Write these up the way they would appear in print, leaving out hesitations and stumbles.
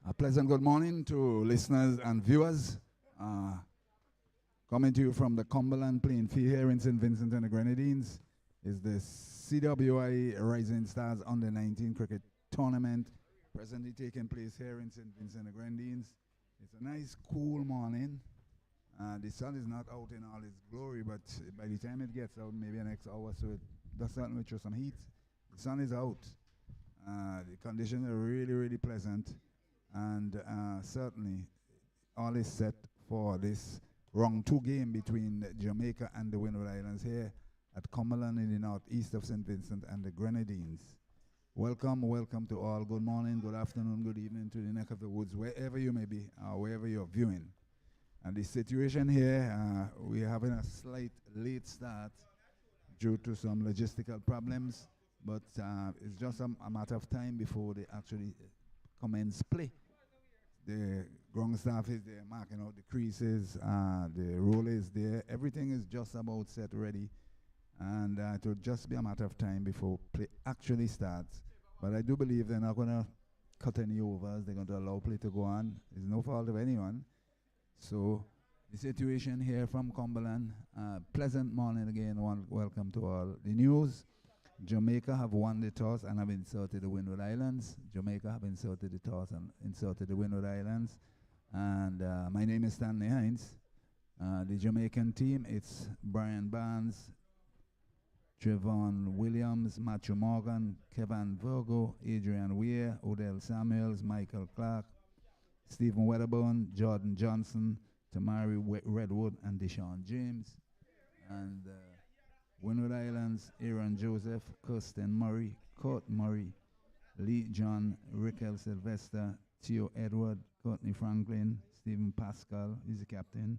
A pleasant good morning to listeners and viewers. Uh, Coming to you from the Cumberland playing field here in St. Vincent and the Grenadines is the CWI Rising Stars Under 19 Cricket Tournament, presently taking place here in St. Vincent and the Grenadines. It's a nice, cool morning. The sun is not out in all its glory, but by the time it gets out, maybe the next hour, so it does certainly show some heat. The sun is out. The conditions are really, really pleasant. And certainly all is set for this round two game between Jamaica and the Windward Islands here at Cumberland in the northeast of St. Vincent and the Grenadines. Welcome, welcome to all. Good morning, good afternoon, good evening to the neck of the woods, wherever you may be, wherever you're viewing. And the situation here, we're having a slight late start due to some logistical problems, but it's just a matter of time before they actually commence play. The ground staff is there marking out the creases, the roll is there, everything is just about set ready, and it will just be a matter of time before play actually starts. But I do believe they're not going to cut any overs, they're going to allow play to go on. It's no fault of anyone. So the situation here from Cumberland, pleasant morning again, welcome to all. The news: Jamaica have won the toss and have inserted the Windward Islands. Jamaica have inserted the toss and inserted the Windward Islands. And my name is Stanley Hines. The Jamaican team, it's Brian Barnes, Trevon Williams, Matthew Morgan, Kevin Virgo, Adrian Weir, Odell Samuels, Michael Clark, Stephen Wedderburn, Jordan Johnson, Tamari Redwood, and Deshaun James. And Windward Islands, Aaron Joseph, Kirsten Murray, Court Murray, Lee John, Rickel Sylvester, Theo Edward, Courtney Franklin, Stephen Pascal is the captain,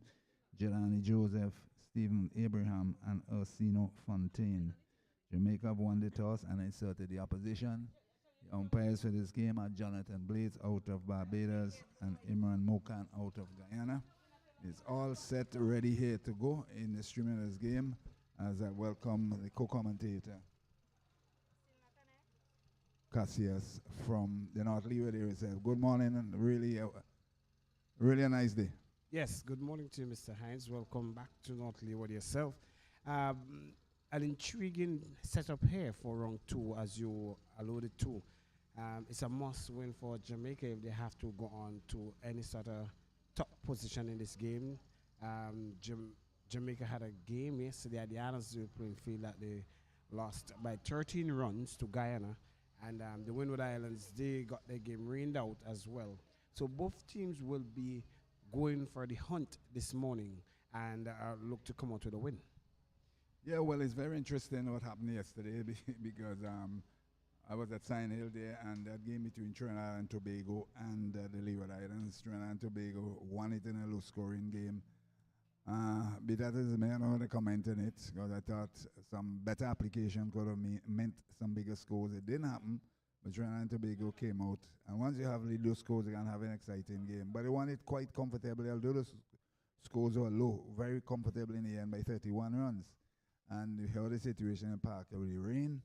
Jelani Joseph, Stephen Abraham, and Ursino Fontaine. Jamaica have won the toss and inserted the opposition. The umpires for this game are Jonathan Blades out of Barbados and Imran Mokan out of Guyana. It's all set ready here to go in the streaming of this game. As I welcome the co-commentator, Cassius from the North Leeward area. Good morning, and really a nice day. Yes, good morning to you, Mr. Hines. Welcome back to North Leeward yourself. An intriguing setup here for round two, as you alluded to. It's a must win for Jamaica if they have to go on to any sort of top position in this game. Jamaica had a game yesterday at the Adamsville playing field that they lost by 13 runs to Guyana. And the Windward Islands, they got their game rained out as well. So both teams will be going for the hunt this morning and look to come out with a win. Yeah, well, it's very interesting what happened yesterday because I was at Sign Hill there, and that game between Trinidad and Tobago and the Leeward Islands. Trinidad and Tobago won it in a low-scoring game. But that is me, I'm not going to comment on it because I thought some better application could have meant some bigger scores. It didn't happen, but Trinidad and Tobago came out. And once you have those scores, you can have an exciting game. But they won it quite comfortably, although the scores were low, very comfortable in the end by 31 runs. And you heard the situation in Park with the rain.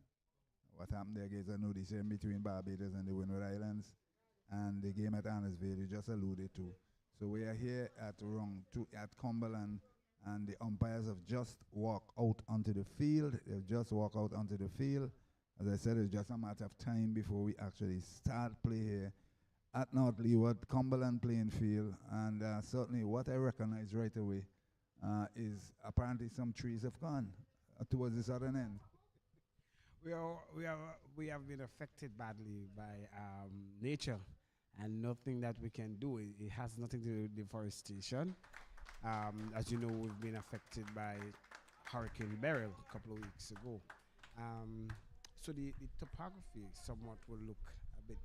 What happened there, guys, I know the same between Barbados and the Windward Islands. And the game at Annisville, you just alluded to. So we are here at round two at Cumberland, and the umpires have just walked out onto the field. They've just walked out onto the field. As I said, it's just a matter of time before we actually start play here at North Leeward, Cumberland playing field. And certainly what I recognize right away is apparently some trees have gone towards the southern end. We have been affected badly by nature. And nothing that we can do. It has nothing to do with deforestation. As you know, we've been affected by Hurricane Beryl a couple of weeks ago. So the topography somewhat will look a bit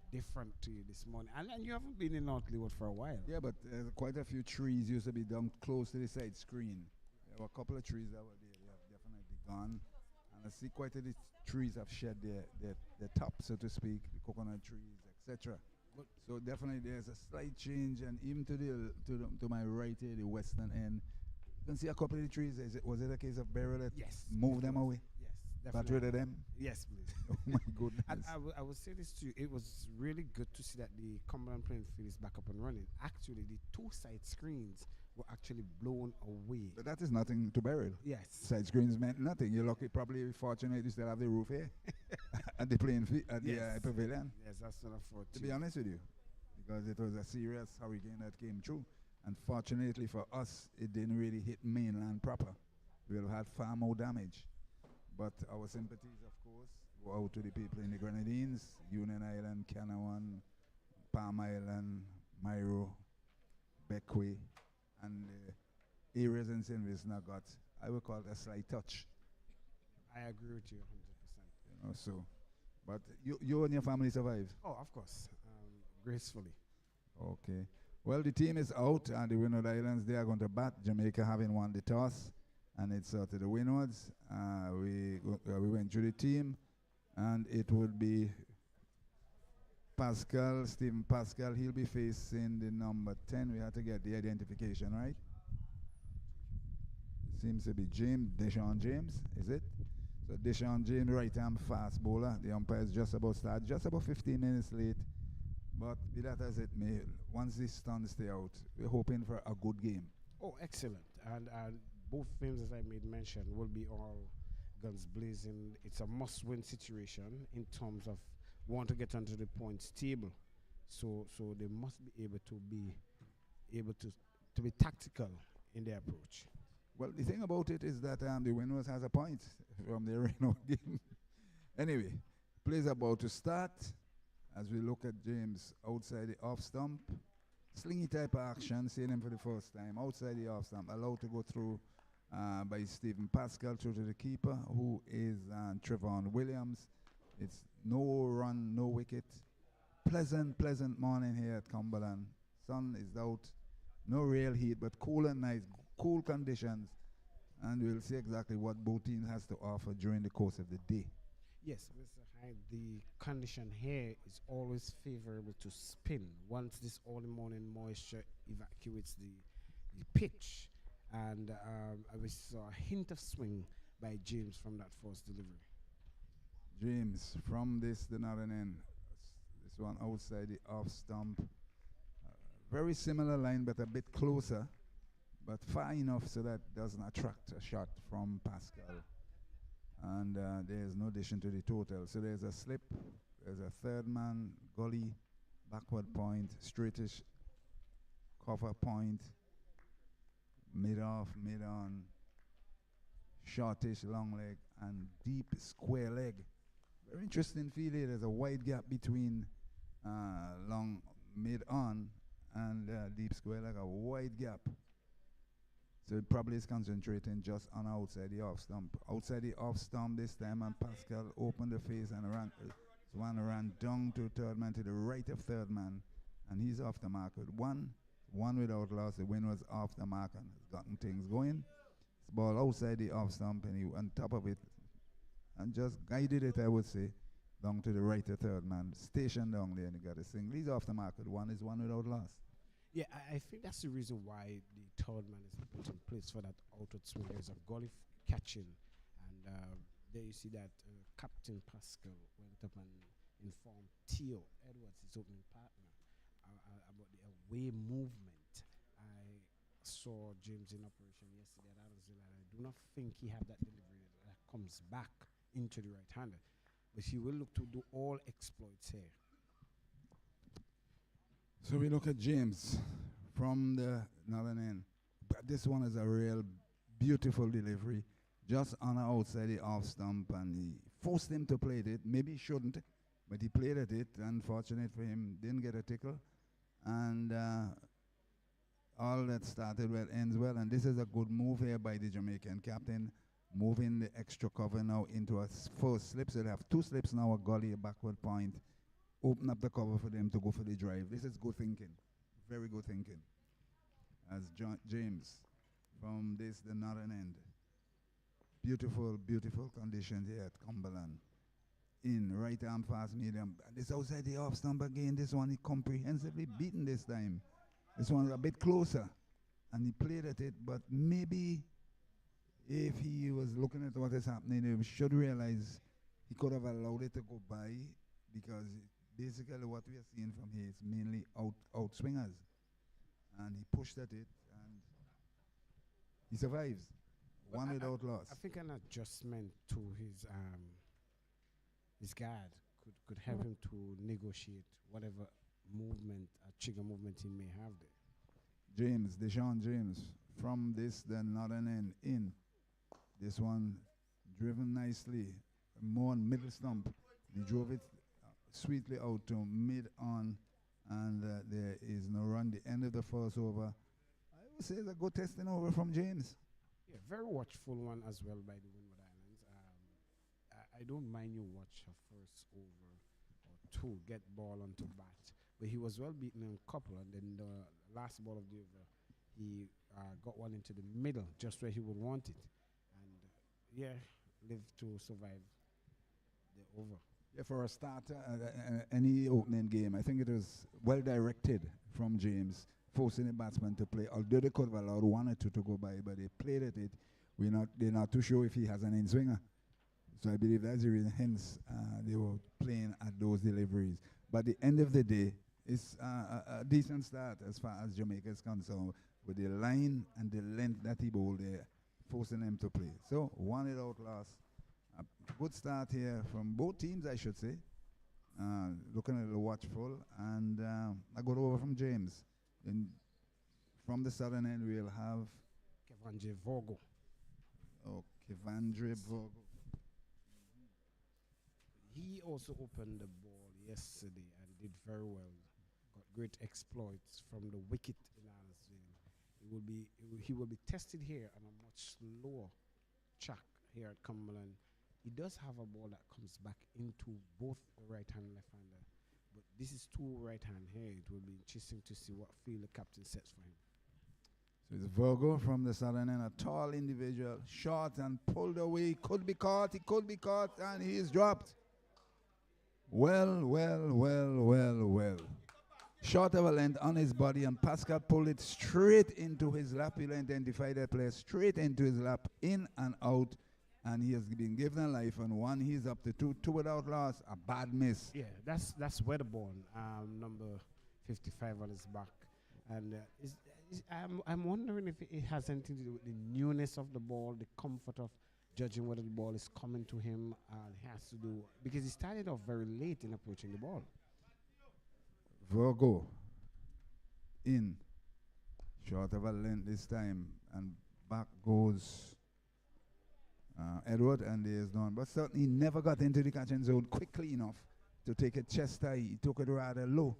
different to you this morning. And you haven't been in North Leeward for a while. Yeah, but quite a few trees used to be down close to the side screen. There were a couple of trees that were there. They have definitely gone. And I see quite a few trees have shed their top, so to speak, the coconut trees, etc. So definitely there's a slight change, and even to my right here, the western end, you can see a couple of the trees. Was it a case of burial that Yes. moved them away? Yes, But rid of them. Yes, please. Oh my goodness. And I will say this to you. It was really good to see that the Cumberland playing field is back up and running. Actually, the two side screens were actually blown away. But that is nothing to bury. Yes. Side screens meant nothing. You're lucky, probably fortunate you still have the roof here at the playing field, at the pavilion. Yes, that's not a To be honest with you, because it was a serious hurricane that came through. And fortunately for us, it didn't really hit mainland proper. We'll have had far more damage. But our sympathies, of course, go out to the people in the Grenadines, Union Island, Canawan, Palm Island, Myro, Beckway, and areas in St. Vincent got, I would call it a slight touch. I agree with you 100%. You know, so, but you and your family survived? Oh, of course, gracefully. Okay. Well, the team is out, and the Windward Islands, they are going to bat. Jamaica having won the toss, and it's to the Windwards. We went through the team, and it would be Stephen Pascal. He'll be facing the number 10. We have to get the identification, right? Seems to be Deshaun James, is it? So Deshaun James, right-hand fast bowler. The umpire is just about 15 minutes late. But be that as it may, once this stuns stay out, we're hoping for a good game. Oh, excellent. And both films, as I made mention, will be all guns blazing. It's a must-win situation in terms of want to get onto the points table. So they must be able to be tactical in their approach. Well, the thing about it is that the Windward has a point from the Reno game. Anyway, play's about to start. As we look at James outside the off stump, slingy type of action, seeing him for the first time, outside the off stump, allowed to go through by Stephen Pascal through to the keeper, who is Trevon Williams. It's no run, no wicket. Pleasant morning here at Cumberland. Sun is out, no real heat, but cool and nice, cool conditions. And we'll see exactly what both teams has to offer during the course of the day. Yes, Mr. Hyde, the condition here is always favorable to spin once this early morning moisture evacuates the pitch. And we saw a hint of swing by James from that first delivery. James from the northern end. This one outside the off stump. Very similar line, but a bit closer, but far enough so that doesn't attract a shot from Pascal. And there's no addition to the total. So there's a slip, there's a third man, gully, backward point, straightish, cover point, mid-off, mid-on, shortish, long leg, and deep square leg. Very interesting field here. There's a wide gap between long mid-on and deep square leg, a wide gap. So it probably is concentrating just on outside the off stump. Outside the off stump this time, and Pascal opened the face and ran. Ran down to third man to the right of third man, and he's off the mark with one without loss. The win was off the mark and has gotten things going. It's ball outside the off stump, and he on top of it, and just guided it, I would say, down to the right of third man. Stationed down there, and he got a single. He's off the mark with one without loss. Yeah, I think that's the reason why the third man is put in place for that outward swing. There's a gully catching, and there you see that Captain Pascal went up and informed Theo Edwards, his opening partner, about the away movement. I saw James in operation yesterday at Adamsville, and I do not think he had that delivery that comes back into the right-hander, but he will look to do all exploits here. So we look at James from the northern end. But this one is a real beautiful delivery, just on the outside the off stump, and he forced him to play it. Maybe he shouldn't, but he played at it. Unfortunate for him, didn't get a tickle. And all that started well ends well. And this is a good move here by the Jamaican captain, moving the extra cover now into a first slip. So they have two slips now, a gully, a backward point. Open up the cover for them to go for the drive. This is good thinking, very good thinking. As James from the northern end. Beautiful, beautiful conditions here at Cumberland. In right arm fast medium. This outside the off stump again. This one he comprehensively beaten this time. This one's a bit closer. And he played at it, but maybe if he was looking at what is happening, he should realize he could have allowed it to go by because basically what we are seeing from here is mainly out swingers. And he pushed at it and he survives. But One without loss. I think an adjustment to his guard could help him to negotiate whatever movement, trigger movement he may have there. Deshaun James, from this, the northern end in. This one driven nicely, more on middle stump. He drove it sweetly out to mid on, and there is no run. The end of the first over. I would say it's a good testing over from James. Yeah, very watchful one as well by the Windward Islands. I don't mind you watch a first over or two, get ball onto bat. But he was well beaten in a couple, and then the last ball of the over, he got one into the middle, just where he would want it. And yeah, lived to survive the over. Yeah, for a starter, any opening game, I think it was well directed from James, forcing the batsman to play. Although they could have allowed one or two to go by, but they played at it. They're not too sure if he has an in-swinger. So I believe that's the reason, hence they were playing at those deliveries. But at the end of the day, it's a decent start as far as Jamaica is concerned, with the line and the length that he bowled there, forcing them to play. So, one it out last. A good start here from both teams, I should say. Looking a little watchful. And I got over from James. And from the southern end, we'll have Kevandre Vogo. Oh, Kevandre Vogo. He also opened the ball yesterday and did very well. Got great exploits from the wicket in Alice. He will be tested here on a much slower track here at Cumberland. He does have a ball that comes back into both right hand and left hander, but this is two right hand here. It will be interesting to see what field the captain sets for him. So it's Virgo from the southern end, a tall individual, short and pulled away. Could be caught, and he is dropped. Well. Short of a length on his body, and Pascal pulled it straight into his lap. He'll identify that player straight into his lap, in and out, and he has been given a life. And one, he's up to two without loss. A bad miss. Yeah, that's Weatherborn, number 55 on his back, and I'm wondering if it has anything to do with the newness of the ball, the comfort of judging whether the ball is coming to him. It has to do because he started off very late in approaching the ball. Virgo in, short of a length this time, and back goes Edward, and there's none. But certainly never got into the catching zone quickly enough to take a chest high. He took it rather low,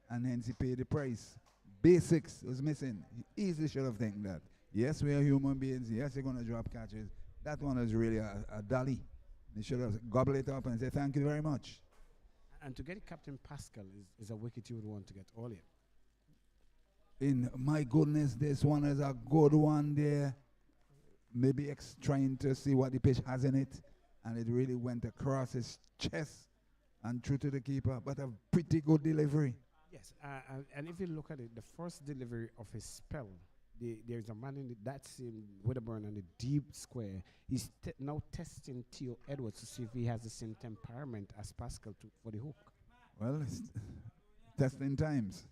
and hence he paid the price. Basics was missing. He easily should have taken that. Yes, we are human beings. Yes, you're going to drop catches. That one is really a dolly. He should have gobbled it up and said, thank you very much. And to get Captain Pascal is a wicket you would want to get earlier. My goodness, this one is a good one there. Maybe trying to see what the pitch has in it. And it really went across his chest and through to the keeper. But a pretty good delivery. Yes, and if you look at it, the first delivery of his spell, there's a man in that same Weatherburn on the deep square. He's now testing Theo Edwards to see if he has the same temperament as Pascal for the hook. Well, it's testing times.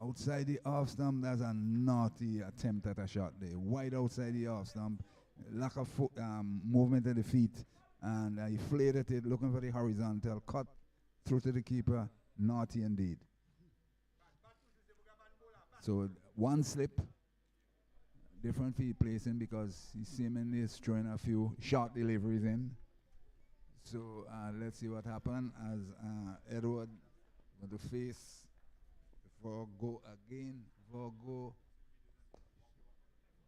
Outside the off stump, that's a naughty attempt at a shot there. Wide outside the off stump, lack of movement of the feet, and he flared at it, looking for the horizontal, cut through to the keeper. Naughty indeed. So one slip, different field placing because he seemingly is throwing a few short deliveries in. So let's see what happens as Edward with the face. Virgo again. Virgo.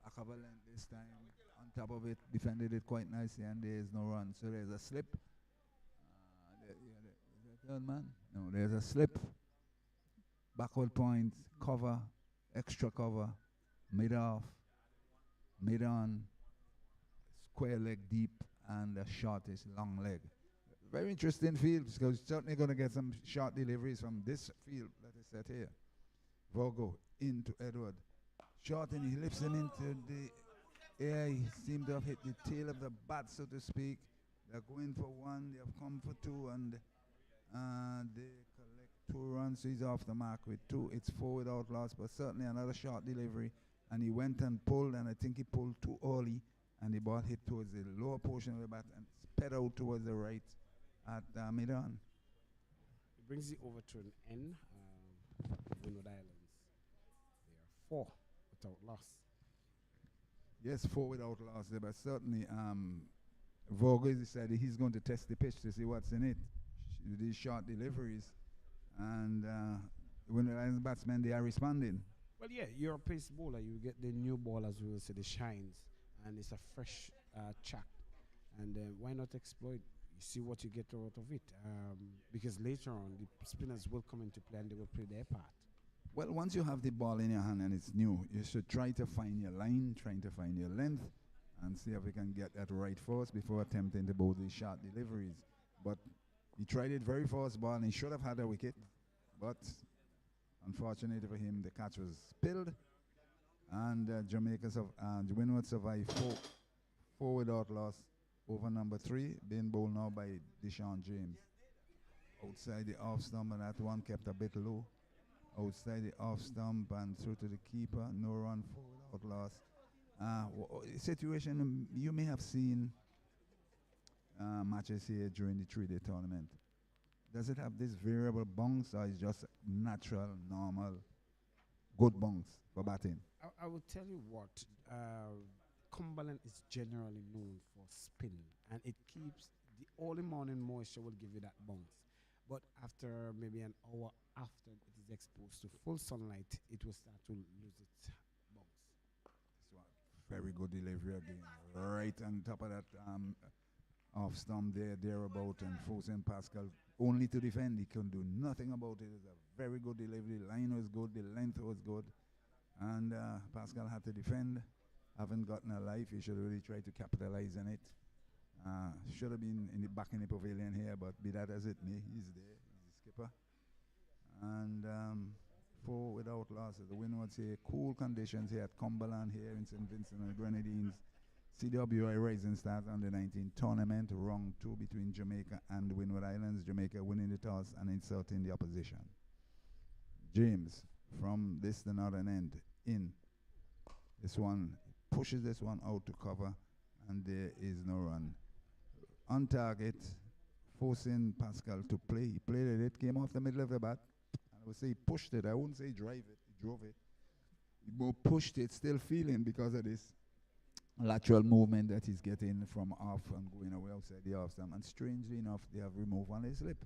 Akabalan this time. On top of it, defended it quite nicely, and there is no run. So there's a slip. Third man? No, there's a slip. Backward point, cover, extra cover, mid off, mid on, square leg deep, and the shortest long leg. Very interesting field because certainly going to get some short deliveries from this field that is set here. Virgo into Edward. Short, and he lifts him into the air. He seemed to have hit the tail of the bat, so to speak. They're going for one. They have come for two, and they collect 2 runs. So he's off the mark with two. It's four without loss, but certainly another short delivery. And he went and pulled, and I think he pulled too early, and the ball hit towards the lower portion of the bat and sped out towards the right at mid-on. It brings it over to an end. Windward Islands. They are four without loss. Yes, four without loss there, but certainly Vogel decided he's going to test the pitch to see what's in it. These short deliveries, and when the Lions batsmen, they are responding. Well, yeah, you're a pace bowler. You get the new ball, as we will say, the shines, and it's a fresh track. And why not exploit? You see what you get out of it. Because later on, the spinners will come into play and they will play their part. Well, once you have the ball in your hand and it's new, you should try to find your line, trying to find your length, and see if you can get that right first before attempting to bowl these short deliveries. But he tried it very first ball, and he should have had a wicket. But unfortunately for him, the catch was spilled, and Windward survived four without loss over number 3, being bowled now by Deshaun James. Outside the off stump, and that one kept a bit low. Outside the off stump and through to the keeper, no run, four without loss. Situation you may have seen matches here during the 3-day tournament. Does it have this variable bounce, or is just natural, normal, good bounce for batting? I will tell you what, Cumberland is generally known for spin, and it keeps the early morning moisture will give you that bounce. But after maybe an hour after it is exposed to full sunlight, it will start to lose its bounce. Very good delivery again. Right on top of that off stump thereabout, and forcing Pascal only to defend. He couldn't do nothing about it. It's a very good delivery. The line was good, the length was good, and Pascal had to defend. Haven't gotten a life. He should have really tried to capitalize on it. Should have been in the back in the pavilion here, but be that as it may, he's there. He's the skipper. And 4 without losses. The Windwards here, cool conditions here at Cumberland here in St. Vincent and the Grenadines. CWI Rising Stars under 19 tournament, round 2 between Jamaica and the Windward Islands. Jamaica winning the toss and insulting the opposition. James from this the northern end in. This one pushes this one out to cover, and there is no run. On target, forcing Pascal to play. He played it, came off the middle of the bat. I would say he pushed it. I wouldn't say drive it. He drove it. He more pushed it, still feeling because of this lateral movement that he's getting from off and going away outside the off stump. And strangely enough, they have removed one slip.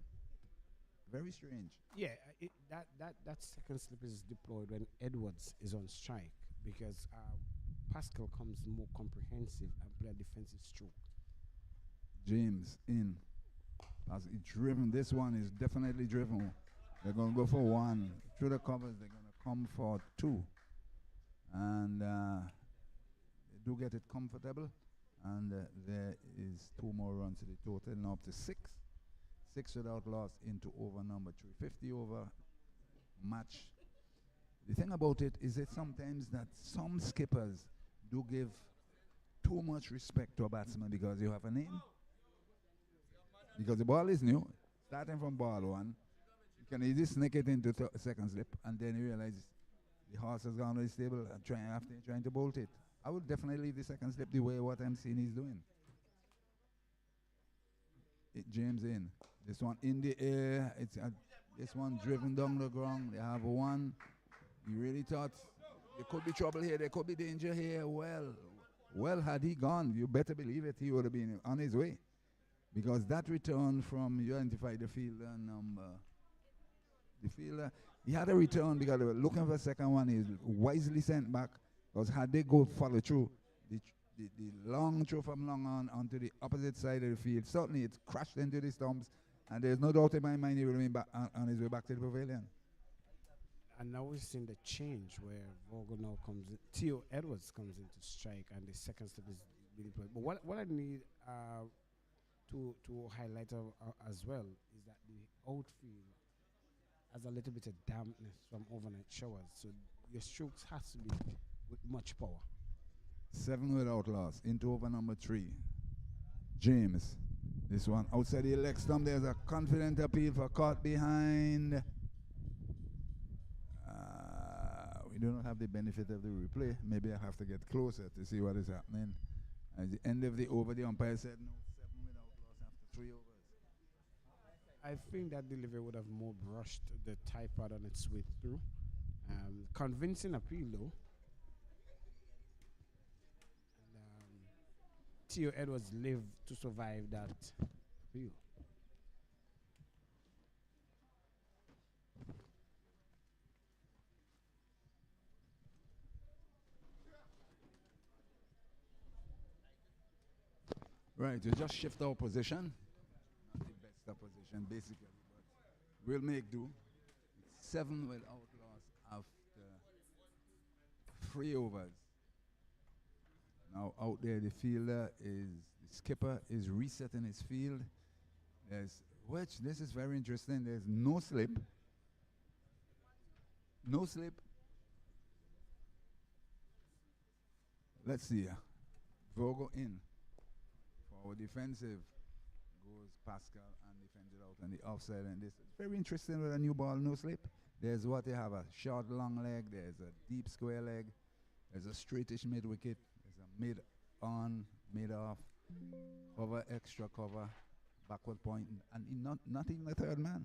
Very strange. Yeah, that second slip is deployed when Edwards is on strike, because Pascal comes more comprehensive and play a defensive stroke. James in. As it's driven. This one is definitely driven. They're going to go for 1. Through the covers, they're going to come for 2. And they do get it comfortable. And there is 2 more runs to the total, now up to 6. 6 without loss into over number 350 over match. The thing about it is that sometimes that some skippers do give too much respect to a batsman because you have a name. Because the ball is new, starting from ball 1, you can easily sneak it into second slip, and then you realize the horse has gone to the stable and trying to bolt it. I would definitely leave the second slip the way what I'm seeing he's doing. James in. This one in the air. This one driven down the ground. They have 1. You really thought there could be trouble here. There could be danger here. Well, had he gone, you better believe it, he would have been on his way. Because that return from, you identified the fielder number. The fielder, he had a return because they were looking for a second one. He wisely sent back. Because had they go follow through, the long throw from long on onto the opposite side of the field, certainly it crashed into the stumps. And there's no doubt in my mind he would have been back on his way back to the pavilion. And now we've seen the change where Vogel now comes in. Theo Edwards comes in to strike, and the second step is really played. But what I need to highlight as well is that the outfield has a little bit of dampness from overnight showers. So your strokes has to be with much power. 7 without loss. Into over number 3. James. This one outside the leg stump. There's a confident appeal for caught behind. We do not have the benefit of the replay. Maybe I have to get closer to see what is happening. At the end of the over, the umpire said no, 7 without loss after 3 overs. I think that delivery would have more brushed the tie pad on its way through. Convincing appeal though. And, Theo Edwards lived to survive that appeal. Right, we just shift our position. Not the best of position, basically, but we'll make do. 7 without loss after 3 overs. Now out there, the skipper is resetting his field. This is very interesting. There's no slip. No slip. Let's see. Vogo in. Our defensive goes Pascal and defends it out on the offside, and this is very interesting with a new ball, no slip. There's what they have: a short, long leg. There's a deep square leg. There's a straightish mid wicket. There's a mid on, mid off, cover, extra cover, backward point, and not even a third man.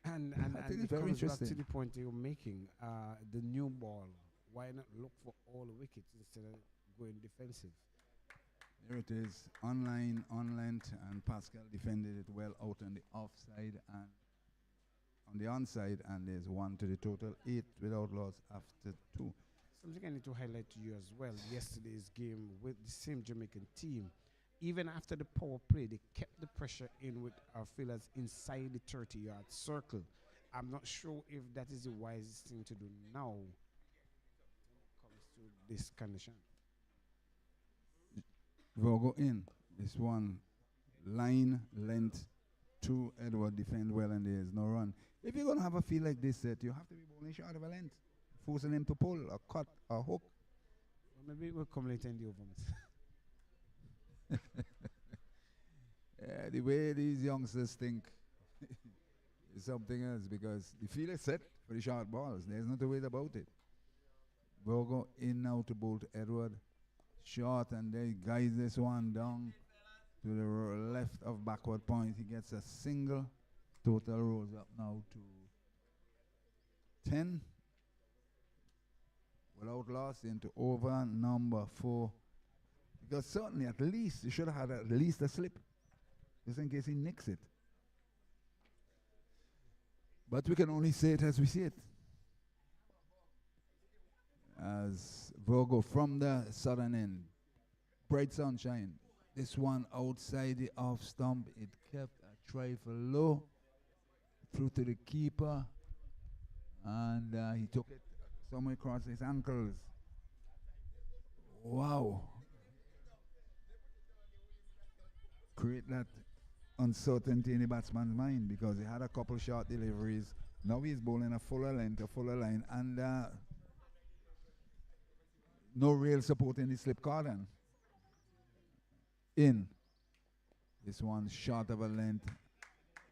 And I think it it's very comes back interesting. to the point you're making. The new ball. Why not look for all the wickets instead of going defensive? Here it is, on length, and Pascal defended it well out on the offside and on the onside, and there's 1 to the total, 8 without loss after 2. Something I need to highlight to you as well. Yesterday's game with the same Jamaican team, even after the power play, they kept the pressure in with our fielders inside the 30-yard circle. I'm not sure if that is the wisest thing to do now when it comes to this condition. Vogo in. This one, line, length, 2, Edward defend well, and there's no run. If you're going to have a field like this set, you have to be bowling short of a length, forcing him to pull, or cut, or hook. Well, maybe we'll come later in the overs. Yeah, the way these youngsters think is something else, because the field is set for the short balls. There's no way about it. Vogo in now to bowl to Edward. Short, and they guides this one down to the left of backward point. He gets a single. Total rolls up now to 10. Without loss into over number 4. Because certainly at least he should have had at least a slip, just in case he nicks it. But we can only say it as we see it. As Vogo from the southern end, bright sunshine. This one outside the off stump, it kept a trifle low, through to the keeper, and he took it somewhere across his ankles. Wow. Create that uncertainty in the batsman's mind, because he had a couple short deliveries. Now he's bowling a fuller length, a fuller line, and no real support in the slip cordon. In. This one short of a length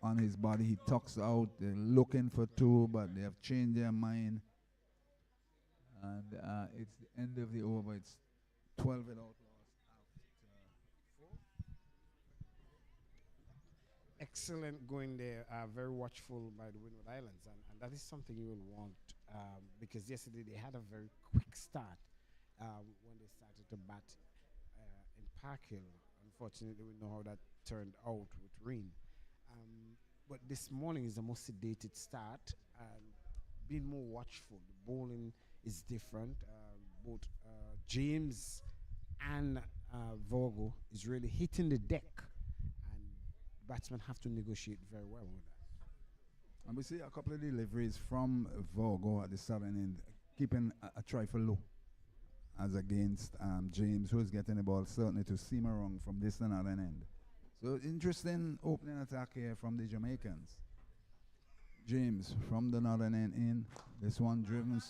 on his body. He tucks out. They're looking for 2, but they have changed their mind. And it's the end of the over. It's 12 without loss after 4. Excellent going there. Very watchful by the Windward Islands, and that is something you will want, because yesterday they had a very quick start when they started to bat in Park Hill. Unfortunately, we know how that turned out with rain. But this morning is a more sedated start, and being more watchful. The bowling is different. Both James and Vogo is really hitting the deck, and batsmen have to negotiate very well with that. And we see a couple of deliveries from Vogo at the southern end, keeping a trifle low, as against James, who's getting the ball certainly to seam around from this and other end. So interesting opening attack here from the Jamaicans. James from the northern end in. This one driven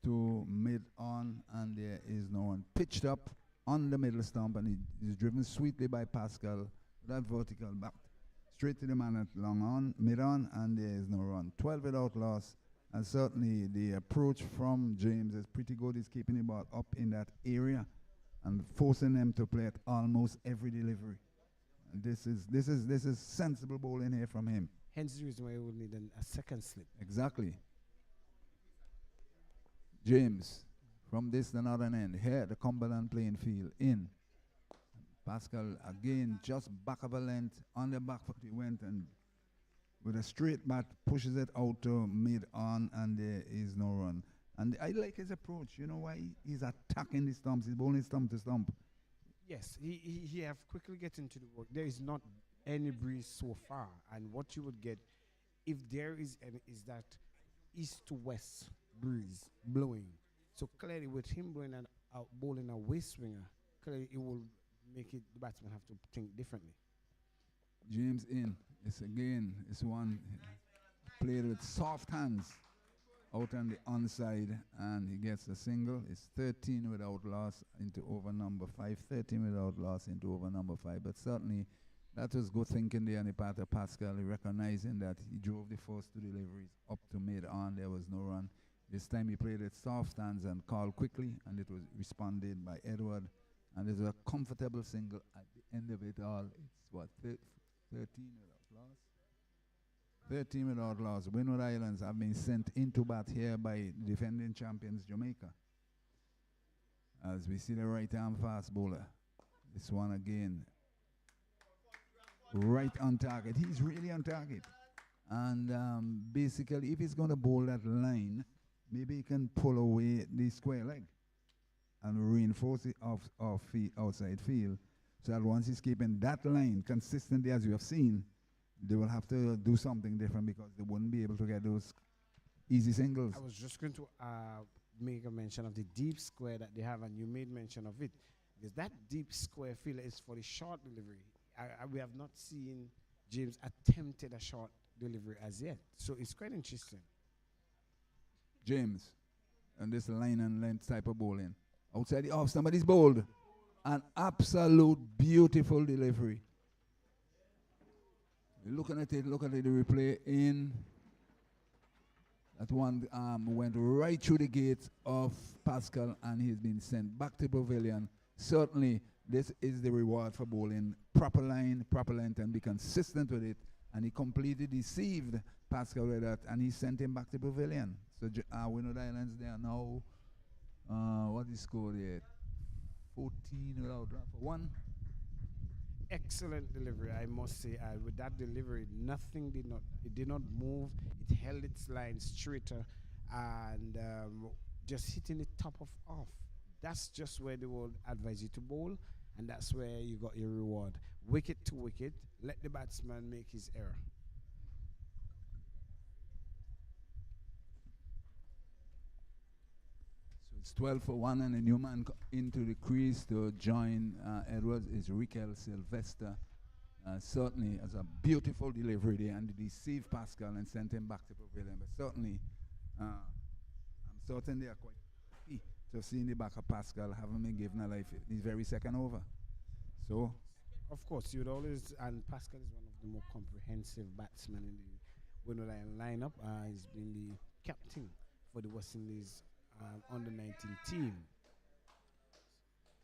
to mid on, and there is no one. Pitched up on the middle stump, and he is driven sweetly by Pascal. That vertical back straight to the man at long on, mid on, and there is no run. 12 without loss, and certainly the approach from James is pretty good. He's keeping the ball up in that area and forcing them to play at almost every delivery. And this is sensible bowling here from him. Hence the reason why you would need a second slip. Exactly. James, from this to another end, here at the Cumberland playing field, in. Pascal again, just back of a length, on the back foot he went, and with a straight bat, pushes it out to mid-on, and there is no run. And I like his approach. You know why? He's attacking the stumps. He's bowling stump to stump. Yes, he have quickly get into the work. There is not any breeze so far, and what you would get, if there is any, is that east to west breeze blowing. So clearly, with him bowling a waist swinger, clearly it will make it the batsman have to think differently. James in. It's one played with soft hands out on the onside, and he gets a single. It's 13 without loss into over number 5. 13 without loss into over number 5. But certainly that was good thinking there on the part of Pascal, recognizing that he drove the first two deliveries up to mid-on. There was no run. This time he played with soft hands and called quickly, and it was responded by Edward. And there's a comfortable single at the end of it all. It's what, 13 without loss? 13 without loss. Windward Islands have been sent into bat here by defending champions Jamaica. As we see the right-arm fast bowler. This one again. Right on target. He's really on target. And basically, if he's going to bowl that line, maybe he can pull away the square leg and reinforce it outside field, so that once he's keeping that line consistently, as you have seen, they will have to do something different because they wouldn't be able to get those easy singles. I was just going to make a mention of the deep square that they have, and you made mention of it, because that deep square field is for the short delivery. We have not seen James attempted a short delivery as yet, so it's quite interesting. James, and this line and length type of bowling. Outside the off, somebody's bowled. An absolute beautiful delivery. Looking at it, look at it, the replay in. That one went right through the gate of Pascal, and he's been sent back to pavilion. Certainly, this is the reward for bowling. Proper line, proper length, and be consistent with it. And he completely deceived Pascal with that, and he sent him back to pavilion. So Windward Islands, they are now, what is score there? 14 without for 1. Excellent delivery, I must say. With that delivery, it did not move. It held its line straighter, and just hitting the top of off. That's just where they will advise you to bowl, and that's where you got your reward. Wicket to wicket, let the batsman make his error. So it's 12 for 1, and a new man into the crease to join Edwards is Riquel Sylvester. Certainly as a beautiful delivery there, and deceived Pascal and sent him back to pavilion. But certainly, I'm certain they are quite happy to have seen the back of Pascal, having been given a life his very second over. So, of course, you'd always, and Pascal is one of the more comprehensive batsmen in the Windward Island lineup. He's been the captain for the West Indies under 19 team.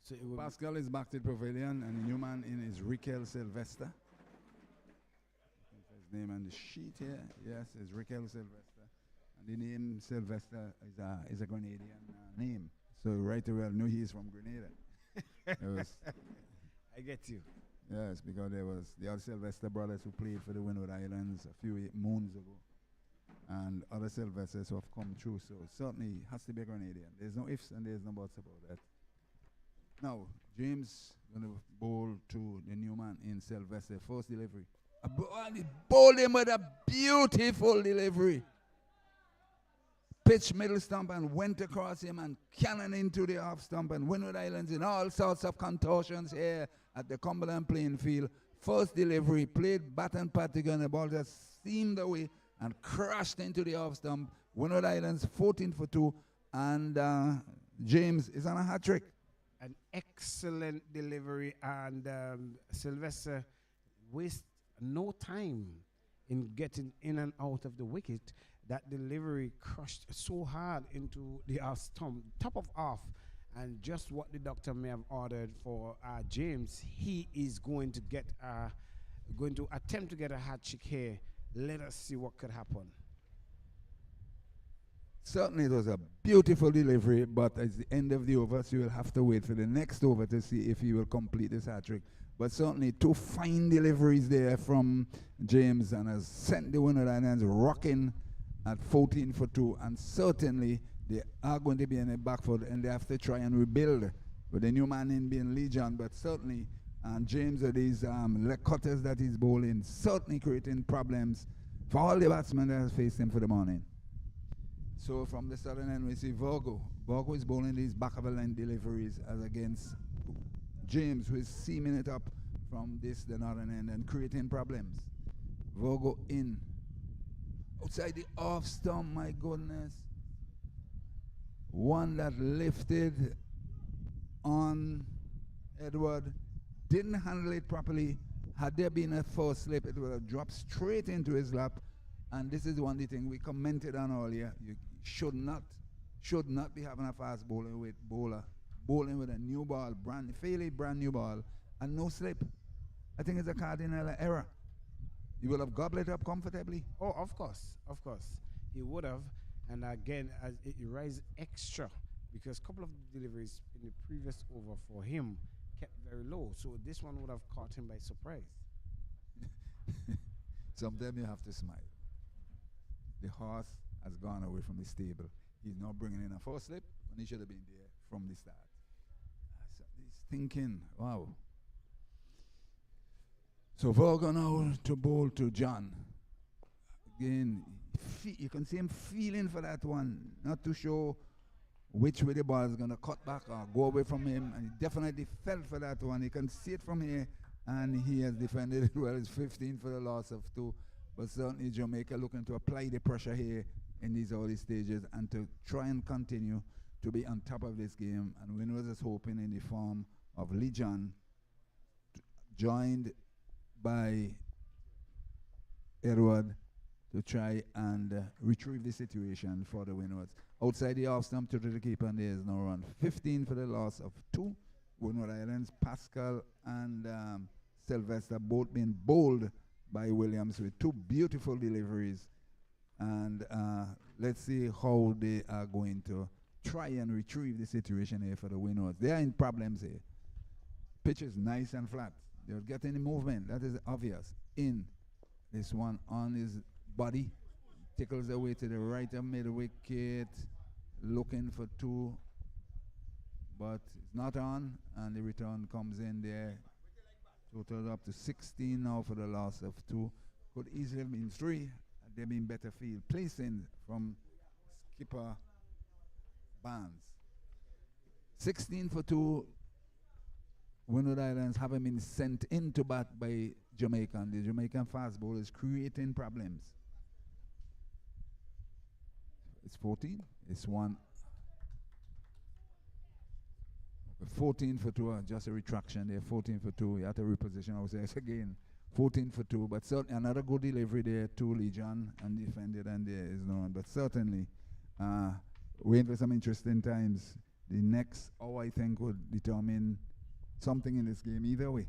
So Pascal is back to the pavilion, and the new man in is Riquel Sylvester. His name on the sheet here, yes, is Riquel Sylvester. And the name Sylvester is a Grenadian name. So right away I knew he is from Grenada. I get you. Yes, because there was the other Sylvester brothers who played for the Windward Islands a few moons ago. And other Sylvesters who have come through. So certainly has to be a Grenadian. There's no ifs and there's no buts about that. Now, James going to bowl to the new man in Sylvester. First delivery. He bowled him with a beautiful delivery. Pitched middle stump and went across him and cannon into the off stump, and Windward Islands in all sorts of contortions here at the Cumberland playing field. First delivery, played bat and patty, and the ball just steamed away and crashed into the off stump. Windward Islands 14 for 2. And James is on a hat trick. An excellent delivery, and Sylvester waste no time in getting in and out of the wicket. That delivery crushed so hard into the off stump, top of off, and just what the doctor may have ordered for James. He is going to going to attempt to get a hat trick here. Let us see what could happen. Certainly, it was a beautiful delivery, but at the end of the over, so you will have to wait for the next over to see if he will complete this hat trick. But certainly, two fine deliveries there from James, and has sent the Windward Islands rocking at 14 for 2. And certainly, they are going to be in the back foot, and they have to try and rebuild with the new man in being Legion. But certainly, James with these leg cutters that he's bowling, certainly creating problems for all the batsmen that have faced him for the morning. So from the southern end, we see Virgo. Virgo is bowling these back of the line deliveries as against James, who is seaming it up from the northern end and creating problems. Virgo in. Outside the off stump, my goodness. One that lifted on Edward. Didn't handle it properly. Had there been a force slip, it would have dropped straight into his lap. And this is one of the things we commented on earlier. You should not be having a fast bowler with bowling with a new ball, fairly brand new ball, and no slip. I think it's a cardinal error. He would have gobbled it up comfortably. Oh, of course. He would have. And again, as it rises extra, because a couple of deliveries in the previous over for him kept very low. So this one would have caught him by surprise. Sometimes you have to smile. The horse has gone away from the stable. He's now bringing in a four slip when he should have been there from the start. So he's thinking, wow. So Virgo now to bowl to John. Again, you can see him feeling for that one, not to show which way the ball is going to cut back or go away from him. And he definitely felt for that one. You can see it from here, and he has defended it well. It's 15 for the loss of 2. But certainly Jamaica looking to apply the pressure here in these early stages and to try and continue to be on top of this game. And Windward is hoping in the form of Legion, joined by Edward, to try and retrieve the situation for the Windwards. Outside the off stump to the keeper, and there is no run. 15 for the loss of 2. Windward Islands, Pascal and Sylvester both being bowled by Williams with 2 beautiful deliveries. And let's see how they are going to try and retrieve the situation here for the Windwards. They are in problems here. Pitch is nice and flat. They're getting the movement. That is obvious. In this one on his body. Tickles away to the right of mid wicket. Looking for 2. But it's not on. And the return comes in there. Total up to 16 now for the loss of 2. Could easily have been 3. They've been better field. Placing from skipper Barnes. 16 for 2. Windward Islands haven't been sent into bat by Jamaica. And the Jamaican fast ball is creating problems. It's 14. It's 1. 14 for 2, just a retraction there. 14 for 2. You have to reposition ourselves again. 14 for 2, but certainly another good delivery there to Legion and defended, and there is no one. But certainly, waiting for some interesting times. The next hour, I think, would determine something in this game either way,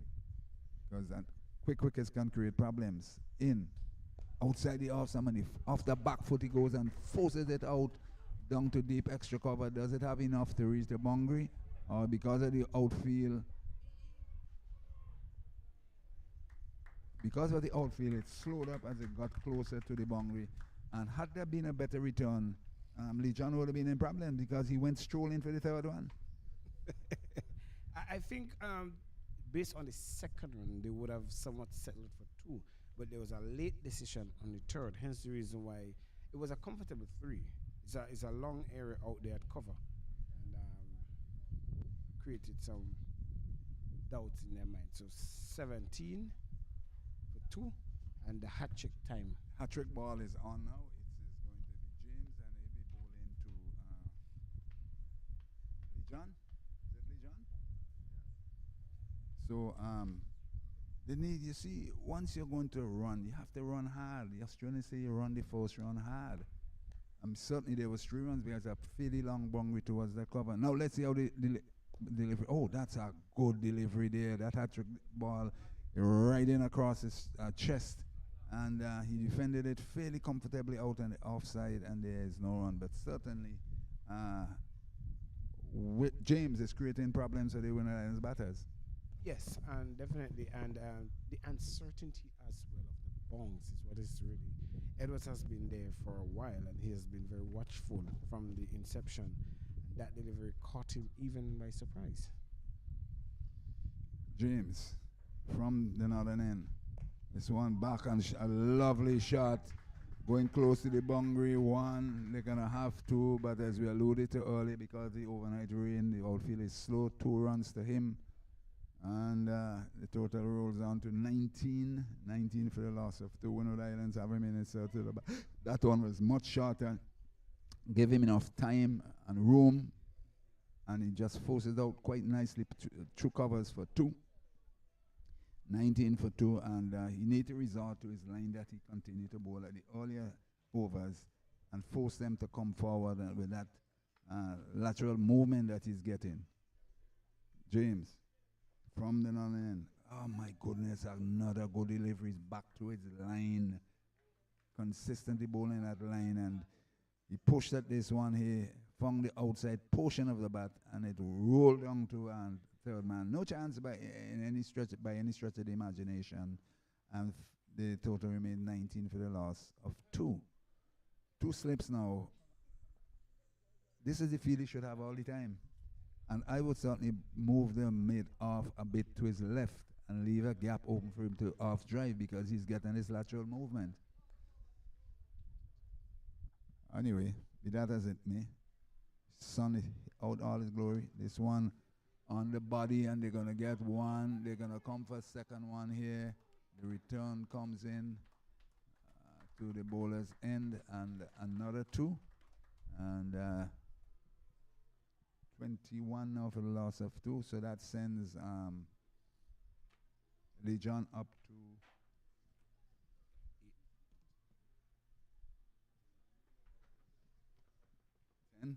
because quick wickets can create problems. Outside the off, somebody off the back foot he goes and forces it out down to deep extra cover. Does it have enough to reach the boundary? Or because of the outfield, it slowed up as it got closer to the boundary. And had there been a better return, Legion would have been in problem because he went strolling for the third one. I think based on the second one, they would have somewhat settled for 2. But there was a late decision on the third, hence the reason why it was a comfortable 3. It's a long area out there at cover. Created some doubts in their mind. So 17 for 2, and the hat trick time. Hat trick ball is on now. It is going to be James, and he'll be bowling to John? Is it Lee John? So the need, you see, once you're going to run, you have to run hard. The Australians say you run the first run hard. Certainly there was 3 runs because a fairly long boundary towards the cover. Now let's see how the delivery. Oh, that's a good delivery there. That hat-trick ball right in across his chest. And he defended it fairly comfortably out on the offside, and there is no run. But certainly, with James is creating problems for the Windies Lions batters. Yes, and definitely, and the uncertainty as well of the bongs is what is really. Edwards has been there for a while, and he has been very watchful from the inception. And that delivery caught him even by surprise. James from the northern end. This one back and a lovely shot. Going close to the boundary, one. They're going to have two, but as we alluded to earlier, because the overnight rain, the outfield is slow. 2 runs to him. And the total rolls down to 19. 19 for the loss of 2. Windward Islands have him in his to the back. That one was much shorter. Give him enough time and room. And he just forces out quite nicely through covers for 2. 19 for 2, and he need to resort to his line that he continued to bowl at the earlier overs and force them to come forward with that lateral movement that he's getting. James from the northern end. Oh my goodness, another good delivery. He's back to his line, consistently bowling that line, and he pushed at this one here, found the outside portion of the bat, and it rolled down to third man. No chance by any stretch of the imagination, and the total remained 19 for the loss of 2. 2 slips now. This is the field he should have all the time, and I would certainly move the mid off a bit to his left and leave a gap open for him to off drive because he's getting his lateral movement. Anyway, be that as it may, sun is out all his glory. This one on the body, and they're going to get one. They're going to come for a second one here. The return comes in to the bowler's end, and another 2. And 21 now for the loss of 2. So that sends Lee John up to 10.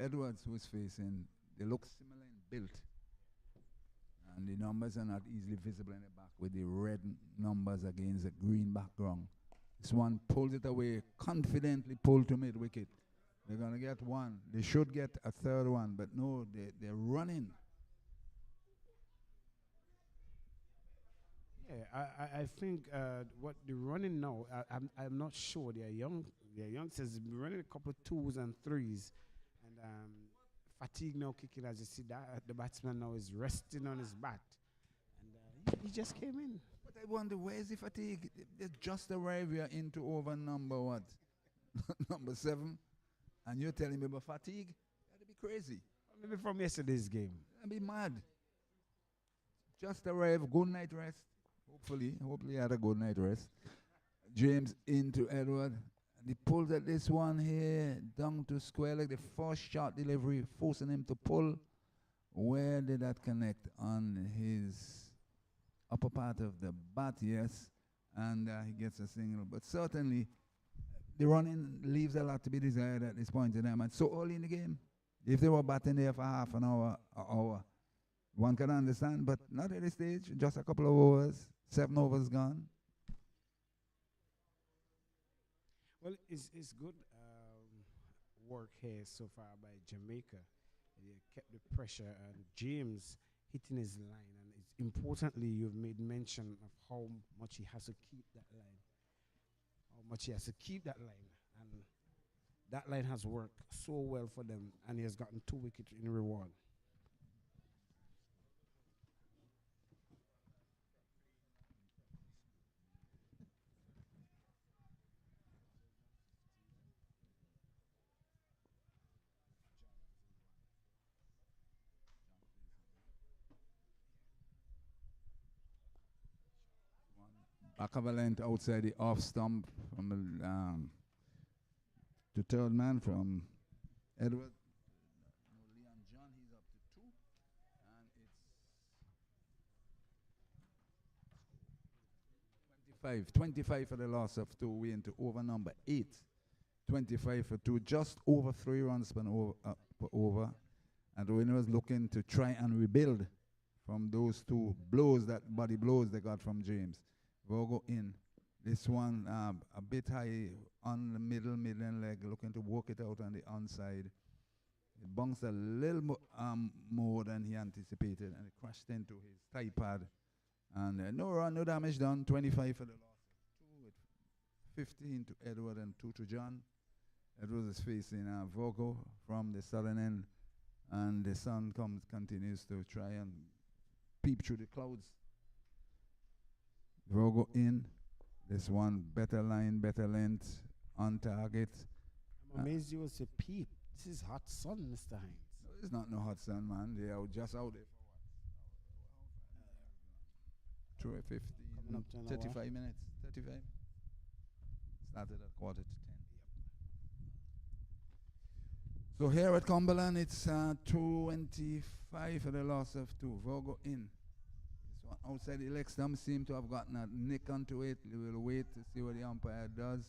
Edwards, who is facing, they look similar in build, and the numbers are not easily visible in the back with the red numbers against the green background. This one pulls it away, confidently pulled to mid wicket. They're going to get one. They should get a third one, but no, they're running. Yeah, I think what they're running now, I'm not sure. They're young. They're youngsters. They've been running a couple of 2s and 3s. Fatigue now kicking, as you see that the batsman now is resting on his bat, and he just came in. But I wonder, where is the fatigue? They just arrived. We are into over number what? Number 7, and you're telling me about fatigue? That'd be crazy. Maybe from yesterday's game. That'd be mad. Just arrived. Good night rest. Hopefully he had a good night rest. James into Edward. He pulled at this one here, down to square leg, the first shot delivery, forcing him to pull. Where did that connect? On his upper part of the bat, yes. And he gets a single. But certainly, the running leaves a lot to be desired at this point in time. And so early in the game, if they were batting there for half an hour, one can understand. But not at this stage, just a couple of overs, 7 overs gone. Well, it's good work here so far by Jamaica. They kept the pressure, and James hitting his line. And it's importantly, you've made mention of how much he has to keep that line. And that line has worked so well for them, and he has gotten 2 wickets in reward. back of a length outside the off stump from the to third man from Edward. No, Leon John, he's up to two. And it's 25 for the loss of two. We into over number 8. 25 for two, just over 3 runs per over. And the winner was looking to try and rebuild from those two blows, that body blows they got from James. Virgo in. This one a bit high on the middle leg, looking to work it out on the onside. It bounced a little more than he anticipated, and it crashed into his thigh pad. And no run, no damage done. 25 for the loss. 2 with 15 to Edward and 2 to John. Edward is facing Virgo from the southern end, and the sun continues to try and peep through the clouds. Virgo in. This one, better line, better length, on target. I'm amazed you will say peep. This is hot sun, Mr. Hines. No, it's not no hot sun, man. They are just out there for what? 15, 35 minutes. 35. Started at 9:45. So here at Cumberland, it's 25 for the loss of 2. Virgo in. Outside the leg stump seem to have gotten a nick onto it. We will wait to see what the umpire does.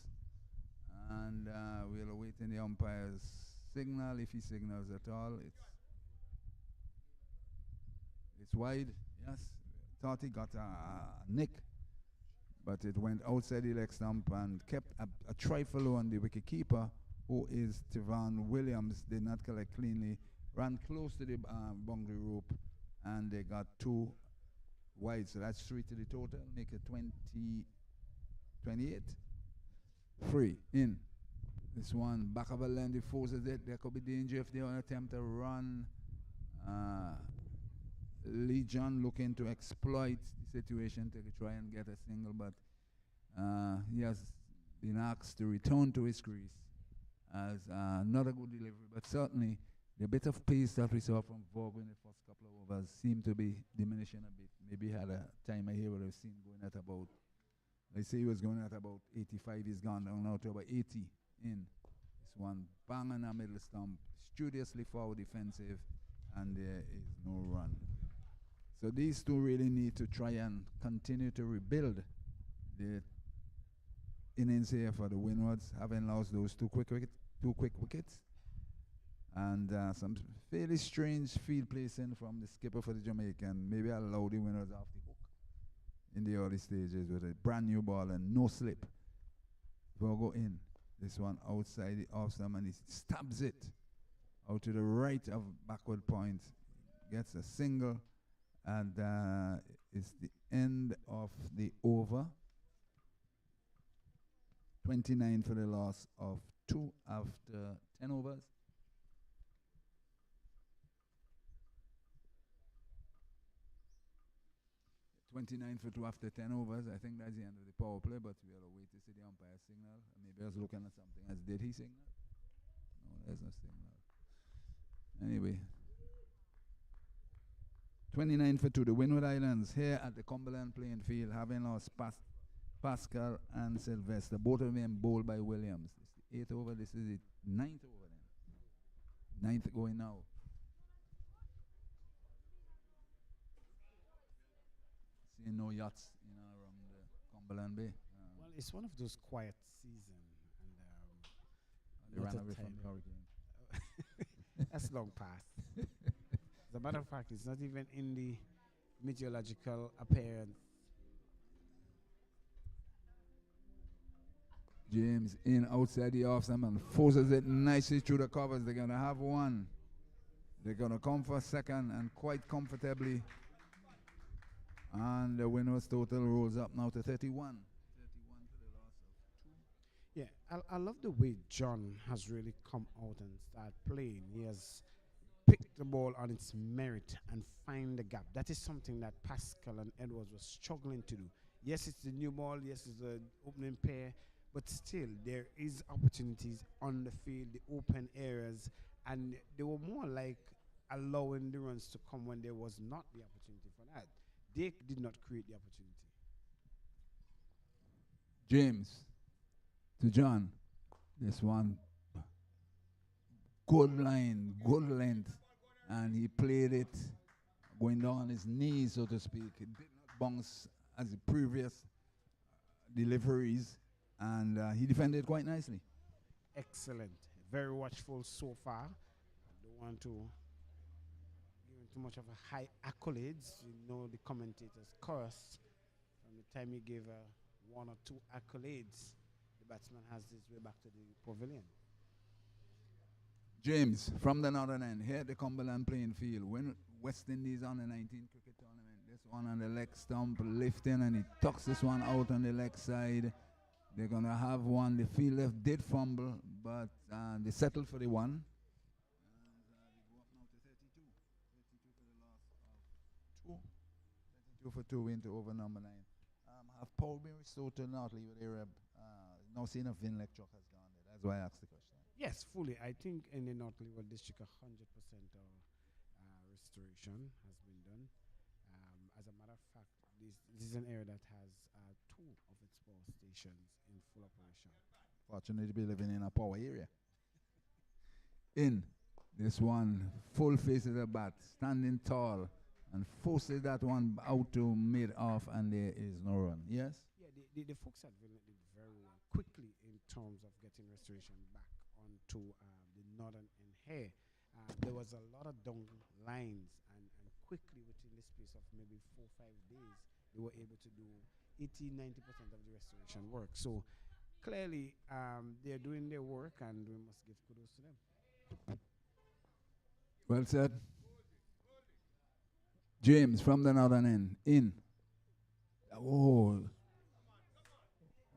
And we'll wait in the umpire's signal, if he signals at all. It's wide, yes. Thought he got a nick, but it went outside the leg stump and kept a trifle on the wicket keeper, who is Tevan Williams. Did not collect cleanly, ran close to the boundary rope, and they got 2 wide, so that's 3 to the total, make it 28. Free, in. This one, back of a land, he forces it. There could be danger if they want to attempt to run. Lee John looking to exploit the situation to try and get a single, but he has been asked to return to his crease as not a good delivery, but certainly the bit of pace that we saw from Vogue in the first couple of overs seemed to be diminishing a bit. Maybe had a time here where I've seen going at about, let's say he was going at about 85, he's gone down now to about 80 in. This one, bang on the middle stump, studiously forward defensive, and there is no run. So these two really need to try and continue to rebuild the innings here for the Windwards, having lost those two quick wickets. And some fairly strange field placing from the skipper for the Jamaican. Maybe allow the Windwards off the hook in the early stages with a brand new ball and no slip. Virgo in. This one outside the off stump, and he stabs it out to the right of backward point. Gets a single, and it's the end of the over. 29 for the loss of 2 after 10 overs. 29 for 2 after 10 overs. I think that's the end of the power play, but we'll wait to see the umpire signal. Maybe I was looking at something else. Did he signal? No, there's no signal. Anyway. 29 for 2. The Windward Islands here at the Cumberland playing field, having lost Pascal and Sylvester. Both of them bowled by Williams. This is the 8th over. This is the 9th over then. 9th going now. Seeing no yachts, around the Cumberland Bay. Well, it's one of those quiet seasons, and they ran away from the hurricane. That's long past. As a matter of fact, it's not even in the meteorological appearance. James in outside the off stump and forces it nicely through the covers. They're going to have one. They're going to come for a second and quite comfortably. And the Windward's total rolls up now to 31. 31 for the loss of 2. Yeah, I love the way John has really come out and started playing. He has picked the ball on its merit and find the gap. That is something that Pascal and Edwards were struggling to do. Yes, it's the new ball. Yes, it's the opening pair. But still, there is opportunities on the field, the open areas, and they were more like allowing the runs to come when there was not the opportunity for that. They did not create the opportunity. James to John. This one good line, good length, and he played it going down on his knees, so to speak. It did not bounce as the previous deliveries, and he defended quite nicely. Excellent. Very watchful so far. I don't want to give him too much of a high accolades. You know the commentators curse from the time he gave one or two accolades. The batsman has his way back to the pavilion. James, from the northern end, here at the Cumberland playing field, when West Indies on the 19 cricket tournament, this one on the leg stump lifting, and he tucks this one out on the leg side. They're going to have one. The fielder did fumble, but they settled for the one. And they go up now to 32. 32 for the loss of 2. 32 for 2 into over number 9. Have Paul been restored to Notley with Arab? Now seeing if Vin Lecture has gone there. That's why I asked the question. Yes, fully. I think in the North Leeward district, 100% restoration has been done. As a matter of fact, this is an area that has 2 of its power stations in full operation. Fortunate to be living in a power area. In this one, full face of the bat, standing tall, and forces that one out to mid-off, and there is no run. Yes? Yeah, the folks at Vilnius did very well quickly in terms of getting restoration back onto the northern end here. There was a lot of down lines, and quickly within the space of maybe 4 or 5 days, they were able to do 80-90% of the restoration work. So clearly, they're doing their work, and we must give kudos to them. Well said. James from the northern end, in. Oh.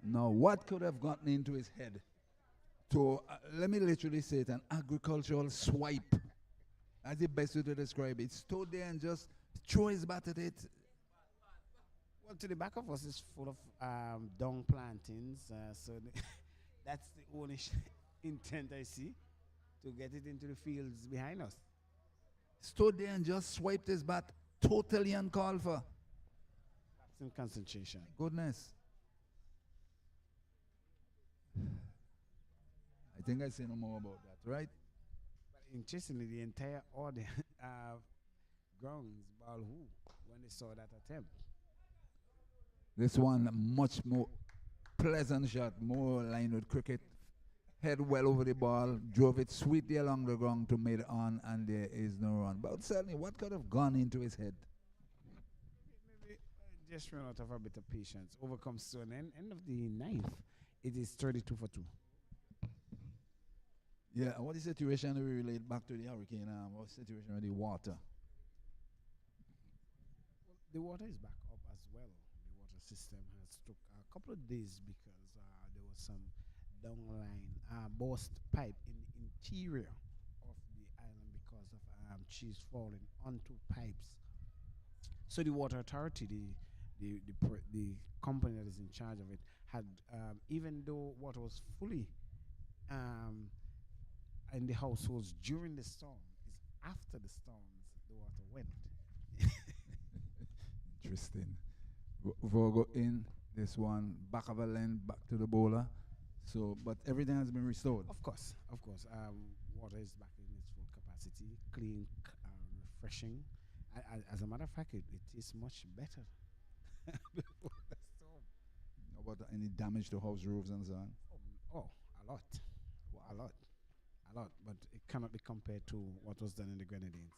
Now, what could have gotten into his head? To, let me literally say it, an agricultural swipe. That's the best way to describe it. Stood there and just threw his bat at it. Well, to the back of us is full of dung plantings, so that's the only intent I see, to get it into the fields behind us. Stood there and just swiped his bat, totally uncalled for. That's in concentration. Goodness. I think I say no more about that, right? But interestingly, the entire audience grounds ball who when they saw that attempt. This one much more pleasant shot, more aligned with cricket. Head well over the ball, drove it sweetly along the ground to mid on, and there is no run. But certainly, what could have gone into his head? Maybe just run out of a bit of patience. Overcomes to an end of the ninth. It is 32 for 2. Yeah, what is the situation we relate back to the hurricane? What situation with the water? Well, the water is back up as well. The water system has took a couple of days because there was some downline burst pipe in the interior of the island because of trees falling onto pipes. So the water authority, the company that is in charge of it, had even though water was fully in the households during the storm, is after the storms the water went. Interesting. Vogo in this one, back of a lane, back to the bowler. So, but everything has been restored. Of course. Water is back in its full capacity, clean, refreshing. As a matter of fact, it is much better. Before the storm. About any damage to house roofs and so on? Oh, a lot. A lot. But it cannot be compared to what was done in the Grenadines.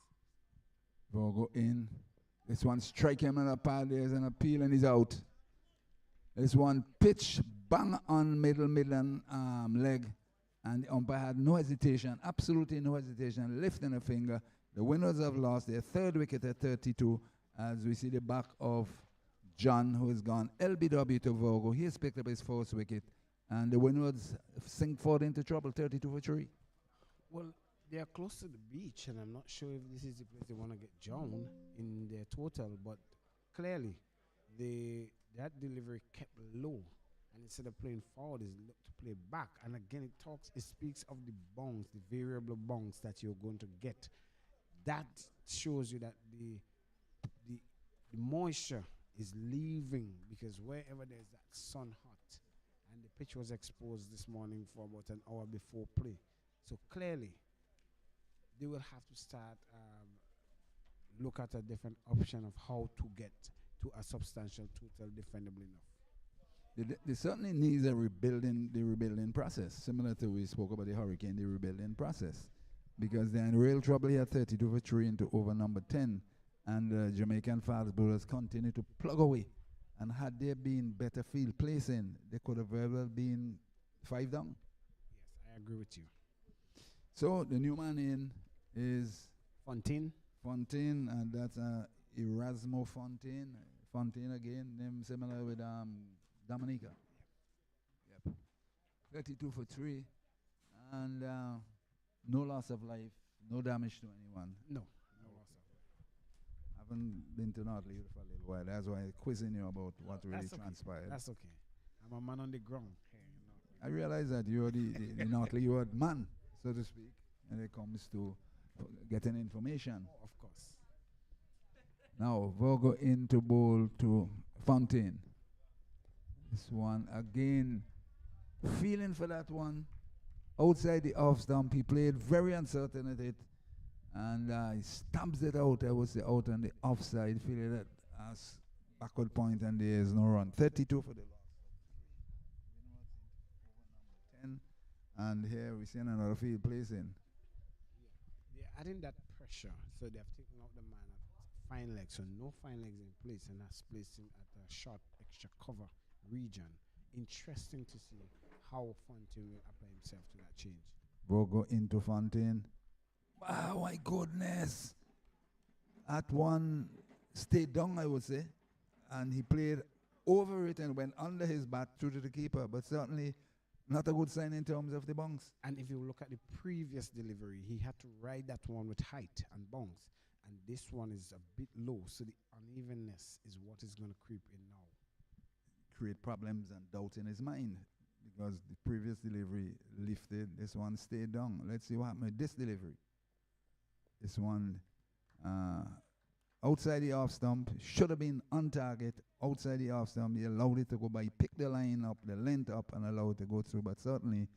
Vogo in. This one strike him on the pad. There's an appeal and he's out. This one pitch bang on midland leg, and the umpire had no hesitation, absolutely no hesitation, lifting a finger. The Windwards have lost their 3rd wicket at 32, as we see the back of John, who has gone LBW to Vogo. He has picked up his 4th wicket, and the Windwards sink forward into trouble, 32 for 3. Well, they are close to the beach, and I'm not sure if this is the place they want to get drowned in their total, but clearly that delivery kept low, and instead of playing forward, is looked to play back. And again, it speaks of the bounce, the variable bounce that you're going to get. That shows you that the moisture is leaving, because wherever there's that sun hot, pitch was exposed this morning for about an hour before play. So clearly, they will have to start look at a different option of how to get to a substantial total defendable enough. They certainly needs the rebuilding process, similar to we spoke about the hurricane, the rebuilding process, because they're in real trouble here, 32 for 3 into over number 10, and Jamaican fast bowlers continue to plug away. And had there been better field placing, they could have very well been 5 down. Yes, I agree with you. So the new man in is Fontaine. Fontaine, and that's Erasmo Fontaine. Fontaine again, name similar with Dominica. Yep. 32 for 3, and no loss of life, no damage to anyone. No loss of life. Haven't been to North Leeward for a little while. That's why I'm quizzing you about what really That's okay. transpired. That's okay. I'm a man on the ground. I realize that you're the North Leeward man, so to speak, when it comes to getting information. Oh, of course. Now, we'll go into bowl to Fontaine. This one again, feeling for that one. Outside the off stump, he played very uncertain at it, and he stamps it out. I would say out on the offside, feeling that as backward point, and there is no run. 32 for the loss. 10, and here we see another field placing. They're adding that pressure, so they have taken out the man at fine leg, so no fine legs in place, and has placed him at a short extra cover region. Interesting to see how Fontaine will apply himself to that change. We'll go into Fontaine. Oh my goodness. At one stayed down, I would say, and he played over it and went under his bat through to the keeper, but certainly not a good sign in terms of the bounce. And if you look at the previous delivery, he had to ride that one with height and bounce, and this one is a bit low, so the unevenness is what is going to creep in now. Create problems and doubt in his mind, because the previous delivery lifted, this one stayed down. Let's see what happened with this delivery. This one outside the off stump, should have been on target, outside the off stump. He allowed it to go by, he picked the line up, the length up, and allowed it to go through. But certainly,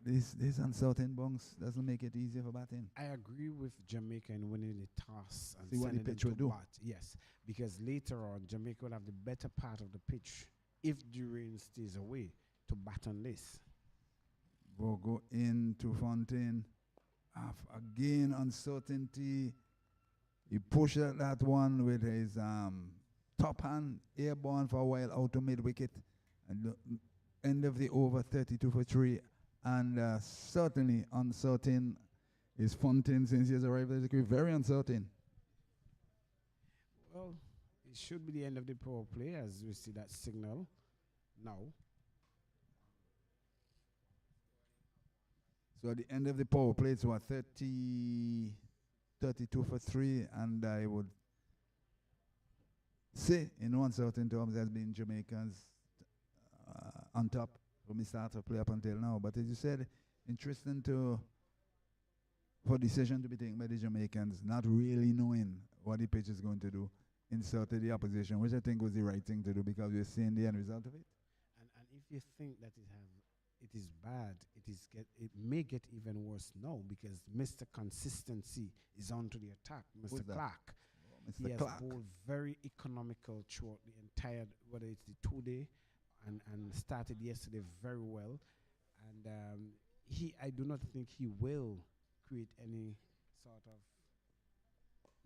this uncertain bounce doesn't make it easier for batting. I agree with Jamaica in winning the toss and See what the sending them pitch will to do. bat. Yes, because later on, Jamaica will have the better part of the pitch if the rain stays away to bat on this. We'll go into Fontaine. Again, uncertainty. He pushed at that one with his top hand, airborne for a while, out to mid-wicket. And the end of the over, 32 for 3. And certainly uncertain is Fontaine since he has arrived at the crew. Very uncertain. Well, it should be the end of the power play as we see that signal now. So at the end of the power play, it's what, 32 for 3, and I would say, in one certain terms, has been Jamaica's on top from the start of play up until now. But as you said, interesting for decision to be taken by the Jamaicans, not really knowing what the pitch is going to do, inserted the opposition, which I think was the right thing to do because we're seeing the end result of it. And if you think that it is bad, it may get even worse now because Mr. Consistency is on to the attack. Mr. Clark. Oh, He Mr. has Clark. bowled very economical throughout the entire, whether it's the 2-day and started yesterday very well. And I do not think he will create any sort of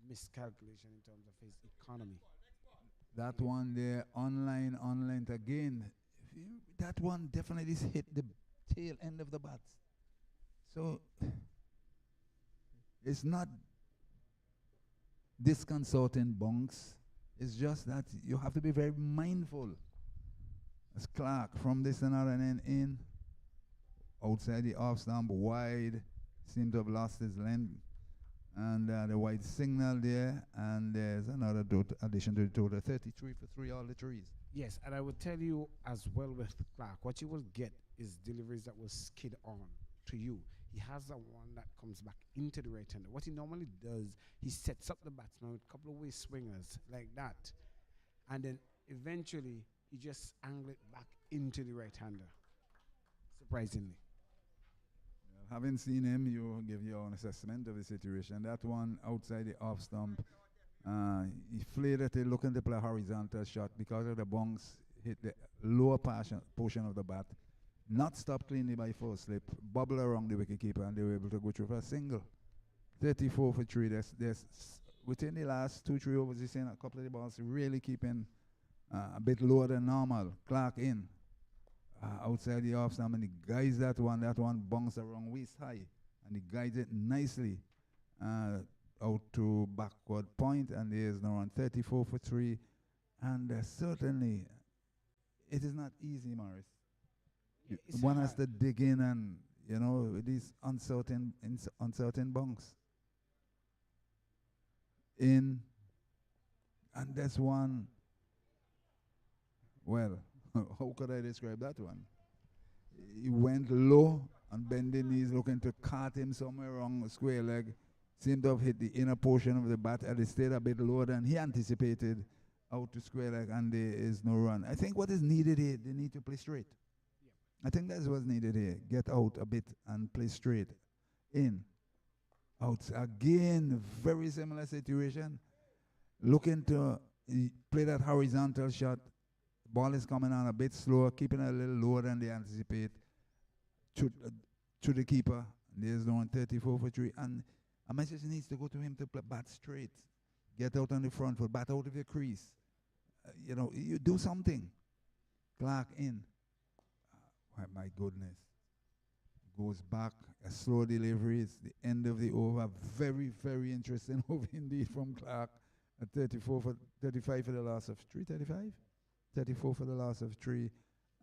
miscalculation in terms of his economy. That one there, online again. That one definitely hit the tail end of the bat. So it's not disconcerting bunks. It's just that you have to be very mindful. As Clark from this and other and in, outside the off stump, wide, seemed to have lost his length. And the white signal there, and there's another addition to the total, 33 for 3, all the threes. Yes, and I will tell you as well with Clark, what you will get is deliveries that will skid on to you. He has a one that comes back into the right hander. What he normally does, he sets up the batsman with a couple of way swingers like that. And then eventually he just angled it back into the right-hander, surprisingly. Having seen him, you give your own assessment of the situation. That one outside the off stump, he flared at it, looking to play a horizontal shot because of the bunks hit the lower portion of the bat. Not stopped cleanly by full slip, bubble around the wicketkeeper, and they were able to go through for a single. 34 for 3. Within the last 2-3 overs, he's seen a couple of the balls really keeping a bit lower than normal. Clark in. Outside the off stump, and he guides that one bounced around waist high, and he guides it nicely out to backward point, and there's now on 34 for 3, and certainly it is not easy, Morris. One has to dig in, and these uncertain bunks in, and that's one. Well, how could I describe that one? He went low and bending knees, looking to cart him somewhere wrong the square leg. Seemed to have hit the inner portion of the bat, and it stayed a bit lower than he anticipated out to square leg, and there is no run. I think what is needed here, they need to play straight. I think that's what's needed here. Get out a bit and play straight. In. Out. Again, very similar situation. Looking to play that horizontal shot. Ball is coming on a bit slower, keeping it a little lower than they anticipate. To the keeper. There's no one 34 for 3. And a message needs to go to him to play bat straight. Get out on the front foot, bat out of your crease. You do something. Clark in. My goodness. Goes back, a slow delivery. It's the end of the over. Very, very interesting over indeed from Clark. At 35 for the loss of 3, 35? 34 for the loss of 3.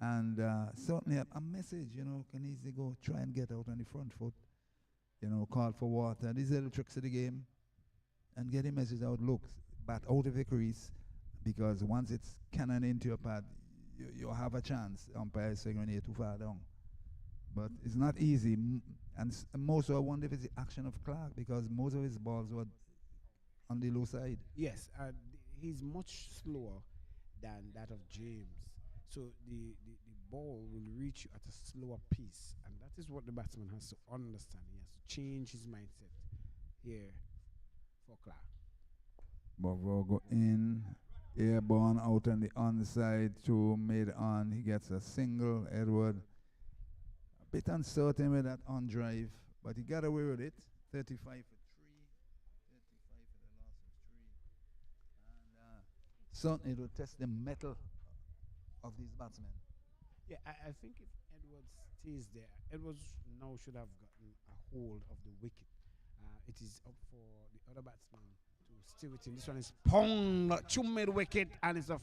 And certainly a message, can easily go try and get out on the front foot. Call for water. These are the tricks of the game. And get a message out. Look, bat out of the crease. Because once it's cannon into your pad, you have a chance. Umpire saying when you're too far down. But it's not easy. And most I wonder if it's the action of Clark, because most of his balls were on the low side. Yes, he's much slower than that of James. So the ball will reach you at a slower pace. And that is what the batsman has to understand. He has to change his mindset here for Clark. Bovo go in. Airborne out on the onside to mid on. He gets a single. Edward a bit uncertain with that on drive, but he got away with it. 35 for 3. 35 for the loss of 3. And certainly it will test the mettle of these batsmen. Yeah, I think if Edwards stays there, Edwards now should have gotten a hold of the wicket. It is up for the other batsman to stay with him. This one is Pong to mid wicket, and it's a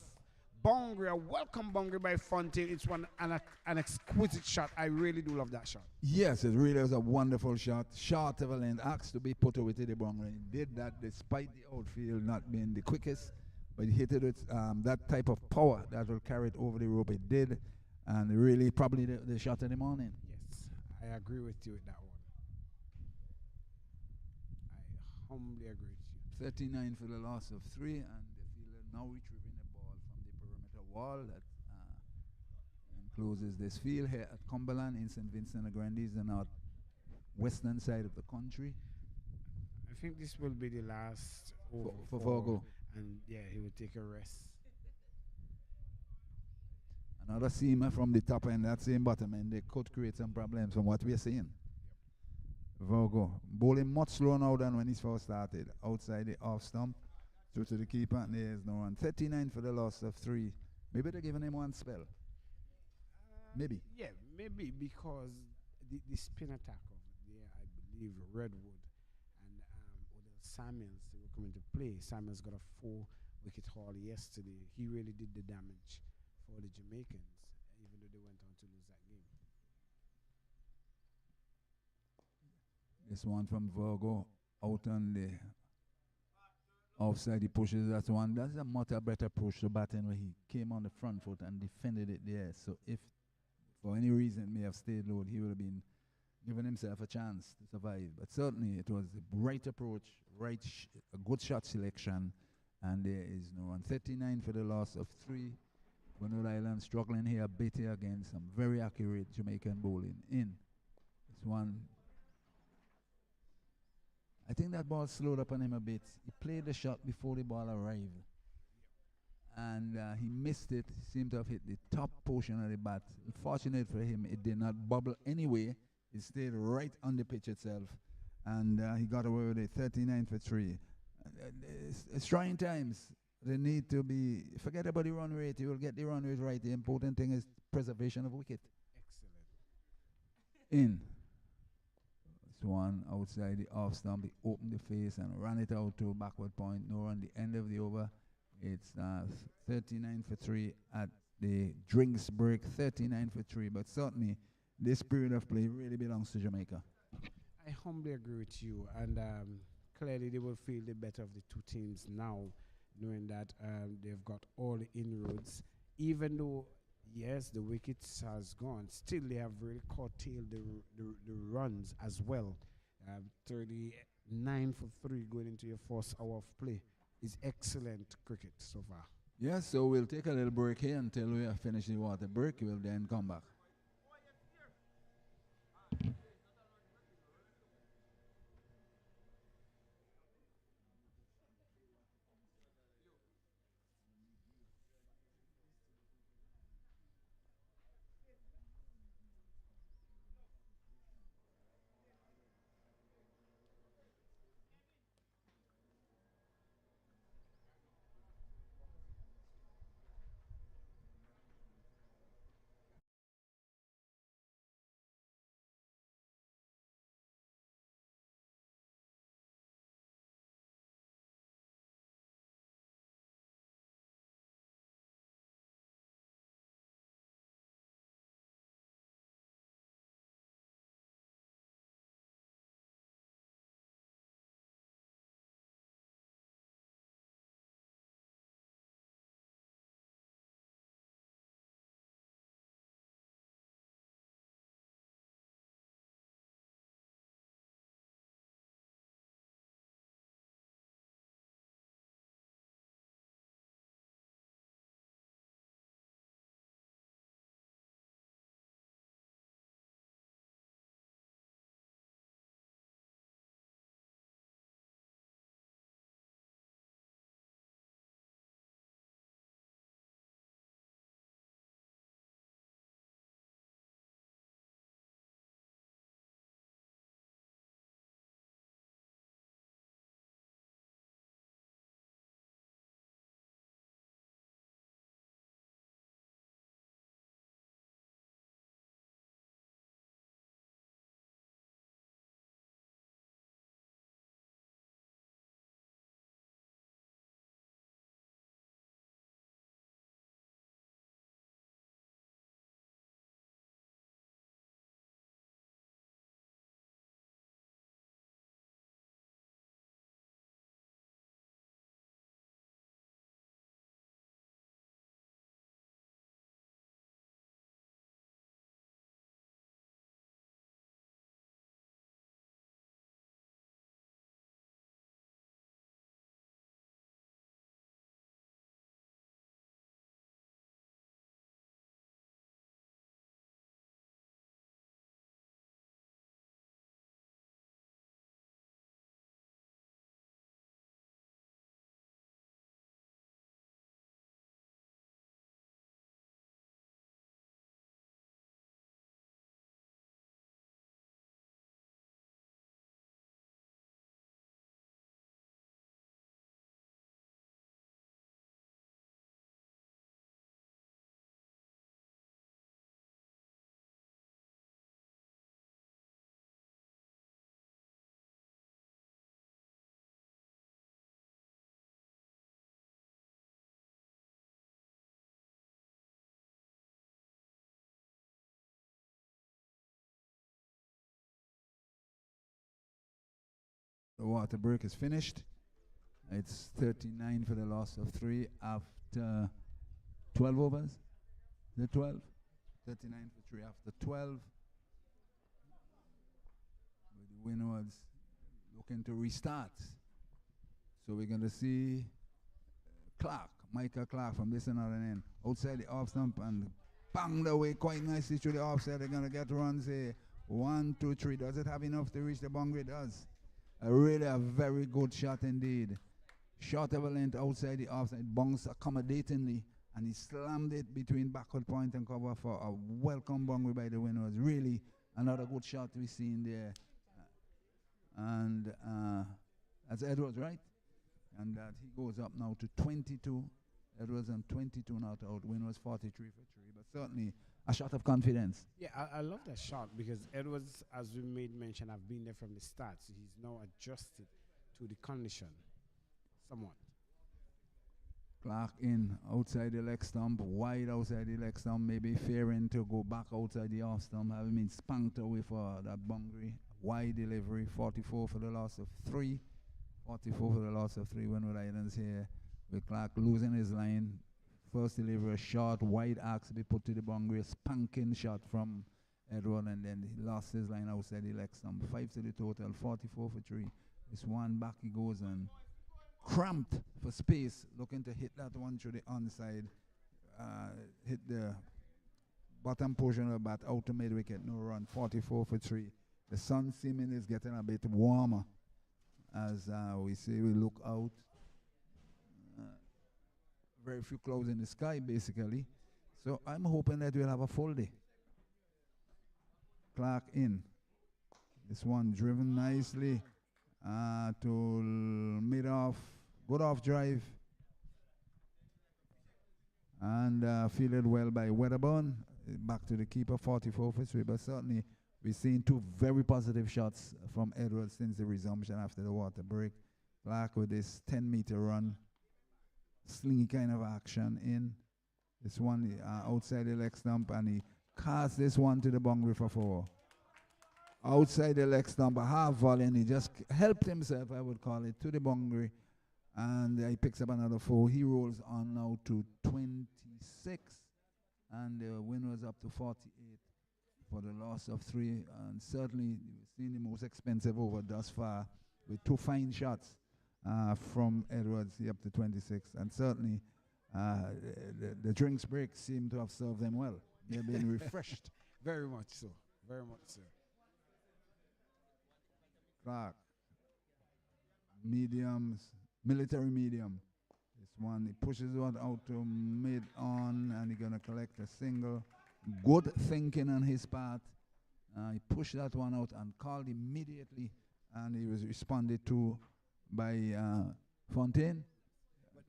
boundary, a welcome boundary by Fontaine. It's an exquisite shot. I really do love that shot. Yes, it really was a wonderful shot. Short of a length, asked to be put away to the boundary. He did that despite the outfield not being the quickest, but he hit it with that type of power that will carry it over the rope. It did, and really probably the shot of the morning. Yes, I agree with you with that one. I humbly agree with you. 39 for the loss of 3, and the fielder now retrieving the ball from the perimeter wall that encloses this field here at Cumberland in St. Vincent and Grenadines, the northwestern side of the country. I think this will be the last over for Virgo. And yeah, he will take a rest. Another seamer from the top end, that same bottom end, they could create some problems from what we are seeing. Virgo bowling much slower now than when he first started. Outside the off stump, through to the keeper, and there's no one. 39 for the loss of 3. Maybe they're giving him one spell. Maybe. Yeah, maybe because the spin attack of I believe Redwood and Odell Samuels, they were coming to play. Samuels got a 4-wicket haul yesterday. He really did the damage for the Jamaicans, even though they went on to lose that game. This one from Virgo out on the offside. He pushes that one. That's a much better approach to batting where he came on the front foot and defended it there. So if for any reason may have stayed low, he would have been giving himself a chance to survive. But certainly it was the right approach, a good shot selection, and there is no one. 39 for the loss of 3. Windward Island struggling here a bit here against some very accurate Jamaican bowling. In. This one. I think that ball slowed up on him a bit. He played the shot before the ball arrived. And he missed it. Seemed to have hit the top portion of the bat. Fortunate for him, it did not bubble anyway. It stayed right on the pitch itself. And he got away with it, 39 for 3. It's trying times. They need to be, forget about the run rate. You will get the run rate right. The important thing is preservation of wicket. Excellent. In. This one outside the off stump. He opened the face and ran it out to a backward point. No, on the end of the over. It's 39 for 3 at the drinks break, 39 for 3. But certainly, this period of play really belongs to Jamaica. I humbly agree with you. And clearly, they will feel the better of the two teams now, knowing that they've got all the inroads. Even though, yes, the wickets has gone, still they have really curtailed the runs as well. 39 for 3 going into your first hour of play is excellent cricket so far. Yes, so we'll take a little break here until we have finished the water break. We'll then come back. The water break is finished. It's 39 for the loss of 3 after 12 overs. Is it 12? 39 for 3 after 12. With the Windwards looking to restart. So we're going to see Clark Michael Clark from this and other end. Outside the off stump and banged away quite nicely through the offside. They're going to get runs here. 1, 2, 3. Does it have enough to reach the boundary? It does. Really a very good shot indeed. Short of a length outside the offside. Bounced accommodatingly. And he slammed it between backward point and cover for a welcome boundary by the Windwards. Really another good shot we see in there. And that's Edwards, right? And that he goes up now to 22. Edwards on 22 not out. Windwards 43 for 3. But certainly a shot of confidence. Yeah, I love that shot because Edwards, as we made mention, I've been there from the start. So he's now adjusted to the condition somewhat. Clark in outside the leg stump, wide outside the leg stump, maybe fearing to go back outside the off stump, having been spanked away for that boundary. Wide delivery, 44 for the loss of 3. 44 for the loss of 3. Windward Islands here with Clark losing his line. First delivery, a short, wide axe to be put to the boundary, a spanking shot from Edward, and then he lost his line outside the leg stump. 5 to the total, 44 for 3. This one back he goes and cramped for space, looking to hit that one through the onside, hit the bottom portion of the bat out to mid wicket, no run, 44 for 3. The sun seemingly is getting a bit warmer as we say we look out. Very few clouds in the sky basically. So I'm hoping that we'll have a full day. Clark in. This one driven nicely to mid-off. Good off drive. And fielded well by Wedderburn. Back to the keeper, 44 for 3. But certainly we've seen 2 very positive shots from Edwards since the resumption after the water break. Clark with this 10-meter run. Slingy kind of action in. This one outside the leg stump, and he casts this one to the boundary for 4. Outside the leg stump, a half volley, and he just helped himself, I would call it, to the boundary. And he picks up another 4. He rolls on now to 26. And the win was up to 48 for the loss of 3. And certainly, we've seen the most expensive over thus far with 2 fine shots from Edwards up to 26. And certainly, the drinks break seem to have served them well. They've been refreshed. Very much so. Very much so. Clark. Mediums. Military medium. This one, he pushes one out to mid-on, and he's going to collect a single. Good thinking on his part. He pushed that one out and called immediately, and he was responded to by Fontaine.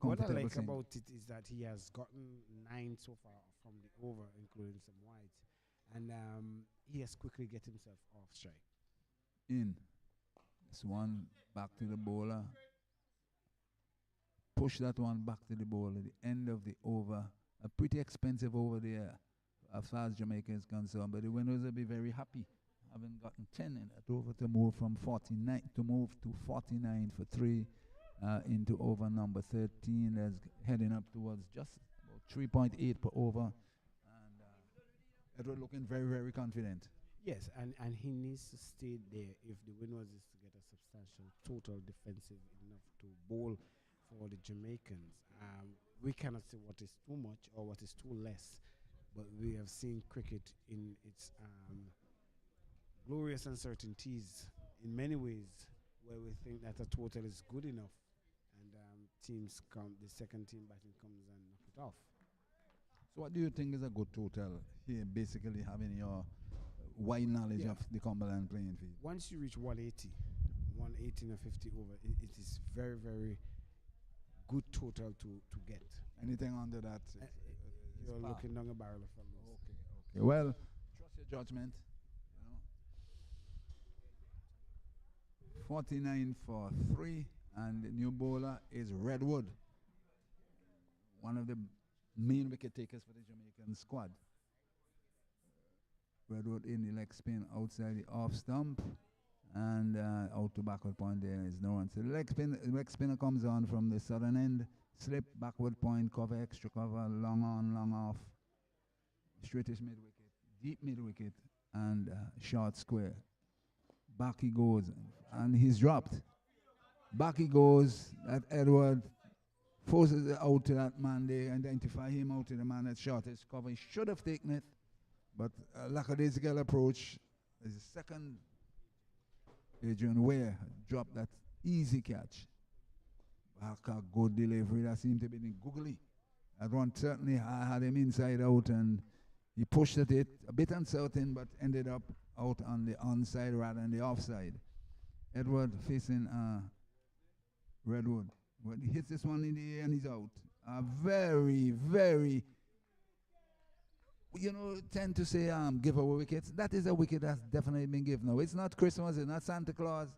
What I like about it is that he has gotten 9 so far from the over, including some wides, and he has quickly get himself off strike. In. This one back to the bowler. Push that one back to the bowler. The end of the over. A pretty expensive over there as far as Jamaica is concerned, but the winners will be very happy having gotten 10 in that over to move from 49 to move to 49 for 3 into over number 13. That's heading up towards just about 3.8 per over, and Edward looking very, very confident. Yes, and he needs to stay there if the winners is to get a substantial total defensive enough to bowl for the Jamaicans. We cannot say what is too much or what is too less, but we have seen cricket in its glorious uncertainties in many ways, where we think that a total is good enough, and teams come, the second team batting comes and knock it off. So what do you think is a good total here, basically having your wide knowledge of the Cumberland playing field? Once you reach 180 or 50 over, it is very, very good total to get. Anything under that? You're looking down a barrel of fun. Okay. Well, trust your judgment. 49 for 3, and the new bowler is Redwood, one of the main wicket takers for the Jamaican squad. Redwood in the leg spin outside the off stump, and out to backward point there is no one. So the leg spinner comes on from the southern end, slip, backward point, cover, extra cover, long on, long off, straightish mid wicket, deep mid wicket, and short square. Back he goes, and he's dropped. Back he goes at Edward forces it out to that man. They identify him out to the man at shortest cover. He should have taken it, but a lackadaisical approach. His second, Adrian Ware dropped that easy catch. Back a good delivery that seemed to be googly. That one certainly had him inside out, and he pushed at it a bit uncertain, but ended up out on the onside rather than the offside. Edward facing Redwood. But he hits this one in the air and he's out. A very, very, tend to say give away wickets. That is a wicket that's definitely been given. No, it's not Christmas, it's not Santa Claus.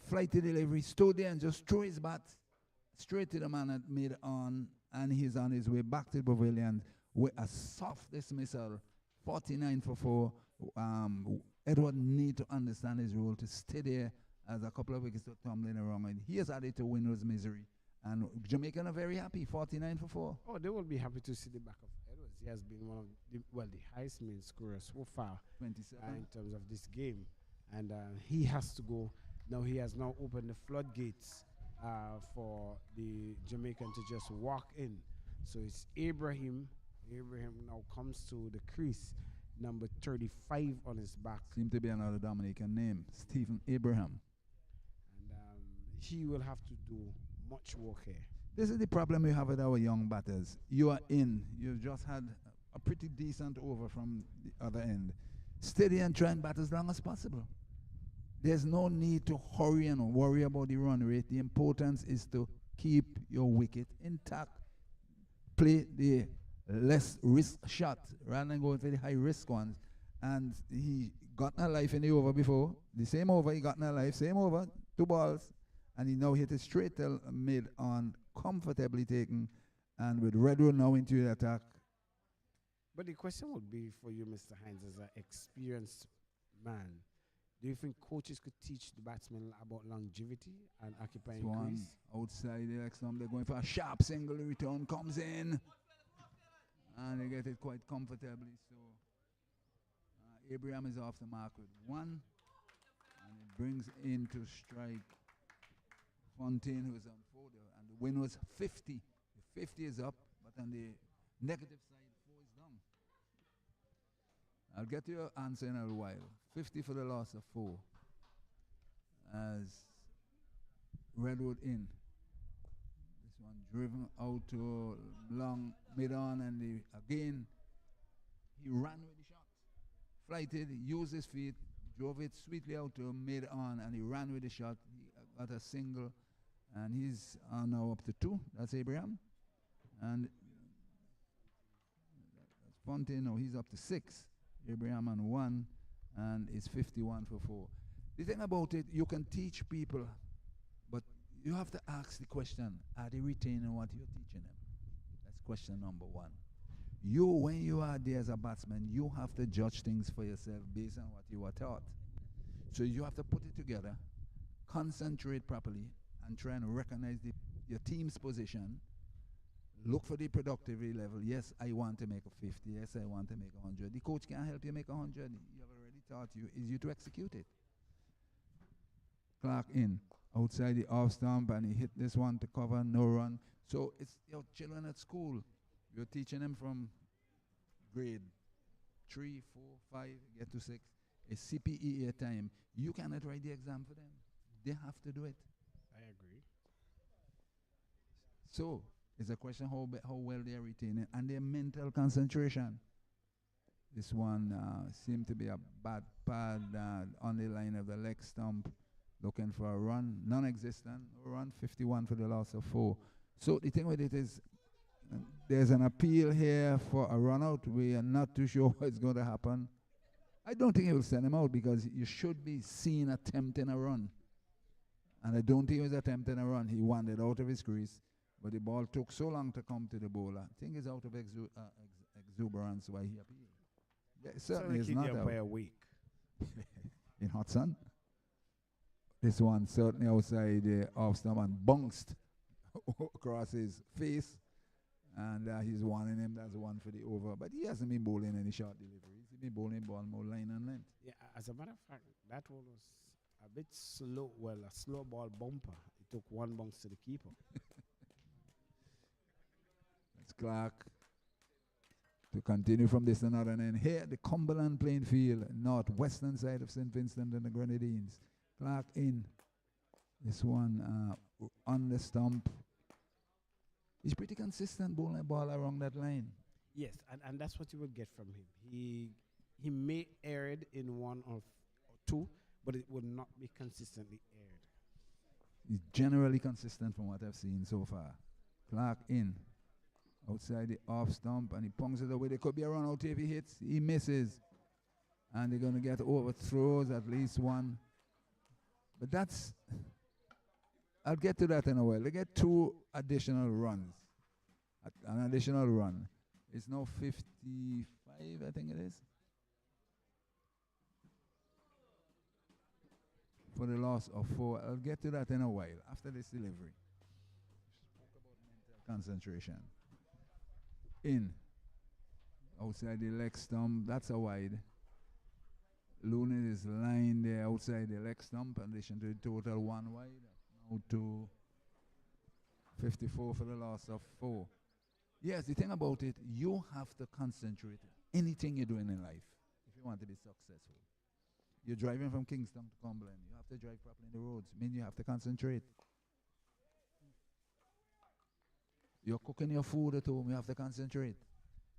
Flighty delivery, stood there and just threw his bat straight to the man at mid-on, and he's on his way back to the pavilion with a soft dismissal, 49 for 4. Edward need to understand his role to stay there as a couple of wickets to tumbling around. And he has added to Windward's misery. And Jamaica are very happy, 49 for 4. Oh, they will be happy to see the back of Edwards. He has been one of the highest main scorer so far 27. In terms of this game. And he has to go. Now he has now opened the floodgates for the Jamaican to just walk in. So it's Abraham. Abraham now comes to the crease, number 35 on his back. Seemed to be another Dominican name, Stephen Abraham. And he will have to do much work here. This is the problem we have with our young batters. You are in. You just had a pretty decent over from the other end. Steady and try and bat as long as possible. There's no need to hurry and worry about the run rate. The importance is to keep your wicket intact. Play the less risk shot rather than going for the high risk ones. And he got a life in the over before. The same over, he got a life, same over, 2 balls. And he now hit it straight till mid on, comfortably taken. And with Redwood now into the attack. But the question would be for you, Mr. Hines, as an experienced man. Do you think coaches could teach the batsmen about longevity and occupying crease? Outside the next time they're going for a sharp single. The return comes in. And they get it quite comfortably. So Abraham is off the mark with 1. And it brings into strike Fontaine, who is on 4. And the win was 50. The 50 is up, but on the negative side, 4 is down. I'll get your answer in a little while. 50 for the loss of 4. As Redwood in. This one driven out to long mid-on, and again, he ran with the shot. Flighted, used his feet, drove it sweetly out to mid-on, and he ran with the shot. He got a single, and he's now up to 2. That's Abraham. And that's Fontaine. Now he's up to 6. Abraham on 1, and it's 51 for 4. The thing about it, you can teach people, but you have to ask the question, are they retaining what you're teaching them? That's question number 1. You, when you are there as a batsman, you have to judge things for yourself based on what you were taught. So you have to put it together, concentrate properly, and try and recognize your team's position. Look for the productivity level. Yes, I want to make a 50. Yes, I want to make 100. The coach can't help you make 100. He have already taught you. Is you to execute it. Clark in. Outside the off stump, and he hit this one to cover, no run. So it's your children at school. You're teaching them from grade 3, 4, 5, get to 6. A CPEA time. You cannot write the exam for them. They have to do it. I agree. So it's a question how well they are retaining and their mental concentration. This one seemed to be a bad pad on the line of the leg stump, looking for a run, non-existent. Run 51 for the loss of 4. So the thing with it is, there's an appeal here for a run out. We are not too sure what's going to happen. I don't think he will send him out because you should be seen attempting a run. And I don't think he was attempting a run. He wandered out of his crease. But the ball took so long to come to the bowler. I think it's out of exuberance why he appealed. Yeah, certainly is not out. By a week. In hot sun. This one certainly outside the off stump and bounced across his face. And he's warning him that's 1 for the over. But he hasn't been bowling any short deliveries. He's been bowling ball more line and length. Yeah, as a matter of fact, that one was a bit slow. Well, a slow ball bumper. It took 1 bounce to the keeper. It's Clark to continue from this another end. Here, the Cumberland playing field, northwestern side of St. Vincent and the Grenadines. Clark in. This one on the stump. He's pretty consistent bowling the ball along that line. Yes, and that's what you would get from him. He may air it in one or two, but it would not be consistently aired. He's generally consistent from what I've seen so far. Clark in. Outside the off stump, and he pungs it away. There could be a run out if he hits. He misses. And they're going to get overthrows, at least one. But that's... I'll get to that in a while. They get 2 additional runs. An additional run. It's now 55, I think it is. For the loss of 4. I'll get to that in a while, after this delivery. Spoke about mental concentration. In. Outside the leg stump. That's a wide. Looney is lying there outside the leg stump, in addition to the total 1 wide. Now to 54 for the loss of 4. Yes, the thing about it, you have to concentrate anything you're doing in life if you want to be successful. You're driving from Kingston to Cumberland. You have to drive properly in the roads. I mean, you have to concentrate. You're cooking your food at home. You have to concentrate.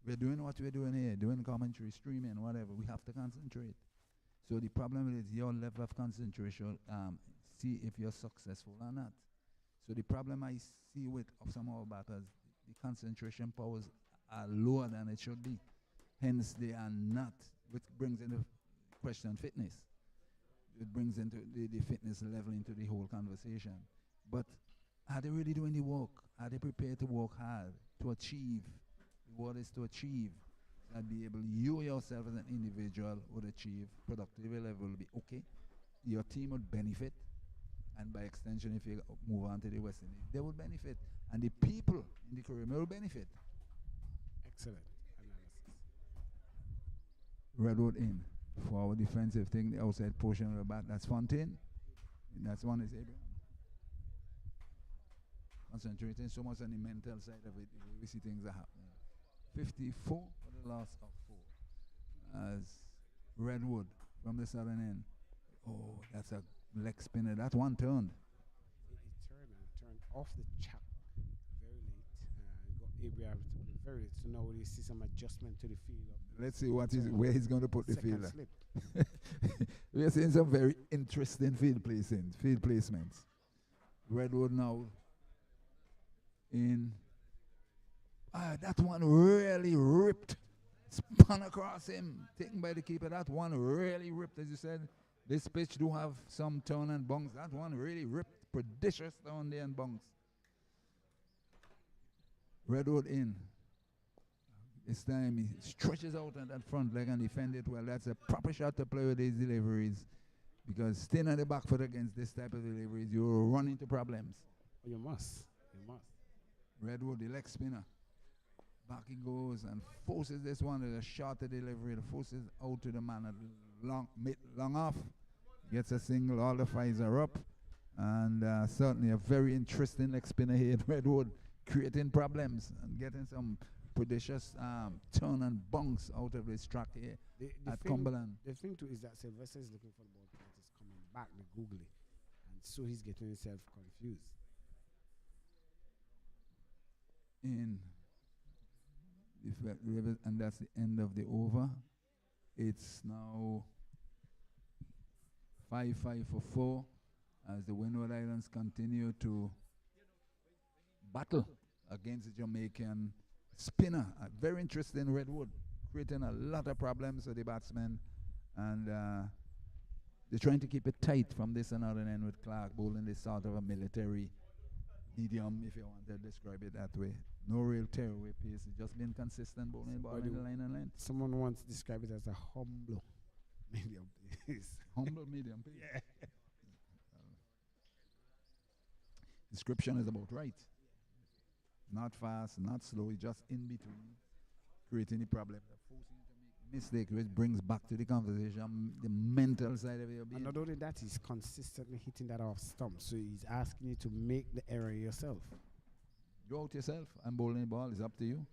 We're doing what we're doing here, doing commentary, streaming, whatever. We have to concentrate. So the problem is your level of concentration. See if you're successful or not. So the problem I see with some of our batters, the concentration powers are lower than it should be. Hence, they are not, which brings into question fitness. It brings into the fitness level into the whole conversation. But are they really doing the work? Are they prepared to work hard to achieve what is to achieve? And be able, you yourself as an individual would achieve, productivity level will be okay. Your team would benefit. And by extension, if you move on to the West Indies, they will benefit. And the people in the Caribbean will benefit. Excellent analysis. Redwood in for our defensive thing, the outside portion of the bat. That's Fontaine. And that's one is Abraham. Concentrating so much on the mental side of it, we see things are happening. 54 for the loss of 4. As Redwood from the southern end. Oh, that's a leg spinner. That one turned. It turned off the chap very late. You got Abraham very late. So now we see some adjustment to the field. Let's see where he's going to put the fielder. Slip. We are seeing some very interesting field placements. Redwood now in. That one really ripped. Spun across him. Taken by the keeper. That one really ripped, as you said. This pitch do have some turn and bunks. That one really ripped. Prodigious down there and bunks. Redwood in. This time he stretches out on that front leg and defend it well. That's a proper shot to play with these deliveries. Because staying at the back foot against this type of deliveries, you'll run into problems. You must. Redwood, the leg spinner. Back he goes and forces this one to the shorter delivery. Forces out to the man at long off. Gets a single. All the fives are up. And certainly a very interesting leg spinner here at Redwood. Creating problems and getting some prodigious turn and bunks out of this track here at Cumberland. The thing too is that Sylvester is looking for the ball that is coming back, the googly. And so he's getting himself confused. And that's the end of the over. It's now 5-5 for 4 as the Windward Islands continue to battle against the Jamaican spinner. A very interesting Redwood, creating a lot of problems for the batsmen. And they're trying to keep it tight from this another end with Clark bowling this sort of a military medium, if you want to describe it that way. No real tearaway pace. It's just been consistent bowling ball in the line and length. Someone once described it as a humble medium pace. Humble medium pace. Yeah. Description is about right. Not fast, not slow, just in between, creating the problem. Forcing you to make mistake, which brings back to the conversation the mental side of it. And not only that, he's consistently hitting that off stump. So he's asking you to make the error yourself. Go out yourself and bowl any ball. It's up to you.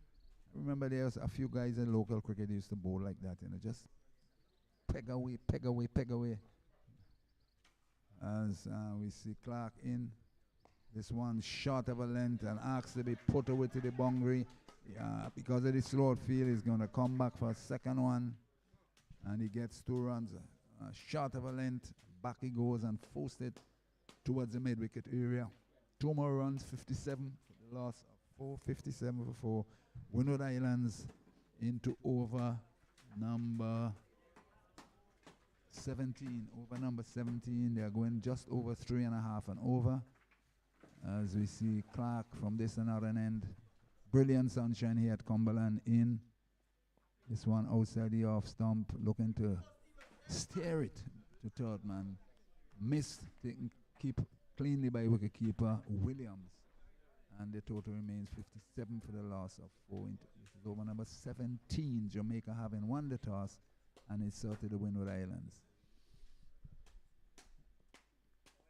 I remember there's a few guys in local cricket used to bowl like that, just peg away, peg away, peg away. As we see Clark in. This one short of a length and asks to be put away to the boundary. Because of the slow field, he's going to come back for a second one. And he gets 2 runs. Short of a length, back he goes and forced it towards the mid-wicket area. 2 more runs, 57 for the loss of 4, 57 for 4. Windward Islands into over number 17. Over number 17, they are going just over 3.5 and over. As we see Clark from this and other end. Brilliant sunshine here at Cumberland in. This one outside the off stump, looking to steer it to third man. Missed, taken keep cleanly by wicketkeeper Williams. And the total remains 57 for the loss of 4. This is over number 17. Jamaica having won the toss, and it's out to the Windward Islands.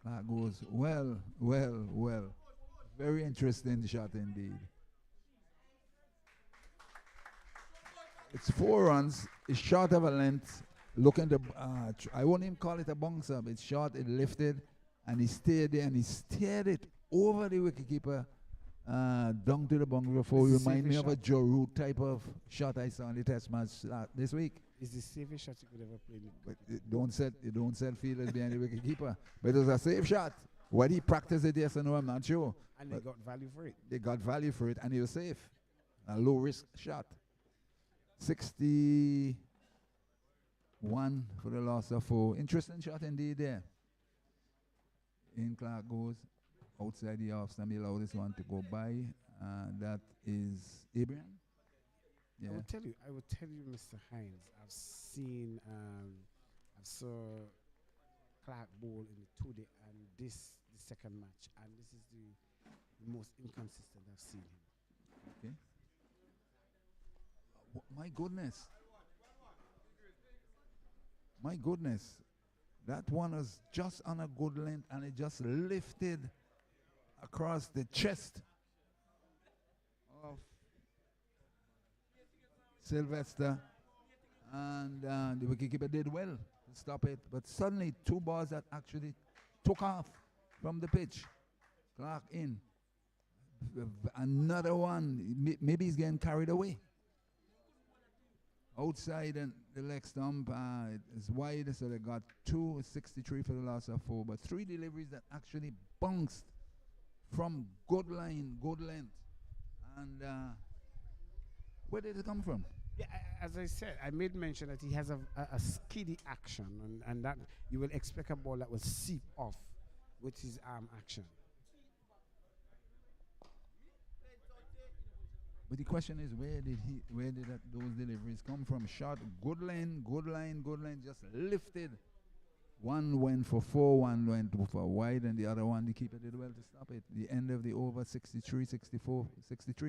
That goes well, well, well. Very interesting shot indeed. It's 4 runs. It's short of a length. Looking to, I won't even call it a bounce up. It's short, it lifted, and he stayed there, and he steered it over the wicketkeeper down to the boundary before. Remind me of a Joe Root type of shot I saw in the test match this week. Is the safest shot you could ever play? But it don't sell fielders behind the wicketkeeper. But it was a safe shot. Whether he practiced it, yes or no, I'm not sure. And they got value for it. They got value for it, and he was safe. A low risk shot. 61 for the loss of 4. Interesting shot indeed there. In Clark goes outside the off stump. He allowed this one to go by. That is Abraham. Yeah. I will tell you, Mr. Hines. I've saw Clark bowl in the 2-day and the second match, and this is the most inconsistent I've seen him. Okay. My goodness. My goodness. That one was just on a good length, and it just lifted across the chest of Sylvester, and the wicketkeeper did well to stop it. But suddenly, 2 balls that actually took off from the pitch. Clark in. Another one. Maybe he's getting carried away. Outside and the leg stump is wide, so they got 263 for the loss of 4. But 3 deliveries that actually bounced from good line, good length. And where did it come from? Yeah, as I said, I made mention that he has a skiddy action, and that you will expect a ball that will seep off with his arm action. But the question is, where did those deliveries come from? Shot, good line, just lifted. One went for 4, one went for wide, and the other one, the keeper did well to stop it. The end of the over, 63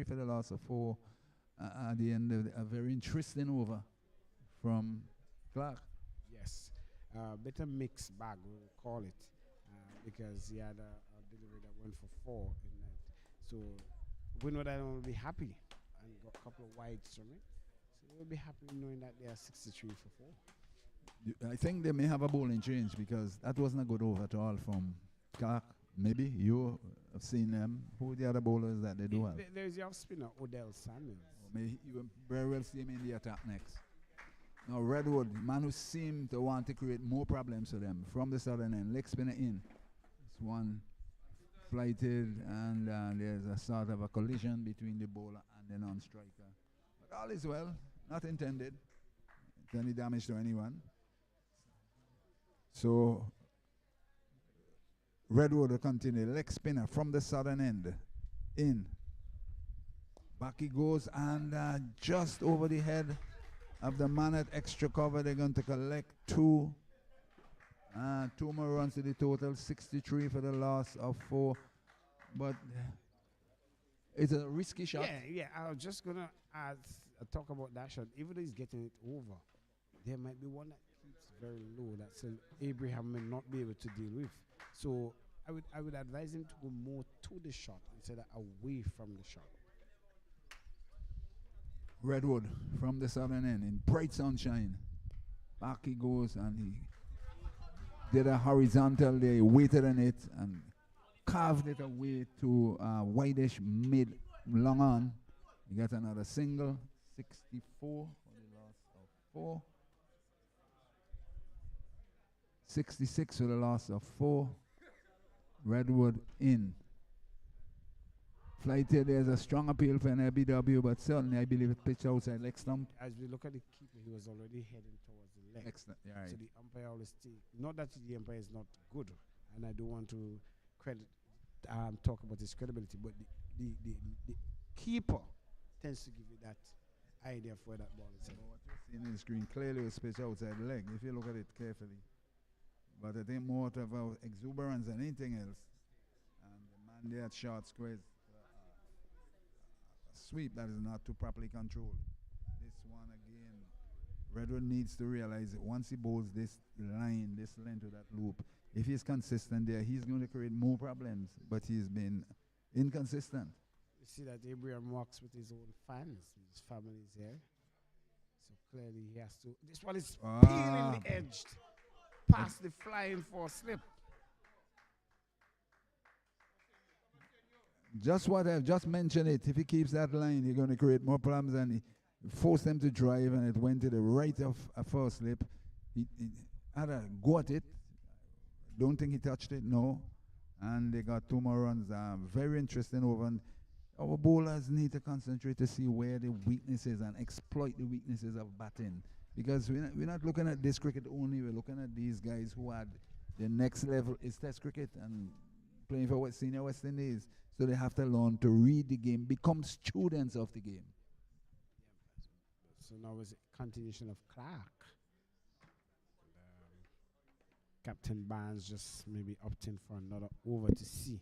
for the loss of 4. At the end of a very interesting over from Clark. Yes, better mixed bag, we'll call it, because he had a delivery that went for 4 in that. So Windward Island will be happy and got a couple of wides from it. So they'll be happy knowing that they are 63 for 4. I think they may have a bowling change, because that wasn't a good over at all from Clark. Maybe you have seen them. Who are the other bowlers that they do have? There's your spinner, Odell Samuels. You will very well see him in the attack next. Now Redwood, man who seemed to want to create more problems for them from the southern end. Leg spinner in. This one flighted, and there's a sort of a collision between the bowler and the non-striker. But all is well, not intended. Any damage to anyone. So Redwood will continue. Leg spinner from the southern end. In. Back he goes, and just over the head of the man at extra cover, they're going to collect 2. 2 more runs to the total, 63 for the loss of 4. But it's a risky shot. Yeah. I was just going to talk about that shot. Even though he's getting it over, there might be one that keeps very low that Abraham may not be able to deal with. So I would advise him to go more to the shot instead of away from the shot. Redwood from the southern end in bright sunshine. Back he goes and he did a horizontal there. He waited on it and carved it away to whitish mid long on. He got another single, 64 for the loss of 4. 66 for the loss of 4. Redwood in. Flight here, there's a strong appeal for an LBW, but certainly I believe it pitched outside leg stump. As we look at the keeper, he was already heading towards the leg. Excellent. Yeah, right. So the umpire always not that the umpire is not good, and I don't want to talk about his credibility, but the keeper tends to give you that idea for that ball. So what you're seeing in the screen clearly was pitched outside the leg, if you look at it carefully. But I think more about exuberance than anything else. And the man there at short squares. Sweep that is not too properly controlled. This one again, Redwood needs to realize that once he bowls this line, this length to that loop, if he's consistent there, he's going to create more problems. But he's been inconsistent. You see that Abraham walks with his own fans. His family is here. So clearly he has to. This one is peeling edged past the flying for slip. Just what I've just mentioned it. If he keeps that line, he's going to create more problems, and he forced them to drive, and it went to the right of a first slip. He had a go at it. Don't think he touched it, no. And they got 2 more runs. Very interesting over. And our bowlers need to concentrate to see where the weaknesses and exploit the weaknesses of batting. Because we're not looking at this cricket only. We're looking at these guys who had the next level is Test cricket and playing for senior West Indies. So they have to learn to read the game, become students of the game. So now it's a continuation of Clark. Captain Barnes just maybe opting for another over to see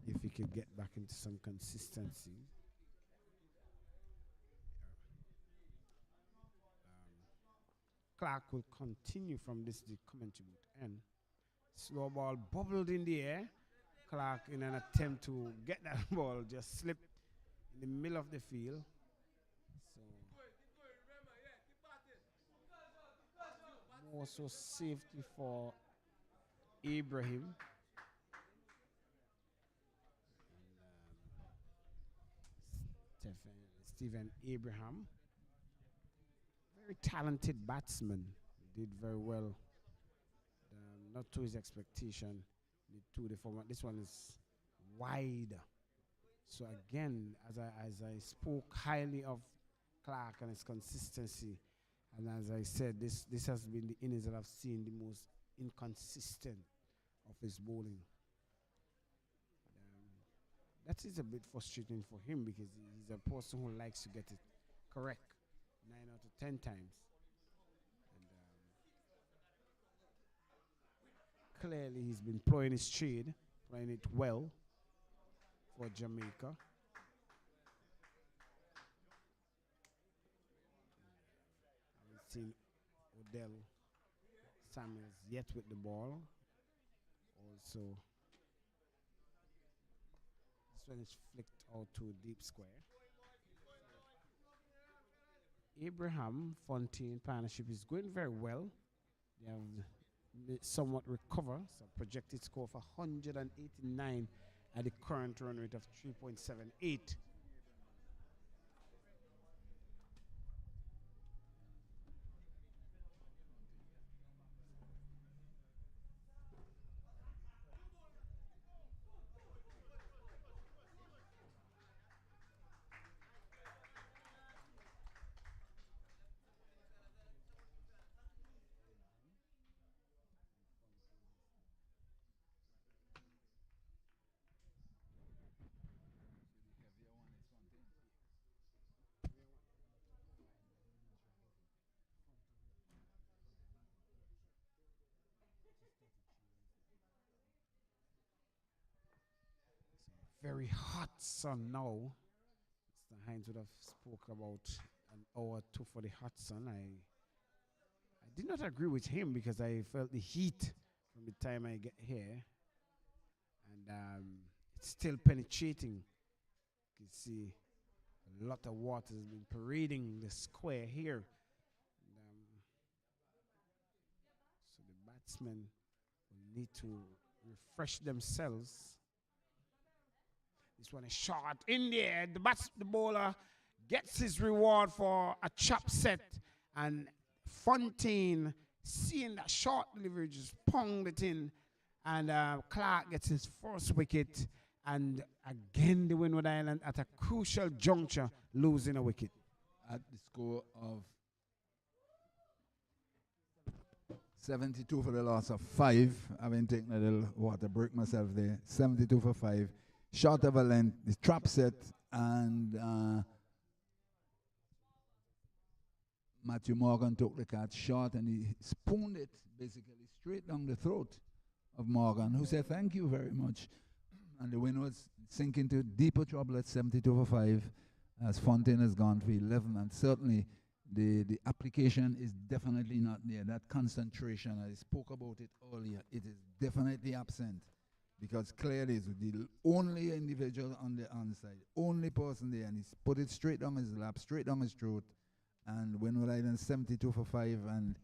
if he could get back into some consistency. Clark will continue from this the commentary booth end. Slow ball bubbled in the air. Clark, in an attempt to get that ball, just slipped in the middle of the field. So more so safety for Ibrahim. And, Stephen Abraham. Very talented batsman. Did very well. Not to his expectation. The format. This one is wide. So again, as I spoke highly of Clark and his consistency, and as I said, this has been the innings that I've seen the most inconsistent of his bowling. That is a bit frustrating for him because he's a person who likes to get it correct 9 out of 10 times. Clearly, he's been playing his trade, playing it well for Jamaica. I haven't seen Odell Samuels yet with the ball. Also, this one is flicked out to deep square. Abraham Fontaine partnership is going very well. They have somewhat recover, so projected score of 189 at the current run rate of 3.78. Very hot sun now. Mr. Hines would have spoke about an hour or two for the hot sun. I did not agree with him because I felt the heat from the time I get here. It's still penetrating. You can see a lot of water has been parading the square here. So the batsmen will need to refresh themselves. This one is short in the air. The bowler gets his reward for a chop set, and Fontaine, seeing that short delivery, just ponged it in, and Clark gets his first wicket, and again the Windward Island at a crucial juncture losing a wicket. At the score of 72 for the loss of 5. I've been taking a little water break myself there. 72 for 5. Short of a length, the trap set, and Matthew Morgan took the catch short, and he spooned it basically straight down the throat of Morgan, who said thank you very much. And the Windwards sink into deeper trouble at 72 for 5, as Fontaine has gone for 11, and certainly the application is definitely not there. That concentration, I spoke about it earlier, it is definitely absent, because clearly it's the only individual on the onside, only person there, and he's put it straight down his lap, straight down his throat, and Windward Island 72 for 5, and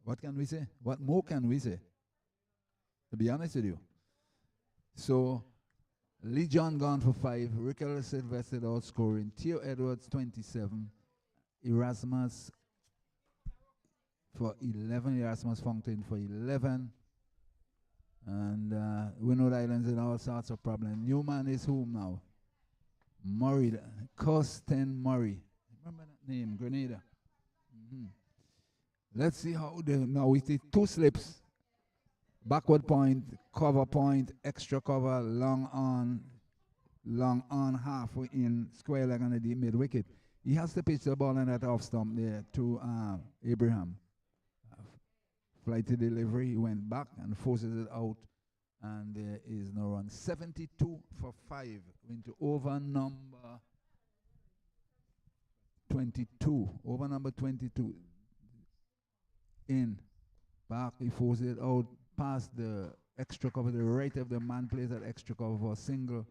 what can we say? What more can we say? To be honest with you. So, Lee John gone for 5, Rickle Sylvester outscoring, Theo Edwards 27, Erasmus for 11, Erasmus Fontaine for 11, and Windward Islands in all sorts of problems. Newman is whom now? Murray, Kirsten Murray. Remember that name, Grenada. Let's see how now we see 2 slips. Backward point, cover point, extra cover, long on, halfway in, square leg on the deep mid wicket. He has to pitch the ball in that off stump there to Abraham. Flighty delivery, he went back and forces it out, and there is no run. 72 for 5, into over number 22. Over number 22. In, back, he forces it out, past the extra cover, the right of the man plays that extra cover for a single,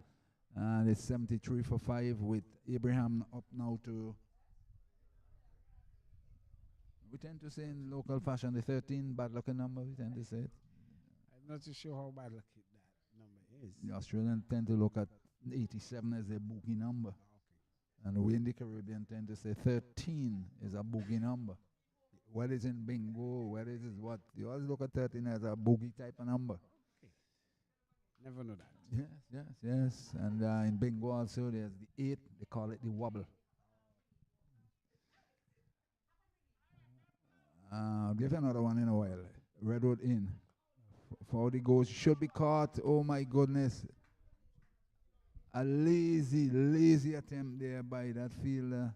and it's 73 for 5 with Abraham up now to, we tend to say in local fashion, the 13 bad lucky number, we tend to say it. I'm not too sure how bad lucky that number is. The Australians tend to look at 87 as a boogie number, and we in the Caribbean tend to say 13 is a boogie number. Whether it's in bingo, whether it's what, you always look at 13 as a boogie type of number. Okay. Never know that. Yes. And in bingo also, there's the 8, they call it the wobble. I'll give you another one in a while. Redwood in. For the goals, should be caught. Oh my goodness. A lazy attempt there by that fielder.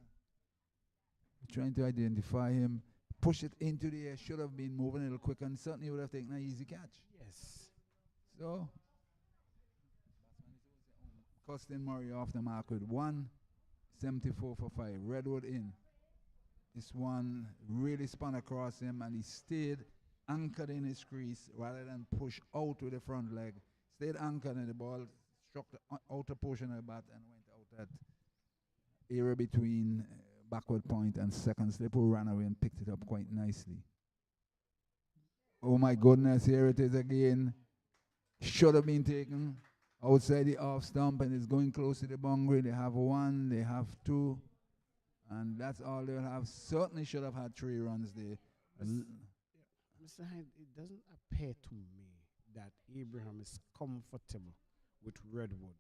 Trying to identify him. Push it into the air, should have been moving a little quicker, and certainly would have taken an easy catch. Yes. So, Kirsten Murray off the mark with 1, 74 for 5. Redwood in. This one really spun across him, and he stayed anchored in his crease rather than push out with the front leg. Stayed anchored, and the ball struck the outer portion of the bat and went out that area between backward point and second slip, who ran away and picked it up quite nicely. Oh my goodness, here it is again. Should have been taken outside the off stump, and it's going close to the boundary. They have 1, they have 2, and that's all they'll have. Certainly should have had 3 runs there. Mr. Hyde, it doesn't appear to me that Abraham is comfortable with Redwood.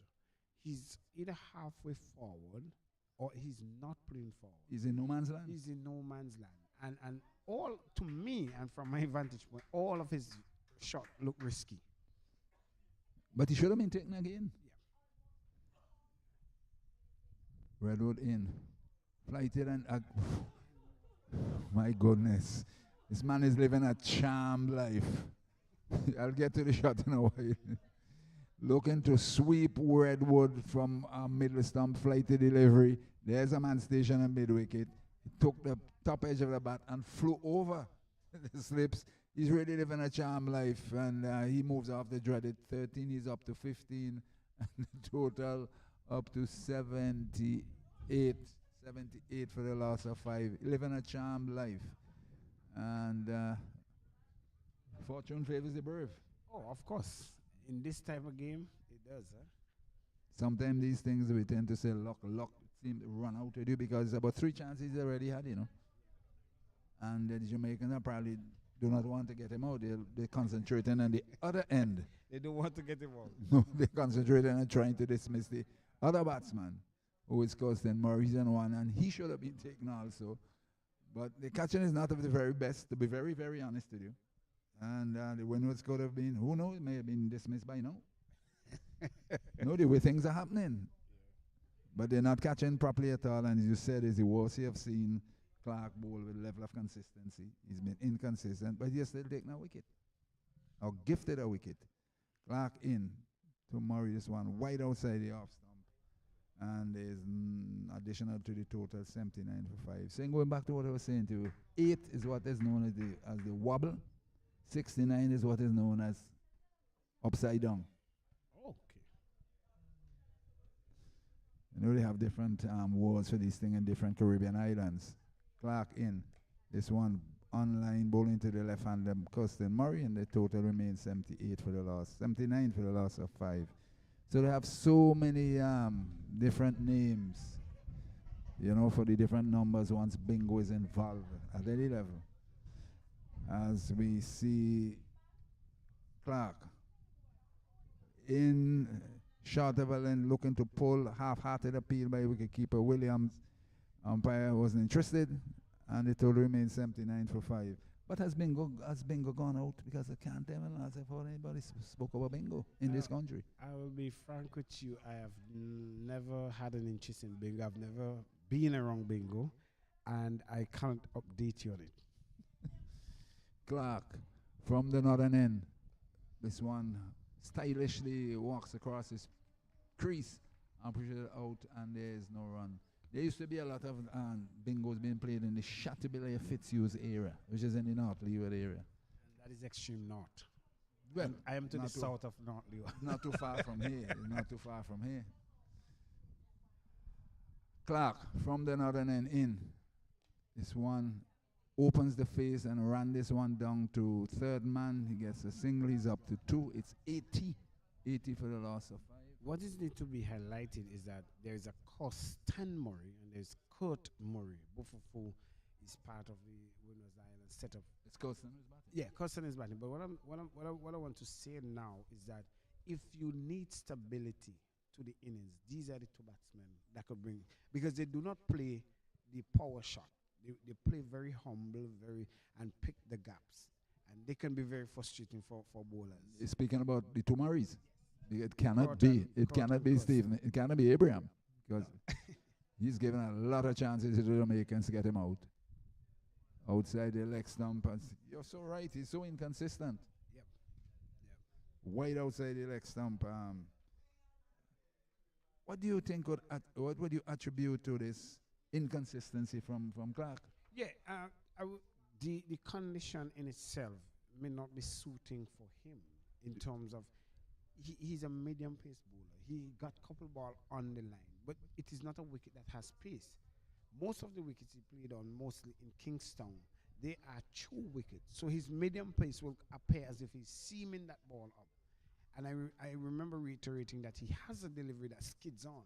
He's either halfway forward or he's not playing forward. He's in no man's land. He's in no man's land. And all, to me, and from my vantage point, all of his shots look risky. But he should have been taken again. Yeah. Redwood in. Flighted and... my goodness. This man is living a charmed life. I'll get to the shot in a while. Looking to sweep Redwood from middle stump, flighty delivery. There's a man stationed on mid wicket. He took the top edge of the bat and flew over the slips. He's really living a charm life, and he moves off the dreaded 13. He's up to 15, and the total up to 78. 78 for the loss of 5. Living a charmed life, and fortune favors the brave. Oh, of course. In this type of game, it does, huh? Sometimes these things we tend to say luck seem to run out with you because about 3 chances he already had, And the Jamaicans are probably do not want to get him out. They're concentrating on the other end. They don't want to get him out. No, they're concentrating on trying to dismiss the other batsman who is costing Maurice and one, and he should have been taken also. But the catching is not of the very best, to be very, very honest with you. And the Windwards could have been, who knows, may have been dismissed by now. No, the way things are happening. But they're not catching properly at all, and as you said, is the worst you have seen Clark bowl with level of consistency. He's been inconsistent, but he's still taking a wicket. Or gifted a wicket. Clark in to Murray, this one wide outside the off stump. And there's additional to the total 79 for 5. So going back to what I was saying to you, 8 is what is known as the wobble. 69 is what is known as upside down. Okay. They have different words for these things in different Caribbean islands. Clark in. This one online bowling to the left hand, Costin Murray, and the total remains 78 for the loss, 79 for the loss of 5. So they have so many different names, for the different numbers once bingo is involved at any level. As we see Clark in short of a length looking to pull half-hearted appeal by wicketkeeper Williams. Umpire wasn't interested, and the total remains 79 for 5. But has bingo gone out? Because I can't tell as if anybody spoke about bingo in this country. I will be frank with you. I have never had an interest in bingo. I've never been around bingo, and I can't update you on it. Clark from the northern end. This one stylishly walks across his crease and pushes it out, and there is no run. There used to be a lot of bingos being played in the Chateaubriand Fitzhughes area, which is in the North Leeward area. And that is extreme north. Well, I am to the south of North Leeward. Not too far from here. Not too far from here. Clark from the northern end in. This one opens the face and ran this one down to third man. He gets a single. He's up to 2. It's 80. 80 for the loss of 5. What is need to be highlighted is that there is a Costan Murray and there's Kurt Murray, both of who is part of the Winners Island setup. It's Costan who's batting? Yeah, Costan is batting. But what I want to say now is that if you need stability to the innings, these are the 2 batsmen that could bring, because they do not play the power shot. They play very humble, and pick the gaps, and they can be very frustrating for bowlers. Speaking about the 2 Murrays. It cannot be Stephen. It cannot be Abraham, because he's given a lot of chances to the Jamaicans to get him out. Outside the leg stump. You're so right. He's so inconsistent. Yep. Wide outside the leg stump. What do you think what would you attribute to this inconsistency from Clark? Yeah, the condition in itself may not be suiting for him in terms of he's a medium pace bowler. He got couple ball on the line, but it is not a wicket that has pace. Most of the wickets he played on, mostly in Kingston, they are 2 wickets. So his medium pace will appear as if he's seaming that ball up. And I remember reiterating that he has a delivery that skids on.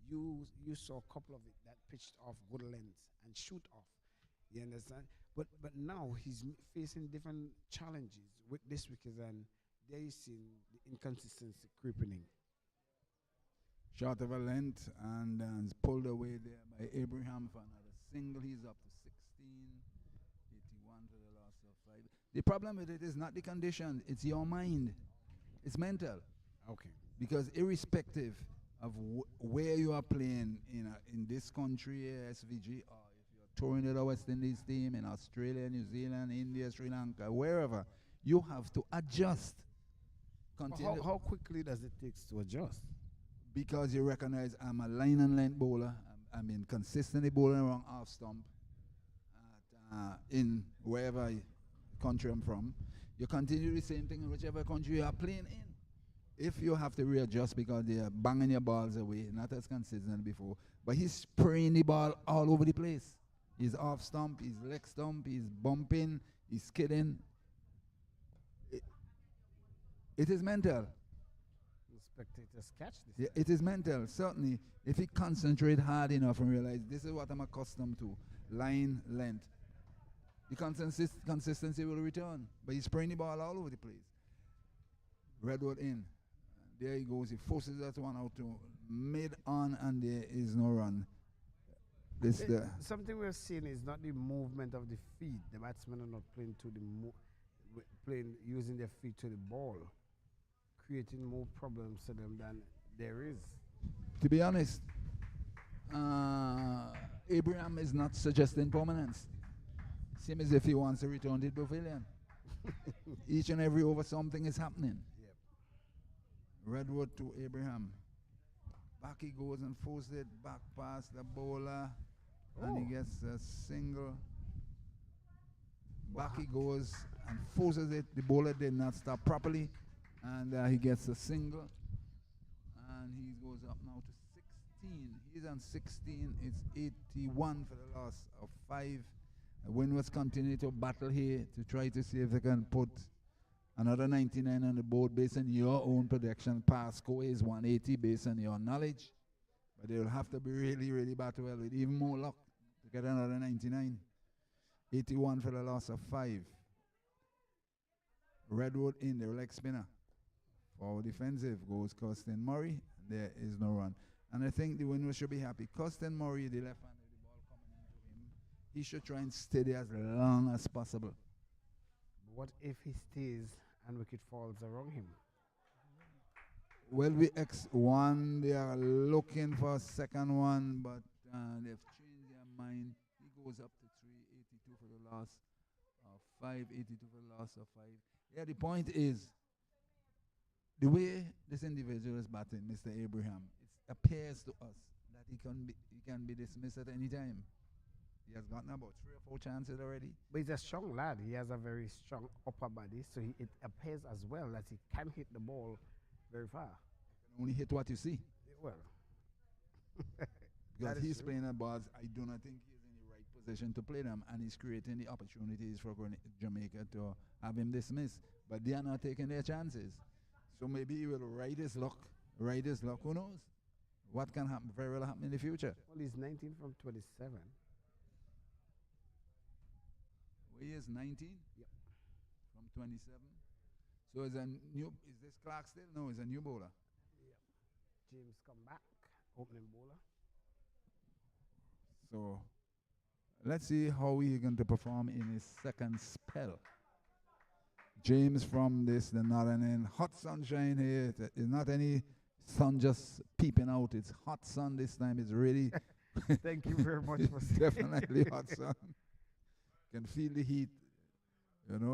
You saw a couple of it that pitched off good length and shoot off. You understand? But now he's facing different challenges with this wicket, and there you see the inconsistency creeping in. Short of a length, and it's pulled away there by Abraham for another single. He's up to 16. 81 for the loss of 5. The problem with it is not the condition, it's your mind. It's mental. Okay. Because irrespective of where you are playing in this country, SVG, or if you're touring with a West Indies team in Australia, New Zealand, India, Sri Lanka, wherever, you have to adjust. How quickly does it take to adjust? Because you recognize I'm a line and length bowler. I'm in consistently bowling around off stump in wherever country I'm from. You continue the same thing in whichever country you are playing in. If you have to readjust because they are banging your balls away, not as consistent before, but he's spraying the ball all over the place. He's off stump, he's leg stump, he's bumping, he's skidding. It is mental. The spectators catch this. Yeah, it is mental, certainly. If he concentrate hard enough and realize this is what I'm accustomed to, line length, the consistency will return. But he's spraying the ball all over the place. Redwood in. There he goes. He forces that one out to mid on, and there is no run. Something we're seeing is not the movement of the feet. The batsmen are not playing to the playing using their feet to the ball, creating more problems to them than there is. To be honest, Abraham is not suggesting permanence. Same as if he wants to return to the pavilion. Each and every over something is happening. Yep. Redwood to Abraham. Back he goes and forces it back past the bowler. And he gets a single. Back he goes and forces it. The bowler did not stop properly. And he gets a single. And he goes up now to 16. He's on 16. It's 81 for the loss of 5. Windward's continue to battle here to try to see if they can put another 99 on the board based on your own prediction. Pass score is 180 based on your knowledge. But they will have to be really, really battle well with even more luck to get another 99. 81 for the loss of 5. Redwood in the leg spinner. Forward defensive goes Kirsten Murray. There is no run. And I think the Windward should be happy. Kirsten Murray, the left hand, the ball coming into him. He should try and steady as long as possible. What if he stays and wicket falls around him? Well, we X1, they are looking for a second one, but they've changed their mind. He goes up to 382 for the loss of 5, 82 for the loss of 5. Yeah, the point is, the way this individual is batting, Mr. Abraham, it appears to us that he can be dismissed at any time. He has gotten about 3 or 4 chances already. But he's a strong lad. He has a very strong upper body, so it appears as well that he can hit the ball very far. You can only hit what you see. Well, because he's playing the balls, I do not think he's in the right position to play them, and he's creating the opportunities for Jamaica to have him dismissed. But they are not taking their chances. So maybe he will ride his luck. Who knows? What can happen? Very well happen in the future. Well, he's 19 from 27. He is 19? Yep. From 27. So is this Clark still? No, he's a new bowler. Yep. James come back, opening bowler. So let's see how he's going to perform in his second spell. James from the northern end. Hot sunshine here. It's not any sun just peeping out. It's hot sun this time. It's really Thank you very much for saying. Definitely hot sun. Can feel the heat,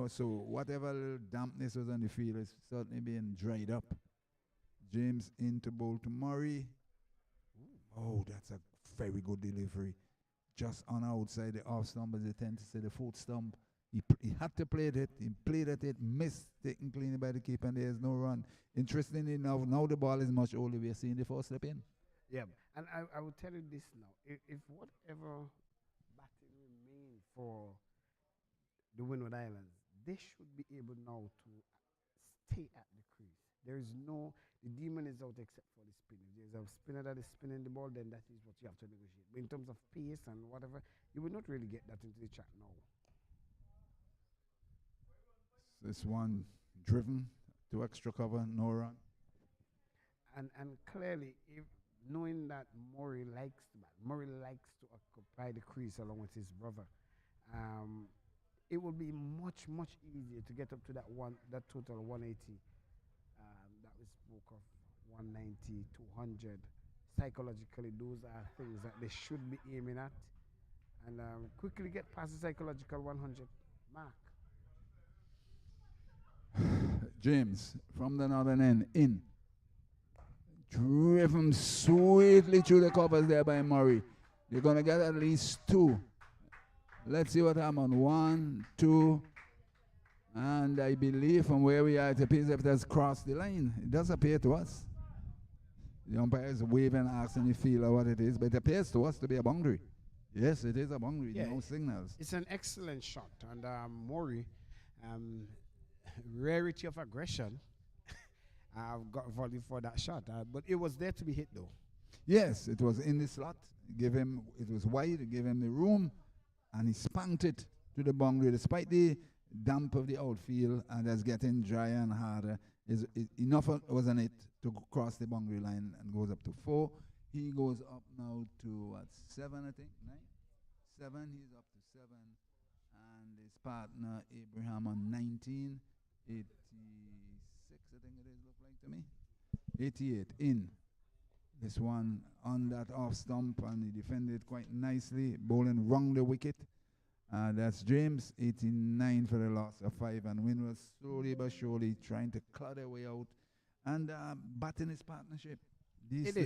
so whatever little dampness was on the field is certainly being dried up. James into bowl to Murray. Oh, that's a very good delivery. Just on outside the off stump, as they tend to say, the fourth stump. He had to play it. He played at it, missed, taken cleanly by the keeper, and there's no run. Interestingly enough, now the ball is much older. We are seeing the first slip in. Yeah, and I will tell you this now. If whatever batting remains for the Windward Islands, they should be able now to stay at the crease. There is the demon is out except for the spin. If there's a spinner that is spinning the ball, then that is what you have to negotiate. But in terms of pace and whatever, you will not really get that into the chat now. This one driven to extra cover, no run. And clearly, knowing that Murray likes to occupy the crease along with his brother, it will be much, much easier to get up to that total 180 that we spoke of, 190, 200. Psychologically, those are things that they should be aiming at, and quickly get past the psychological 100 mark. James from the northern end in. Driven sweetly through the covers there by Murray. You're going to get at least 2. Let's see what happens. 1, 2, And I believe from where we are, it appears if it has crossed the line. It does appear to us. The umpire is waving, asking the fielder what it is, but it appears to us to be a boundary. Yes, it is a boundary. Yeah, no signals. It's an excellent shot. And Maury, rarity of aggression, I've got volley for that shot. But it was there to be hit, though. Yes, it was in the slot. It was wide, it gave him the room, and he spanked it to the boundary. Despite the damp of the outfield and that's getting drier and harder, enough wasn't it to cross the boundary line and goes up to 4. He goes up now to 7, I think, 9? 7, he's up to 7. And his partner, Abraham, on 19. 86, I think it is, look like to me. 88, in. This one on that off stump, and he defended quite nicely, bowling wrong the wicket. That's James, 89 for the loss of 5, and Windward slowly but surely trying to claw their way out and batting his partnership. It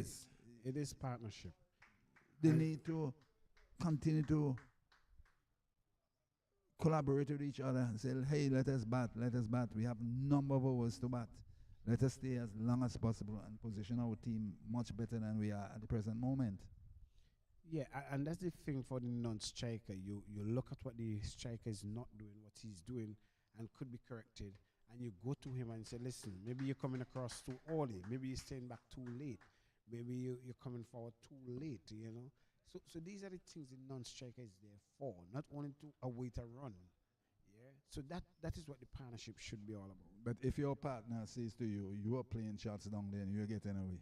is partnership. They need to continue to collaborate with each other and say, hey, let us bat. We have a number of hours to bat. Let us stay as long as possible and position our team much better than we are at the present moment. Yeah, and that's the thing for the non-striker. You look at what the striker is not doing, what he's doing, and could be corrected, and you go to him and say, listen, maybe you're coming across too early, maybe you're staying back too late, maybe you're coming forward too late, you know. So these are the things the non-striker is there for, not only to await a run. Yeah. So that is what the partnership should be all about. But if your partner says to you, you are playing shots down there and you're getting away,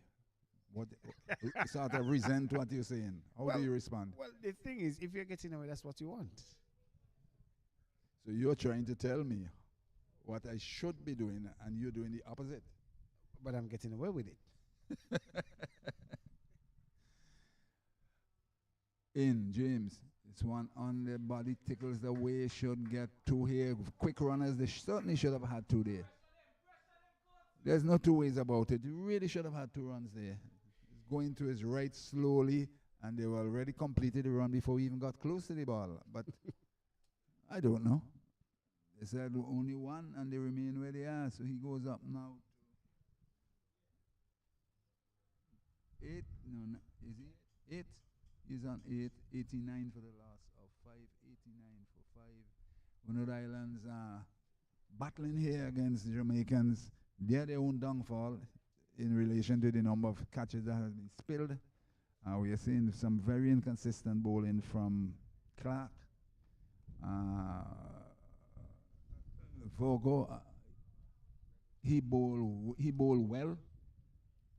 what sort of resent what you're saying? How do you respond? Well, the thing is, if you're getting away, that's what you want. So you're trying to tell me what I should be doing, and you're doing the opposite. But I'm getting away with it. In James, it's one on the body, tickles the way, should get 2 here. Quick runners, they certainly should have had 2 there. There's no 2 ways about it. You really should have had 2 runs there. He's going to his right slowly, and they were already completed the run before he even got close to the ball. But I don't know. They said only 1, and they remain where they are. So he goes up now to 8. No, is he 8? He's on 8, 89 for the loss of 5, 89 for 5. Windward Islands are battling here against the Jamaicans. They're their own downfall in relation to the number of catches that have been spilled. We are seeing some very inconsistent bowling from Clark. Vogo, he bowled well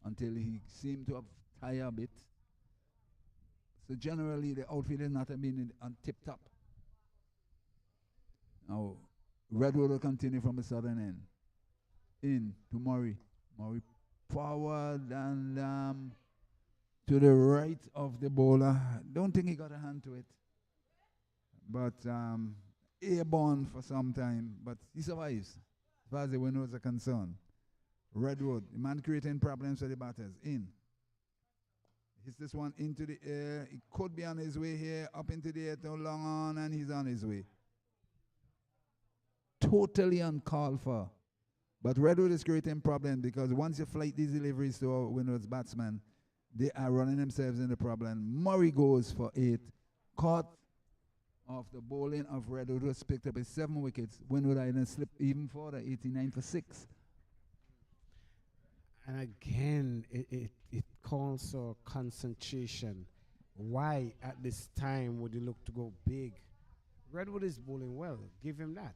until he seemed to have tired a bit. So generally, the outfield has not been on tip-top. Now, Redwood will continue from the southern end. In to Murray. Murray forward and to the right of the bowler. Don't think he got a hand to it. But airborne for some time. But he survives, as far as the Windwards are concerned. Redwood, the man creating problems for the batters. In. Hits this one into the air. He could be on his way here, up into the air, too long on, and he's on his way. Totally uncalled for. But Redwood is creating problems because once you flight these deliveries to our Windward's batsmen, they are running themselves into problem. Murray goes for 8. Caught off the bowling of Redwood, was picked up with 7 wickets. Windward Island slipped even further, 89 for 6. And again, it calls for concentration. Why at this time would you look to go big? Redwood is bowling well. Give him that.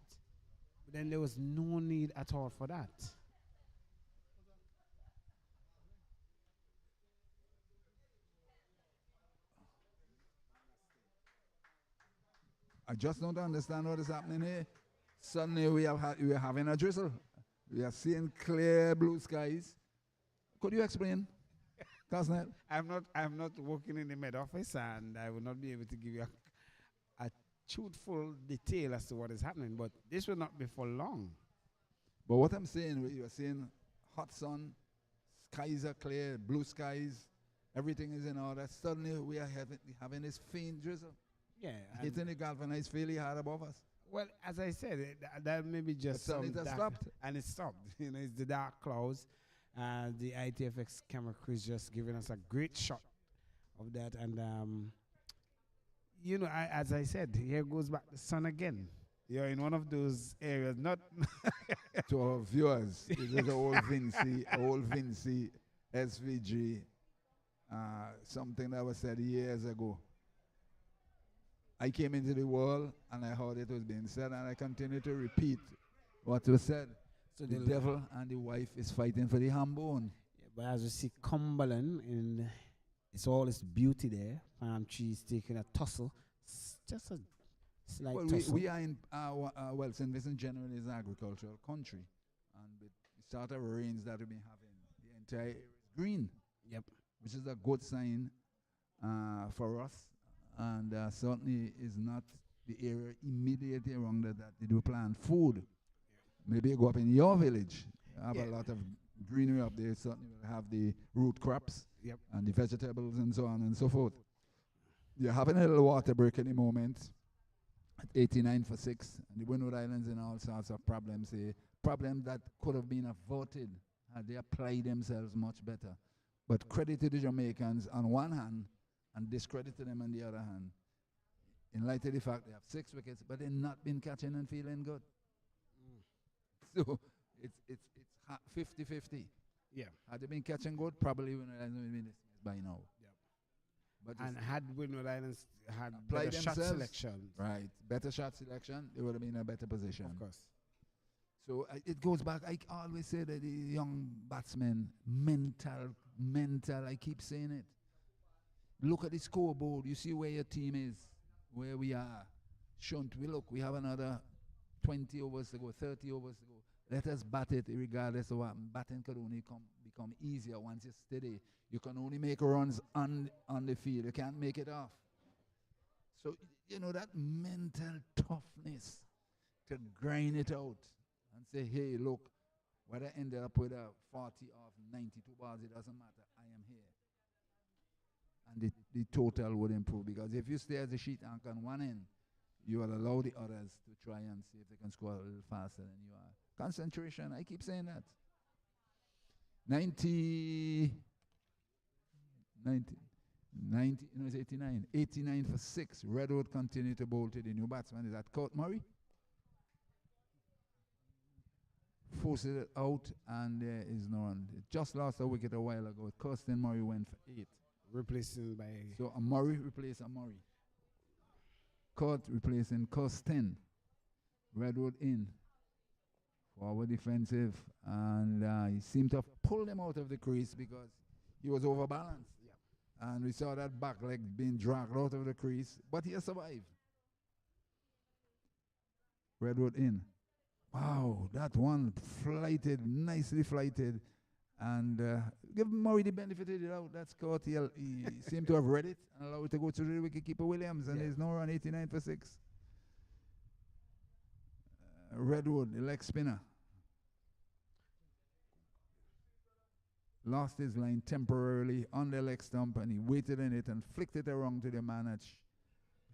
But then there was no need at all for that. I just don't understand what is happening here. Suddenly we are having a drizzle. We are seeing clear blue skies. Could you explain, Cosnet? I'm not working in the Med office, and I will not be able to give you a truthful detail as to what is happening. But this will not be for long. But what I'm saying, you are saying hot sun, skies are clear, blue skies, everything is in order. Suddenly we are having this faint drizzle. Yeah. Hitting the galvanized fairly hard above us. Well, as I said, that may be just But some it has dark, stopped. and it stopped. It's the dark clouds, and the ITFX camera crew is just giving us a great shot of that. And as I said, here goes back the sun again. You're in one of those areas, not To our viewers, this is old Vinci SVG, something that was said years ago. I came into the world and I heard it was being said, and I continue to repeat what was said. so The devil and the wife is fighting for the ham bone. Yeah, but as you see, Cumberland, in it's all its beauty there. Palm trees taking a tussle, just a slight Well, tussle. we are in well, St. Vincent generally is an agricultural country, and with the start of rains that we've been having, the entire area is green, Yep. which is a good sign for us, and certainly is not the area immediately around that they do plant food. Maybe you go up in your village, have Yeah. a lot of greenery up there, certainly will have the root crops Yep. and the vegetables and so on and so forth. You're having a little water break at the moment at 89 for 6, and the Windward Islands in all sorts of problems here. Problems that could have been averted had they applied themselves much better. But credit to the Jamaicans on one hand, and discredit to them on the other hand. In light of the fact they have 6 wickets, but they've not been catching and feeling good. So it's 50-50. Yeah. Had they been catching good, probably Windward Islands would have been dismissed by now. Yep. But And had Windward Islands had Apply better shot themselves. selection, right, better shot selection, they would have been in a better position. of course. So it goes back. I always say that the young batsmen, mental. I keep saying it. Look at the scoreboard. You see where your team is, where we are. Shouldn't we look? We have another 20 overs to go, 30 overs to go. Let us bat it regardless of what. Batting could only become easier once you're steady. You can only make runs on the field. You can't make it off. So, that mental toughness to grind it out and say, hey, look, whether I ended up with a 40 off 92 balls, it doesn't matter. I am here. And the total would improve, because if you stay as a sheet anchor on one end, you will allow the others to try and see if they can score a little faster than you are. Concentration, I keep saying that. 89 for 6. Redwood continue to bowl to the new batsman. Is that Court Murray? Forces it out, and there is no one. It just lost a wicket a while ago. Kirsten Murray went for 8. Replacing by So a Murray replaced a Murray. Court replacing Kirsten. Redwood in. Forward defensive. And he seemed to have pulled him out of the crease because he was overbalanced. Yeah. And we saw that back leg being dragged out of the crease. But he survived. Redwood in. Wow, that one flighted, nicely flighted. And give Murray the benefit of the doubt. That's caught. He seemed to have read it and allowed it to go through the wicketkeeper Williams. And there's no run, 89 for 6. Redwood, the leg spinner. Lost his line temporarily on the leg stump, and he waited in it and flicked it around to the man at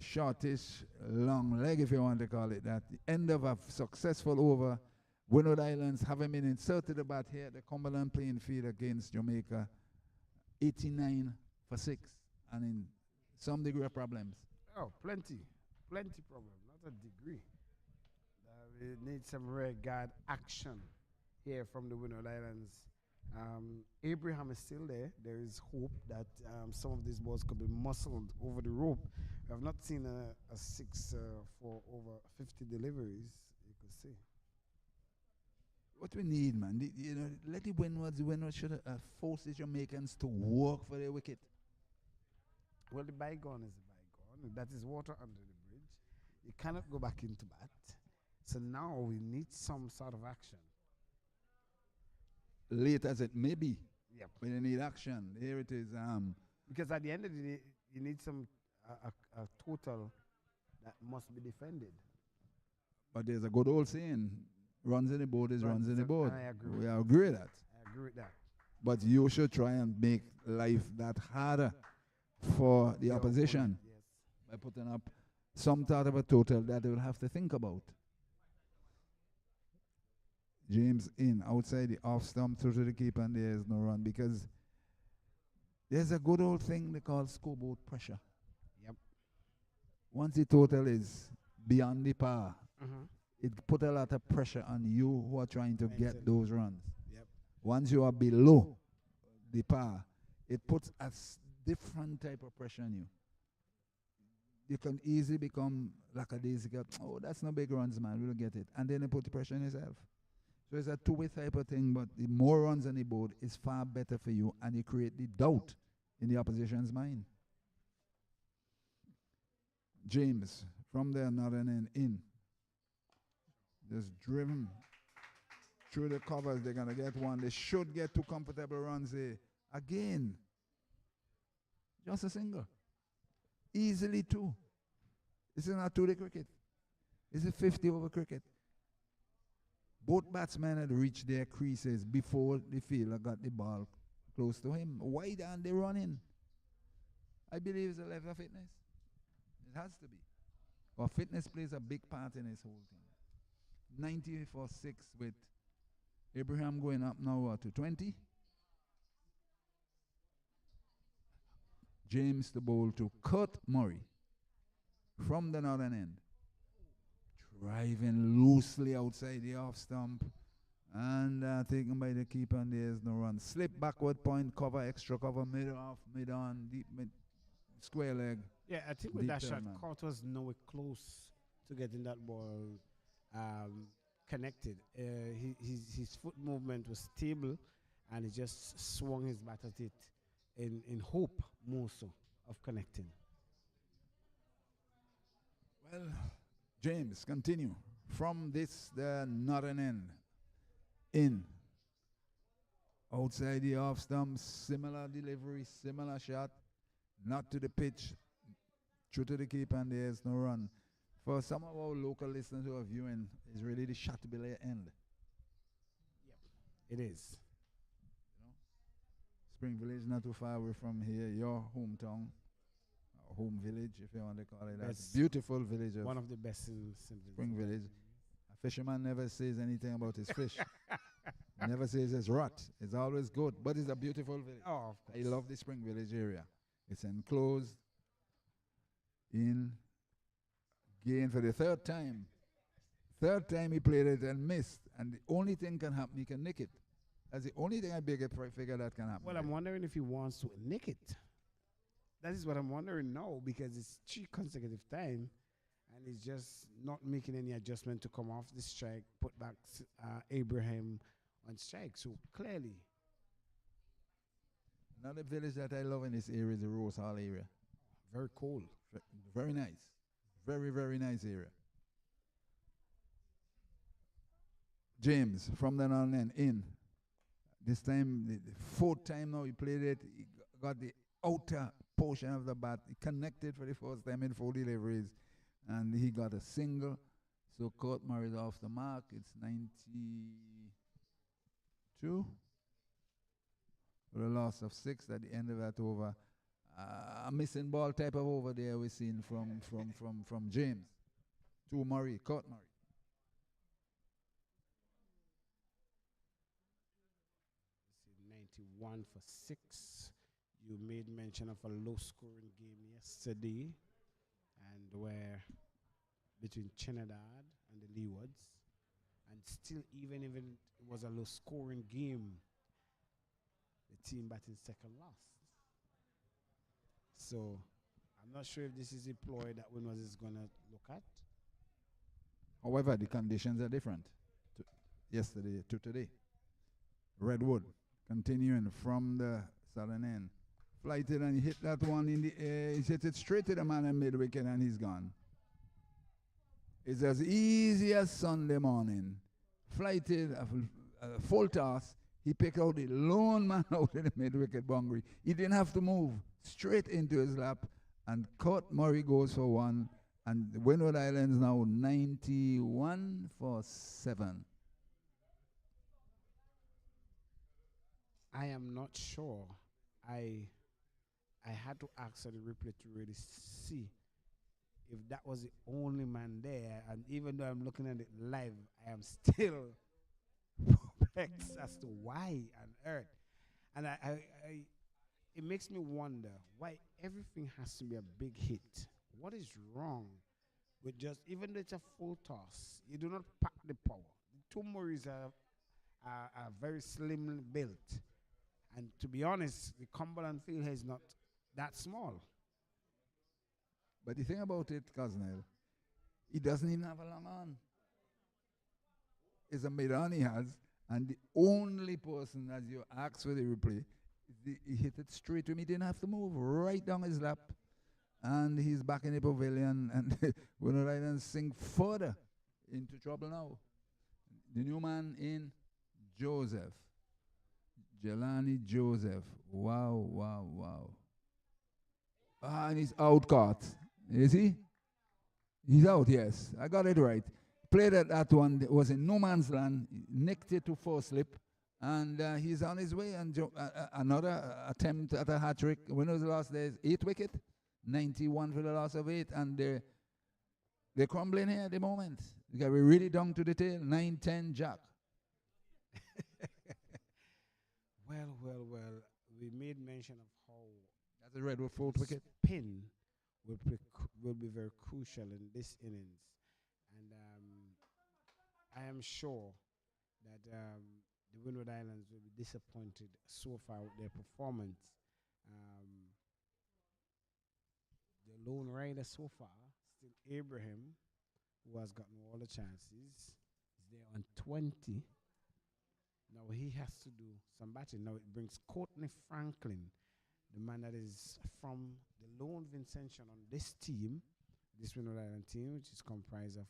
shortish, long leg, if you want to call it that. The end of a successful over. Windward Islands having been inserted the bat here at the Cumberland playing field against Jamaica. 89 for 6, and in some degree of problems. Oh, plenty problem, not a degree. We need some rear guard action here from the Windward Islands. Abraham is still there. There is hope that some of these balls could be muscled over the rope. We have not seen a 6 for over 50 deliveries, you could see. What we need, man, let the Windward should force the Jamaicans to work for their wicket. Well, the bygone is the bygone. That is water under the bridge. You cannot go back into bat. So now we need some sort of action. Late as it may be, Yep. we need action. Here it is. Because at the end of the day, you need some a total that must be defended. But there's a good old saying, runs in the board is runs in the board. I agree. We agree with that. I agree with that. But you should try and make life that harder for the opposition Yes. by putting up some thought of a total that they will have to think about. James in outside the off stump through to the keeper, and there is no run because there's a good old thing they call scoreboard pressure. Yep. Once the total is beyond the par, Uh-huh. it put a lot of pressure on you who are trying to get those runs. Yep. Once you are below the par, it puts a different type of pressure on you. You can easily become lackadaisical. Oh, that's no big runs, man. We'll get it. And then you put the pressure on yourself. So it's a two-way type of thing, but the more runs on the board is far better for you, and you create the doubt in the opposition's mind. James, from there, northern end in. Just driven through the covers. They're going to get one. They should get two comfortable runs there. Again, just a single. Easily two. This is not two-day cricket. This is 50-over cricket. Both batsmen had reached their creases before the fielder got the ball close to him. Why aren't they running? I believe it's a level of fitness. It has to be. But fitness plays a big part in this whole thing. 90 for 6 with Abraham going up now to 20. James the bowl to Kurt Murray from the northern end. Driving loosely outside the off stump and taken by the keeper, and there's no run. Slip backward point, cover, extra cover, mid off, mid on, deep mid, square leg. Yeah, I think with that shot, Court was nowhere close to getting that ball connected. His foot movement was stable, and he just swung his bat at it in hope, more so, of connecting. Well, James, continue. From this, the northern end. In. Outside the off stump, similar delivery, similar shot. Not to the pitch. True to the keeper, and there's no run. For some of our local listeners who are viewing, it's really the Chateaubriand end. Yep, it is. You know? Spring Village, not too far away from here, your hometown. Home village, if you want to call it that. Beautiful village. One of the best in Spring Village. A fisherman never says anything about his fish. Never says it's rot. It's always good, but it's a beautiful village. Oh, of course. I love the Spring Village area. It's enclosed in game for the third time. Third time he played it and missed. And the only thing can happen, he can nick it. That's the only thing I figure that can happen. Well, I'm wondering if he wants to nick it. That is what I'm wondering now, because it's 3 consecutive time, and he's just not making any adjustment to come off the strike, put back Abraham on strike. So clearly. Another village that I love in this area is the Rose Hall area. Very cool. Very nice. Very, very nice area. James, from then on in. This time, the 4th time now he played it, he got the outer portion of the bat. He connected for the first time in 4 deliveries, and he got a single. So Kurt Murray's off the mark. It's 92 for a loss of 6 at the end of that over. A missing ball type of over there we've seen from James to Murray, Kurt Murray. This is 91 for 6. You made mention of a low-scoring game yesterday, and where between Trinidad and the Leewards, and still, even if it was a low-scoring game, the team batting second lost. So I'm not sure if this is a ploy that Windward is going to look at. However, the conditions are different yesterday to today. Redwood continuing from the southern end. Flighted, and he hit that one in the air. He hit it straight to the man in mid-wicket, and he's gone. It's as easy as Sunday morning. Flighted, full toss. He picked out the lone man out in the mid-wicket boundary. He didn't have to move. Straight into his lap. And Kurt Murray goes for 1. And the Windward Islands now 91 for 7. I am not sure. I had to ask on the replay to really see if that was the only man there, and even though I'm looking at it live, I am still perplexed as to why on earth. And it makes me wonder why everything has to be a big hit. What is wrong with just, even though it's a full toss, you do not pack the power. The two Murrays are very slimly built. And to be honest, the Cumberland field is not that small. But the thing about it, Cousin, he doesn't even have a long on. It's a mid on he has, and the only person, as you asked for the replay, he hit it straight to him. He didn't have to move, right down his lap. And he's back in the pavilion, and we're not right and sink further into trouble now. The new man in, Joseph. Jelani Joseph. Wow, wow, wow. Ah, and he's out caught. Is he? He's out, yes. I got it right. Played at that one. It was in no man's land. Nicked it to four slip. And he's on his way. And another attempt at a hat trick. When was the last days? 8 wicket. 91 for the loss of 8. And they're crumbling here at the moment. You got to be really down to the tail. 9-10 Jack. Well. We made mention of how that's a Redwood fourth wicket. Spin will be very crucial in this innings. And I am sure that the Windward Islands will be disappointed so far with their performance. The lone rider so far, still Abraham, who has gotten all the chances, is there on 20. Now he has to do some batting. Now it brings Courtney Franklin, the man that is from the lone Vincentian on this team, this Windward Island team, which is comprised of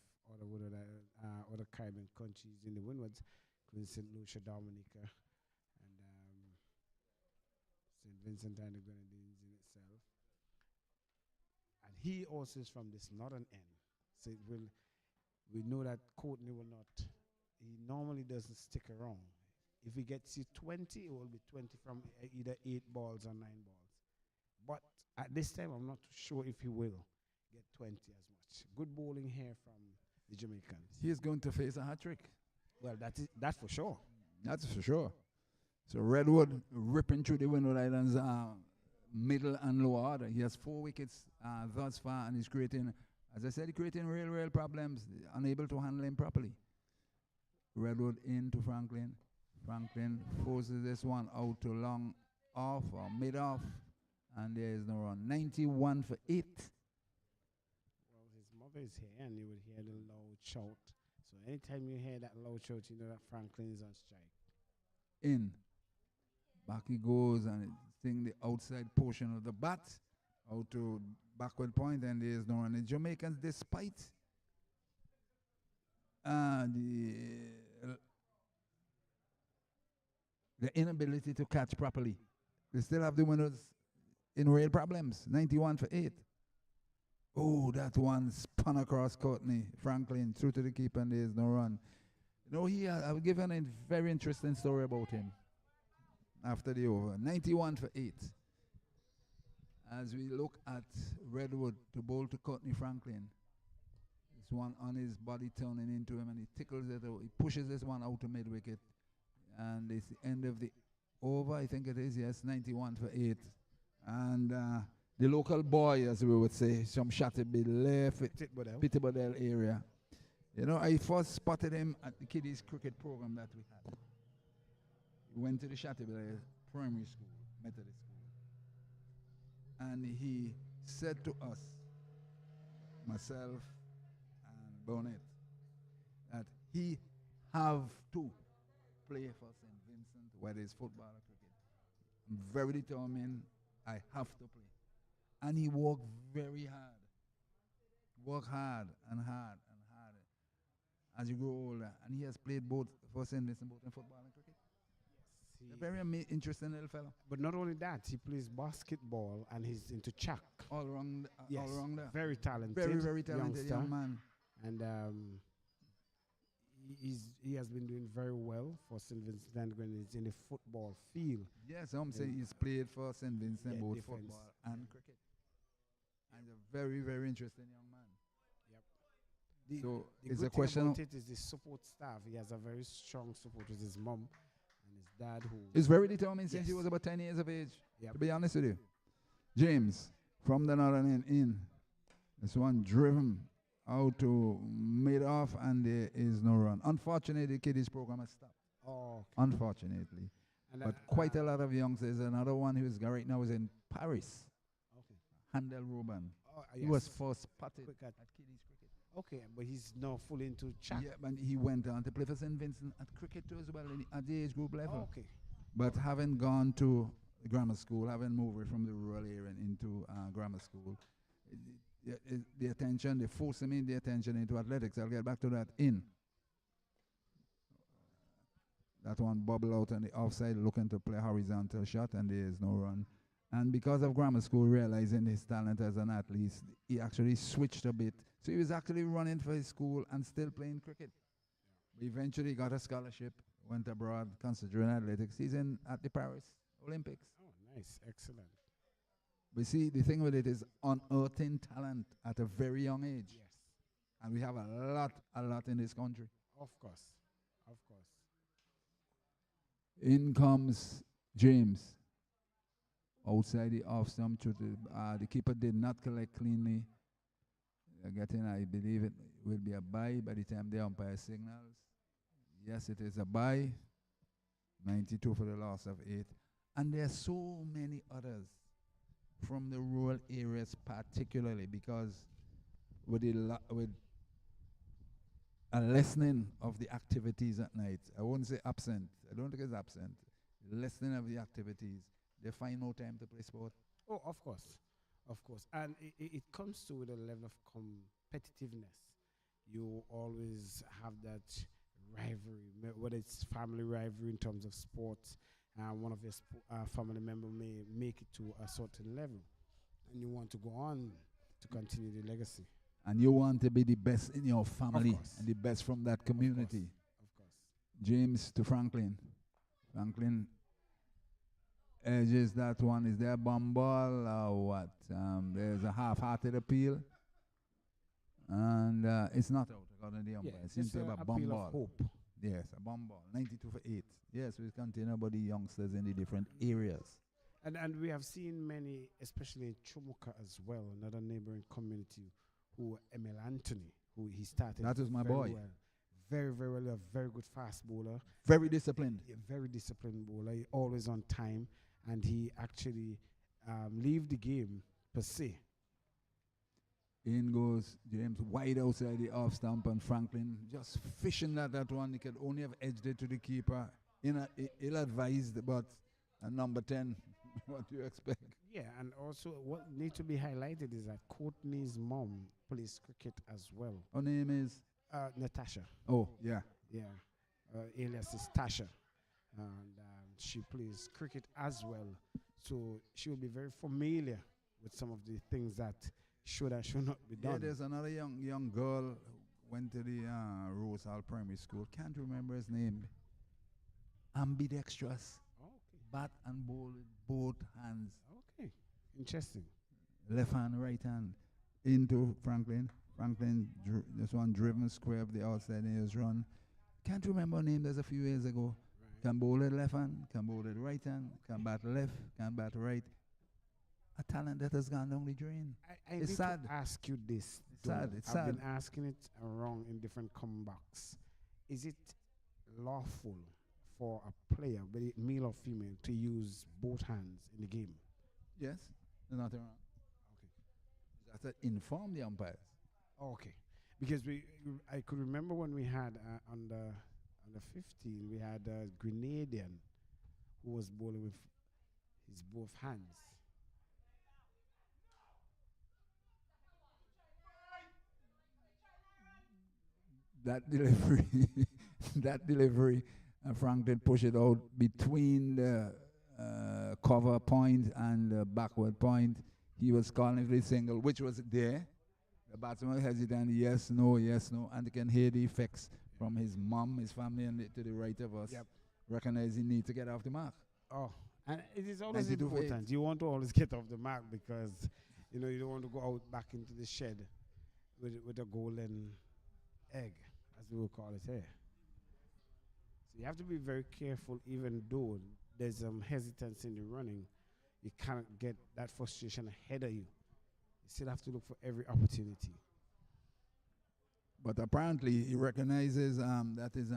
other Caribbean countries in the Windwards, including St. Lucia, Dominica, and St. Vincent and the Grenadines in itself. And he also is from this northern end. So we know that Courtney will not, he normally doesn't stick around. If he gets you 20, it will be 20 from either 8 balls or 9 balls. But at this time, I'm not sure if he will get 20 as much. Good bowling here from the Jamaicans. He is going to face a hat trick. Well, that's for sure. That's for sure. So Redwood ripping through the Windward Islands middle and lower order. He has 4 wickets thus far, and he's creating, as I said, creating real problems, unable to handle him properly. Redwood into Franklin. Franklin forces this one out to long off or mid off, and there is no run. 91 for 8. Well, his mother is here, and you would hear the loud shout. So anytime you hear that loud shout, you know that Franklin is on strike. In. Back he goes, and it's seeing the outside portion of the bat out to backward point, and there is no run. The Jamaicans, despite the inability to catch properly, they still have the winners in real problems. 91 for 8. Oh, that one spun across Courtney Franklin through to the keeper, and there is no run. You know, I've given a very interesting story about him after the over. 91 for 8. As we look at Redwood to bowl to Courtney Franklin, this one on his body turning into him, and he tickles it out. He pushes this one out to mid wicket. And it's the end of the over, I think it is, yes, 91 for 8. And the local boy, as we would say, from Shatterbell, Pittibodell area. You know, I first spotted him at the kiddies cricket program that we had. He went to the Shatterbell primary school, Methodist school. And he said to us, myself and Bonnet, that he have to play for St. Vincent, whether it's football or cricket. I'm very determined. I have to play. And he worked very hard. Work hard and hard and hard as you grow older. And he has played both for St. Vincent, both in football and cricket. Yes, a very interesting little fellow. But not only that, he plays basketball and he's into track. All around, yes, all around there. Very talented. Very talented young man. And he has been doing very well for St. Vincent and Grenadines in the football field. Yes, I'm saying he's played for St. Vincent, both defense. football and cricket. And he's a very interesting young man. So The it's good a thing question. about it is the support staff. He has a very strong support with his mom and his dad who. He's very determined since he Yes. was about 10 years of age. Yep. To be honest with you. James, from the northern end in. This one driven out to mid off and there is no run. Unfortunately, the kiddies program has stopped. Oh, Unfortunately. and But quite a lot of youngsters. Another one who's right now is in Paris. Okay. Handel Ruben. Oh, He was yes. first spotted Quick at at- kiddies cricket. Okay, but he's now fully into chat. Yeah, and he went on to play for St. Vincent at cricket too as well at the age group level. Oh, okay. But having gone to grammar school, having moved from the rural area and into grammar school, the attention, they forced him in the attention into athletics. I'll get back to that in. That one bubble out on the offside, looking to play horizontal shot, and there is no run. And because of grammar school realizing his talent as an athlete, he actually switched a bit. So he was actually running for his school and still playing cricket. But eventually got a scholarship, went abroad, considering athletics. He's in at the Paris Olympics. Oh, nice. Excellent. But see, the thing with it is unearthing talent at a very young age. Yes. And we have a lot in this country. Of course. Of course. In comes James. Outside the off stump, the keeper did not collect cleanly. Getting, I believe it will be a bye by the time the umpire signals. Yes, it is a bye. 92 for the loss of 8. And there are so many others from the rural areas particularly because with a lessening of the activities at night. I won't say absent. I don't think it's absent. Lessening of the activities. They find no time to play sport. Oh, of course. Of course. And it comes to the level of competitiveness. You always have that rivalry, whether it's family rivalry in terms of sports. One of your family member may make it to a certain level. And you want to go on to continue the legacy. And you want to be the best in your family course. and the best from that community. Of course. James to Franklin. Franklin edges that one. Is there a bomb ball or what? There's a half-hearted appeal. And it's not out according to the umpire. It seems to have a bomb appeal ball. of hope. Yes, a bomb ball. 92 for 8. Yes, we continue about the youngsters in the different areas. And we have seen many, especially in Chumuka as well, another neighboring community, who Emil Anthony, who he started. That was my very boy. Well. Very, very well. A very good fast bowler. Very disciplined. A very disciplined bowler. He always on time. And he actually leave the game per se. In goes James wide outside the off stump, and Franklin just fishing that one. He could only have edged it to the keeper. Ill advised, but a number 10. What do you expect? Yeah, and also what need to be highlighted is that Courtney's mom plays cricket as well. Her name is? Natasha. Oh, yeah. Yeah. Alias is Tasha. And she plays cricket as well. So she will be very familiar with some of the things that should and should not be done. Yeah, there's another young girl who went to the Rose Hall Primary School. Can't remember his name. Ambidextrous. Oh, okay. Bat and ball with both hands. Okay. Interesting. Left hand, right hand. Into Franklin. Franklin, this one driven square up the outside in his run. Can't remember her name. There's a few years ago. Right. Can bowl it left hand, can bowl it right hand, can bat left, can bat right. A talent that has gone down the drain. I It's need sad. to ask you this. It's sad. It's I've sad. been asking it wrong in different comebacks. Is it lawful for a player, whether male or female, to use both hands in the game? Yes, there's nothing wrong. Okay. That's to inform the umpires. Okay. Because I could remember when we had on the 15, we had a Grenadian who was bowling with his both hands. That delivery, Franklin pushed it out between the cover point and the backward point. He was calling for the single, which was there. The batsman was hesitant, yes, no, and you can hear the effects from his mom, his family, and to the right of us. Yep. Recognize he needs to get off the mark. Oh, and it is always 92 for 8. important. You want to always get off the mark because you don't want to go out back into the shed with a goal and egg, as we will call it here. So you have to be very careful, even though there's some hesitance in the running. You cannot get that frustration ahead of you. You still have to look for every opportunity. But apparently he recognizes that is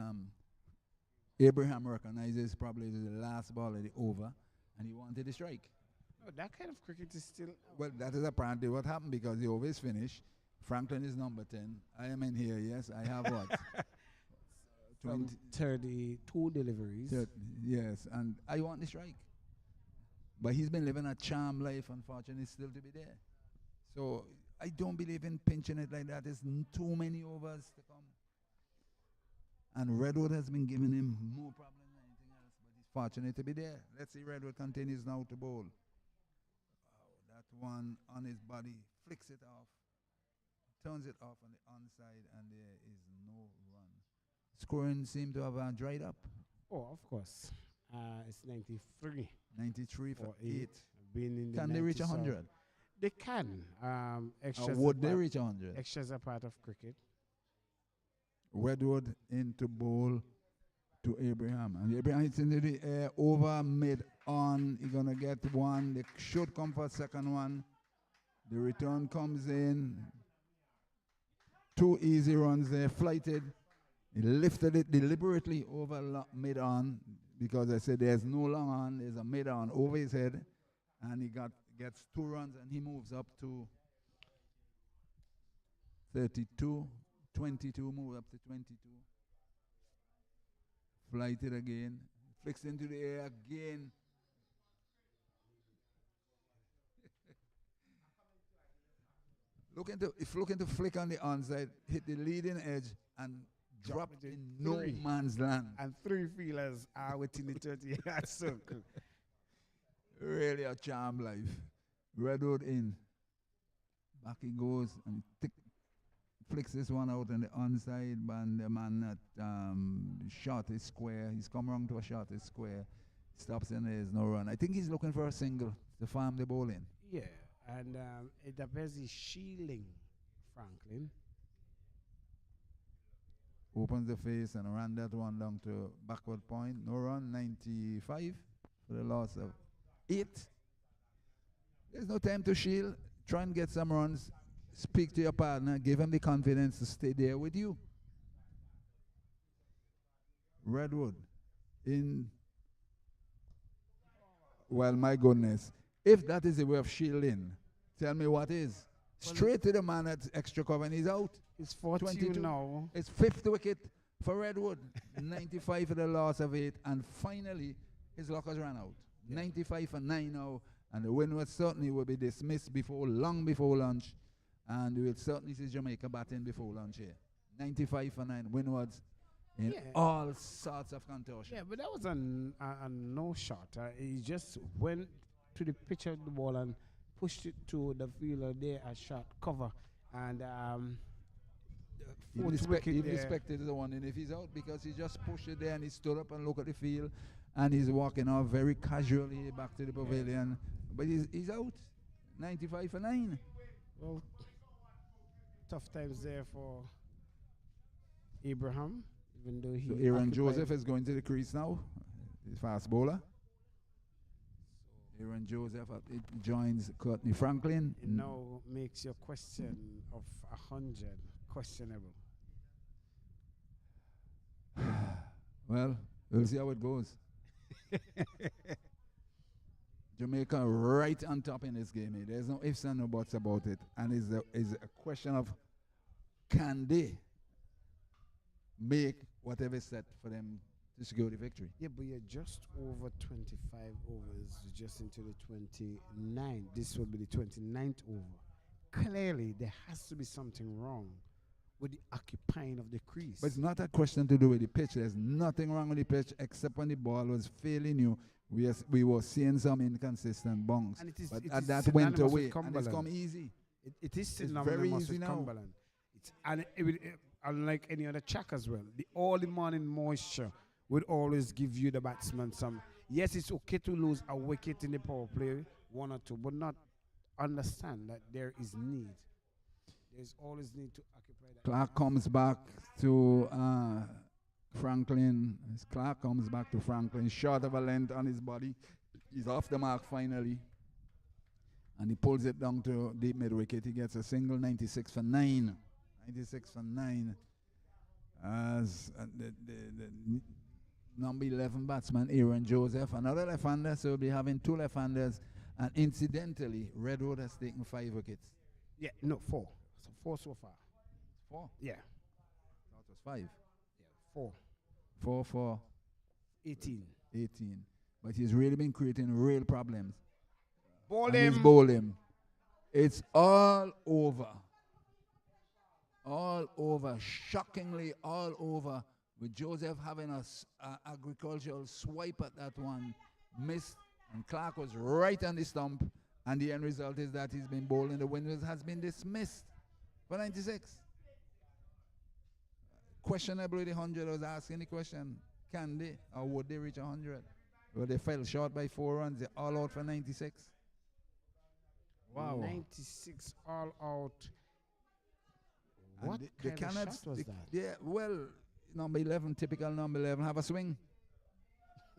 Abraham recognizes probably the last ball of the over, and he wanted to strike. Oh, that kind of cricket is still. Well, that is apparently what happened because the over is finished. Franklin is number 10. I am in here, yes. I have what? From 32 deliveries. Yes, and I want the strike. But he's been living a charmed life, unfortunately, still to be there. So I don't believe in pinching it like that. There's too many overs to come. And Redwood has been giving him more problems than anything else, but he's fortunate to be there. Let's see, Redwood continues now to bowl. Wow, that one on his body, flicks it off, turns it off on the onside, and there is no run. Scoring seemed to have dried up. Oh, of course. It's 93. 93 for 8. Been in the Can they reach 90s, so 100? They can. Extras Would are they part- reach 100? Extras are part of cricket. Redwood into bowl to Abraham. And Abraham hits into the air over mid on. He's going to get one. They should come for a second one. The return comes in. 2 easy runs there, flighted. He lifted it deliberately over mid on because I said there's no long on, there's a mid on over his head. And he gets 2 runs and he moves up to 32. 22, move up to 22. Flighted again. Flicks into the air again. looking to flick on the onside, hit the leading edge, and drop it in in no 3. man's land. And 3 feelers are within the 30 yard circle. Really a charm life. Redwood in. Back he goes and flicks this one out on the onside, and the man that shot is square. He's come around to a shot is square. Stops and there's no run. I think he's looking for a single to farm the ball in. Yeah, and it appears he's shielding Franklin. Opens the face and ran that one down to backward point. No run, 95 for the loss of 8. There's no time to shield. Try and get some runs. Speak to your partner. Give him the confidence to stay there with you. Redwood in. Well, my goodness. If that is the way of shielding, tell me what is. Straight to the man at extra cover and he's out. It's 42 now. It's 5th wicket for Redwood. 95 for the loss of 8. And finally, his lockers ran out. Yeah. 95 for 9 now. And the Windward certainly will be dismissed long before lunch. And we will certainly see Jamaica batting before lunch here. 95 for 9. Windwards in all sorts of contortion. Yeah, but that was a no shot. He just went to the pitch of the ball and pushed it to the fielder there at short cover. And he respected the one. And if he's out, because he just pushed it there and he stood up and looked at the field. And he's walking off very casually back to the pavilion. But he's out. 95 for 9. Well, tough times there for Abraham, even though he. So Aaron Joseph is going to the crease now. He's fast bowler. So Aaron Joseph joins Courtney Franklin. It now makes your question of 100 questionable. Well, we'll see how it goes. Jamaica right on top in this game. There's no ifs and no buts about it. And it's a question of can they make whatever is set for them to secure the victory. Yeah, but you're just over 25 overs, just into the 29. This will be the 29th over. Clearly, there has to be something wrong with the occupying of the crease. But it's not a question to do with the pitch. There's nothing wrong with the pitch except when the ball was failing you. We were seeing some inconsistent bongs. And but that went away. And it's come easy. It is very easy with now. Cumberland. Unlike any other track as well. The early morning moisture would always give you the batsman some. Yes, it's okay to lose a wicket in the power play, 1 or 2, but not understand that there is need. There's always need to occupy that. Clark comes back to Franklin. Clark comes back to Franklin, short of a length on his body. He's off the mark finally. And he pulls it down to deep mid wicket. He gets a single, 96 for 9. 96 for 9. As the number 11 batsman, Aaron Joseph, another left-hander, so we'll be having 2 left-handers. And incidentally, Redwood has taken 5 wickets. Yeah, no, 4. So 4 so far. 4? Yeah. That was 5. Yeah, 4. 4 for 18. 18. But he's really been creating real problems. Ball And him. he's bowled him. It's all over. All over. Shockingly all over. With Joseph having a agricultural swipe at that one. Missed. And Clark was right on the stump. And the end result is that he's been bowling. The Windward has been dismissed for 96. Questionable with the 100. I was asking the question. Can they or would they reach 100? Well, they fell short by 4 runs. They're all out for 96. Wow. 96 all out. And What they kind of cannot shot was that? Yeah, well, number 11, typical number 11, have a swing.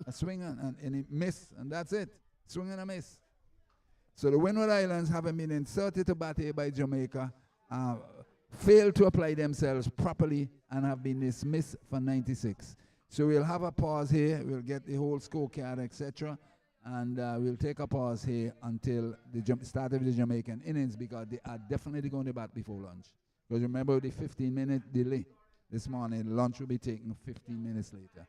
A swing and he miss, and that's it. Swing and a miss. So the Windward Islands having been inserted to bat here by Jamaica, failed to apply themselves properly and have been dismissed for 96. So we'll have a pause here. We'll get the whole scorecard, etc. And we'll take a pause here until the start of the Jamaican innings, because they are definitely going to bat before lunch. Because remember the 15-minute delay this morning, lunch will be taken 15 minutes later.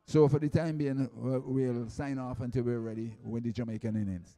So for the time being, we'll sign off until we're ready with the Jamaican innings.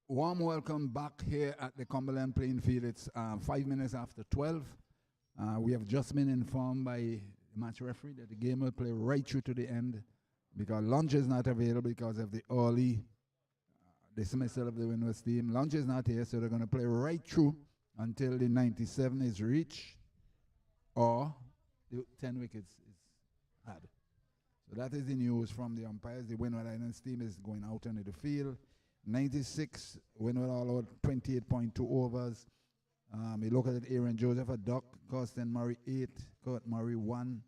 Warm welcome back here at the Cumberland playing field. It's 5 minutes after 12. We have just been informed by the match referee that the game will play right through to the end because lunch is not available because of the early dismissal of the Windward team. Lunch is not here, so they're going to play right through until the 97 is reached or the 10 wickets is had. So that is the news from the umpires. The Windward Islands team is going out into the field. 96, Windward all out, 28.2 overs. We look at it, Aaron Joseph a duck, Costin Murray 8, Kurt Murray 1,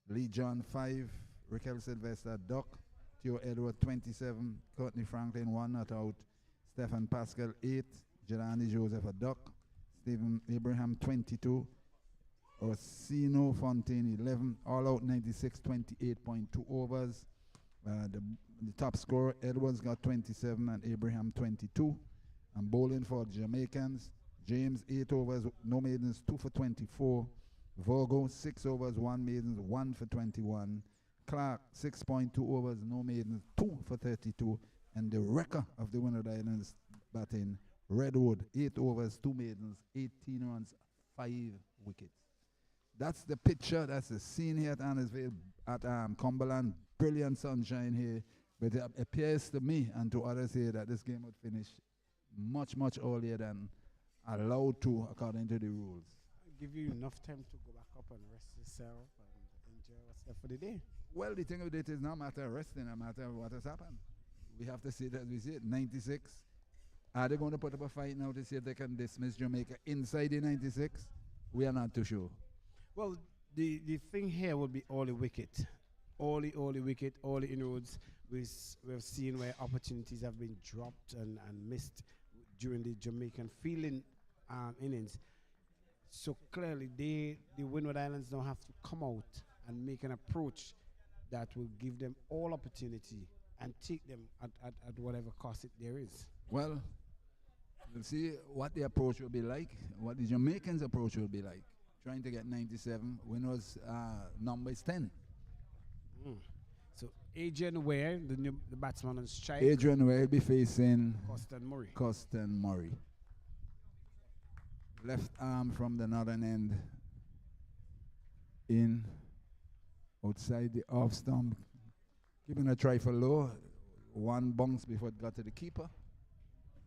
Lee John 5, Raquel Sylvester a duck, Theo Edward 27, Courtney Franklin 1 not out, Stephen Pascal 8, Jelani Joseph a duck, Stephen Abraham 22, Orsino Fontaine 11, all out 96, 28.2 overs. The top scorer, Edwards, got 27 and Abraham 22. And bowling for Jamaicans, James 8 overs, no maidens, 2 for 24. Virgo 6 overs, 1 maidens, 1 for 21. Clark 6.2 overs, no maidens, 2 for 32. And the wrecker of the Windward Islands batting, Redwood 8 overs, 2 maidens, 18 runs, 5 wickets. That's the picture, that's the scene here at Annisville, at Cumberland. Brilliant sunshine here, but it appears to me and to others here that this game would finish much, much earlier than allowed to according to the rules. Give you enough time to go back up and rest yourself and enjoy what's left for the day. Well, the thing with it is not a matter of resting, a matter of what has happened. We have to see it as we see it. 96. Are they going to put up a fight now to see if they can dismiss Jamaica inside the 96? We are not too sure. Well, the thing here will be all the wicket. All the wicket, all the inroads. We've seen where opportunities have been dropped and missed during the Jamaican fielding innings. So clearly, the Windward Islands now have to come out and make an approach that will give them all opportunity and take them at whatever cost there is. Well, we'll see what the approach will be like, what the Jamaicans' approach will be like. Trying to get 97. Windward's number is 10. So Adrian Ware, the batsman on strike. Adrian Ware will be facing Costin Murray. Left arm from the northern end. In. Outside the off stump. Keeping a trifle low. One bounce before it got to the keeper.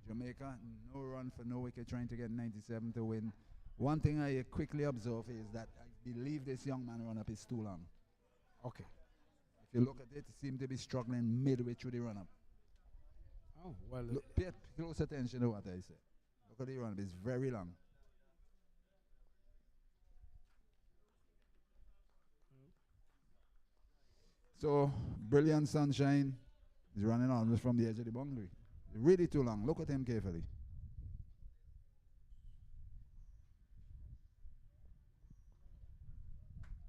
Jamaica, no run for no wicket, trying to get 97 to win. One thing I quickly observe is that I believe this young man run-up is too long. Okay. If you look at it, he seems to be struggling midway through the run-up. Oh, well. Pay close attention to what I said. Look at the run-up, it's very long. So, brilliant sunshine. He's running almost from the edge of the boundary. Really too long. Look at him carefully.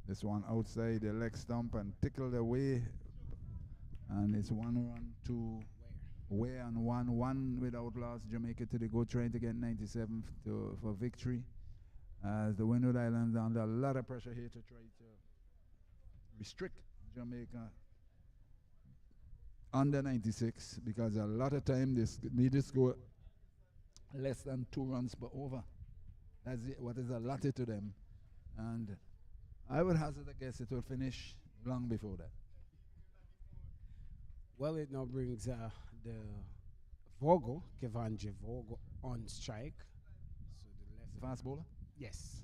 This one outside the leg stump and tickled away. And it's 1 run to Ware and 1 without loss. Jamaica to the go, trying to get 97 for victory. As the Windward Islands under a lot of pressure here to try to restrict Jamaica under 96 because a lot of time they need to score less than 2 runs per over. That's what is allotted to them. And I would hazard a guess it will finish long before that. Well, it now brings the Vogo, Kevanje Vogo, on strike. So the left Fast bowler? Yes.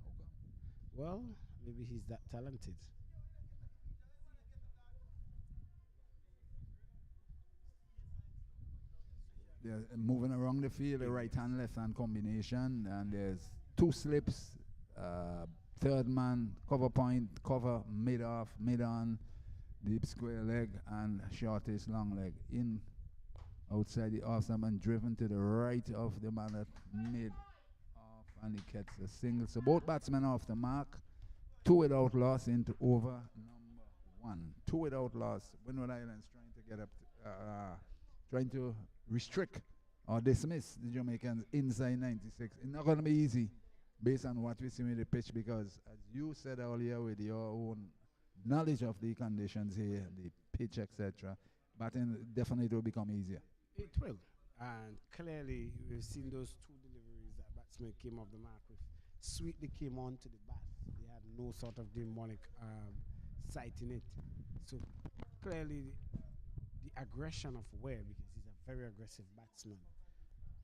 Okay. Well, maybe he's that talented. They're moving around the field, a right hand, left hand combination, and there's 2 slips. Third man, cover point, cover, mid off, mid on, deep square leg, and shortest long leg. In, outside the off stump and driven to the right of the man at mid off, and he gets a single. So both batsmen off the mark. 2 without loss into over number 1. 2 without loss. Windward Islands trying to get up, trying to restrict or dismiss the Jamaicans inside 96. It's not going to be easy based on what we see with the pitch because, as you said earlier, with your own knowledge of the conditions here, the pitch, etc., batting definitely will become easier. It will. And clearly, we've seen those two deliveries that batsman came off the mark with. Sweetly came on to the bat. They had no sort of demonic sight in it. So clearly, the aggression of Ware, because he's a very aggressive batsman,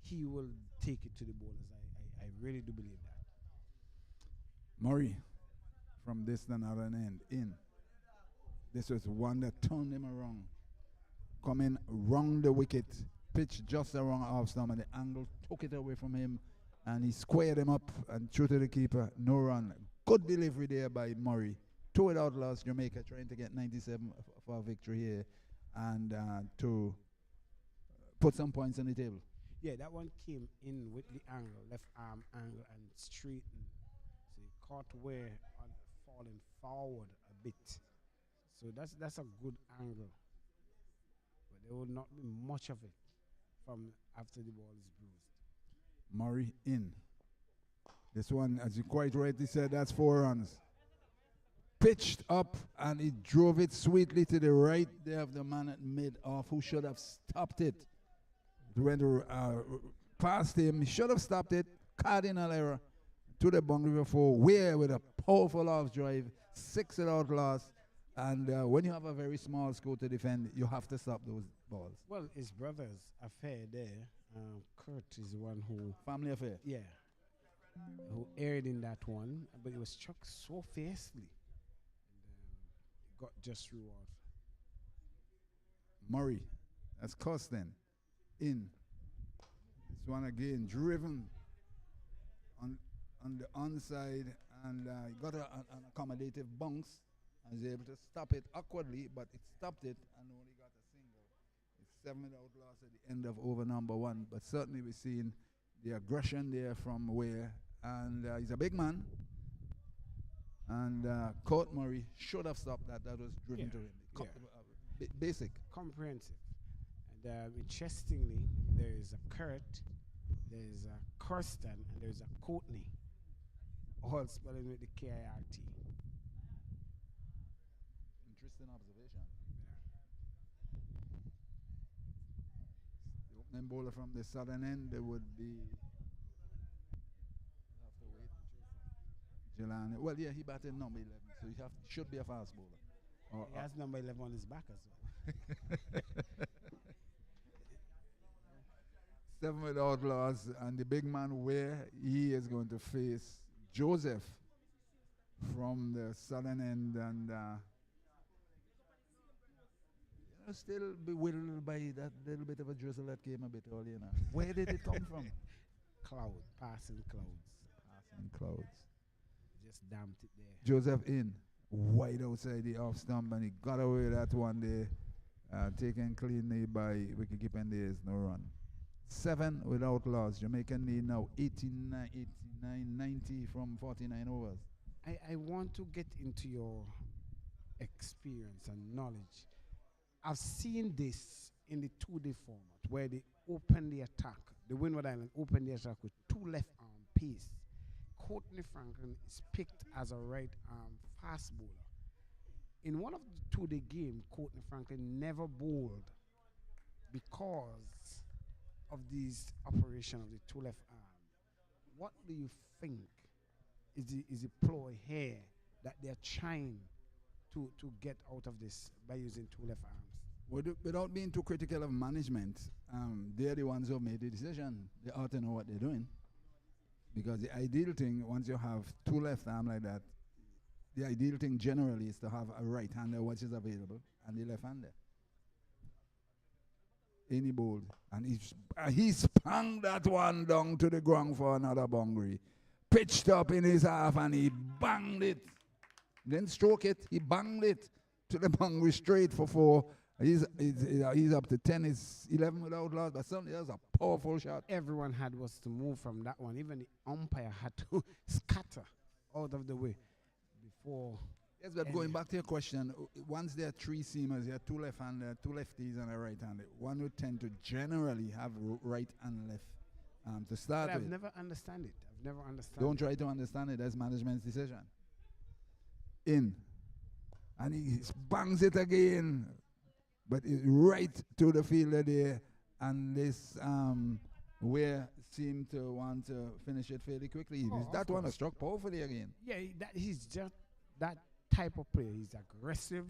he will take it to the bowlers. I really do believe that. Murray from this and other end in. This was one that turned him around. Coming round the wicket, pitched just around off stump, and the angle took it away from him, and he squared him up and threw to the keeper. No run. Good delivery there by Murray. 2 without loss. Jamaica trying to get 97 for a victory here, and to put some points on the table. Yeah, that one came in with the angle, left arm angle, and straightened. So he caught Ware on falling forward a bit. So that's a good angle. But there will not be much of it from after the ball is bruised. Murray in. This one, as you quite rightly said, that's 4 runs. Pitched up, and he drove it sweetly to the right there of the man at mid-off, who should have stopped it. It went past him. He should have stopped it. Cardinal error to the boundary for Ware with a powerful off drive. 6 without loss. And when you have a very small score to defend, you have to stop those balls. Well, his brother's affair there, Kurt is the one who... Family affair. Yeah. Who erred in that one, but it was struck so fiercely. And got just reward. Murray, that's Costin. In. This one again, driven on the onside, and he got an accommodative bounce. I was able to stop it awkwardly, but it stopped it and only got a single. It's 7 without loss at the end of over number 1, but certainly we're seeing the aggression there from Ware, and he's a big man, and Court Murray should have stopped that. That was driven to him. Basic. Comprehensive. And interestingly, there is a Kurt, there is a Kirsten, and there is a Courtney, all spelling with the K-I-R-T. Interesting observation. The opening bowler from the southern end, there would be. Have to wait. Jelani. Well, yeah, he batted number 11, so he should be a fast bowler. He has number 11 on his back as well. 7 without loss, and the big man Ware he is going to face Joseph from the southern end, and still bewildered by that little bit of a drizzle that came a bit earlier. Where did it come from? Passing clouds. Passing clouds. Just damped it there. Joseph in, wide outside the off stump, and he got away with that one there, taken cleanly by wicketkeeper, and there is no run. 7 without loss. Jamaica need now 89, 90 from 49 overs. I want to get into your experience and knowledge. I've seen this in the 2-day format where they open the attack. The Windward Island open the attack with 2 left arm pace. Courtney Franklin is picked as a right arm fast bowler. In one of the 2-day game, Courtney Franklin never bowled because of this operation of the 2 left arm. What do you think is the ploy here that they're trying to get out of this by using 2 left arms? Without being too critical of management, they're the ones who made the decision. They ought to know what they're doing. Because the ideal thing, once you have 2 left arm like that, the ideal thing generally is to have a right-hander which is available and the left-hander. Any bowled. And he spun that one down to the ground for another boundary. Pitched up in his half and he banged it. Didn't stroke it, he banged it to the boundary straight for 4. He's up to 10, it's 11 without loss, but certainly that was a powerful shot. Everyone was to move from that one. Even the umpire had to scatter out of the way before. Yes, but going back to your question, once there are 3 seamers, you have 2 left-handed, 2 lefties, and a right-handed. One would tend to generally have right and left to start but with. I've never understand it. I've never understand. Don't try to understand it. That's management's decision. In, and he bangs it again. But right to the fielder there, and this Ware seemed to want to finish it fairly quickly. Oh, Is of that one course. struck powerfully again? Yeah, he's just that type of player. He's aggressive,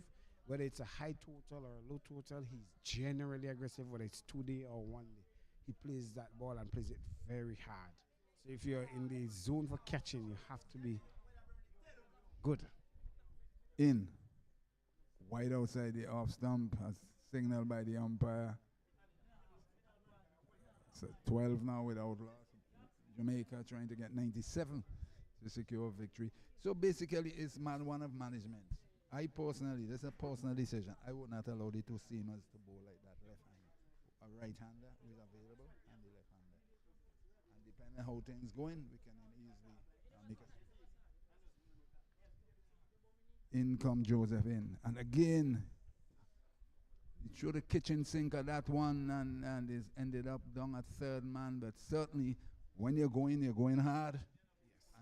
whether it's a high total or a low total. He's generally aggressive, whether it's 2 day or 1 day. He plays that ball and plays it very hard. So if you're in the zone for catching, you have to be good. In. Wide outside the off stump, as signaled by the umpire. So 12 now without loss. Jamaica trying to get 97 to secure victory. So basically, it's one of management. I personally, this is a personal decision. I would not allow the two seamers to bowl like that left hand. A right-hander who is available and the left-hander. And depending on how things going, we can then easily make a... In come Joseph in. And again, he threw the kitchen sink at that one and is ended up down at third man. But certainly, when you're going hard. Yes.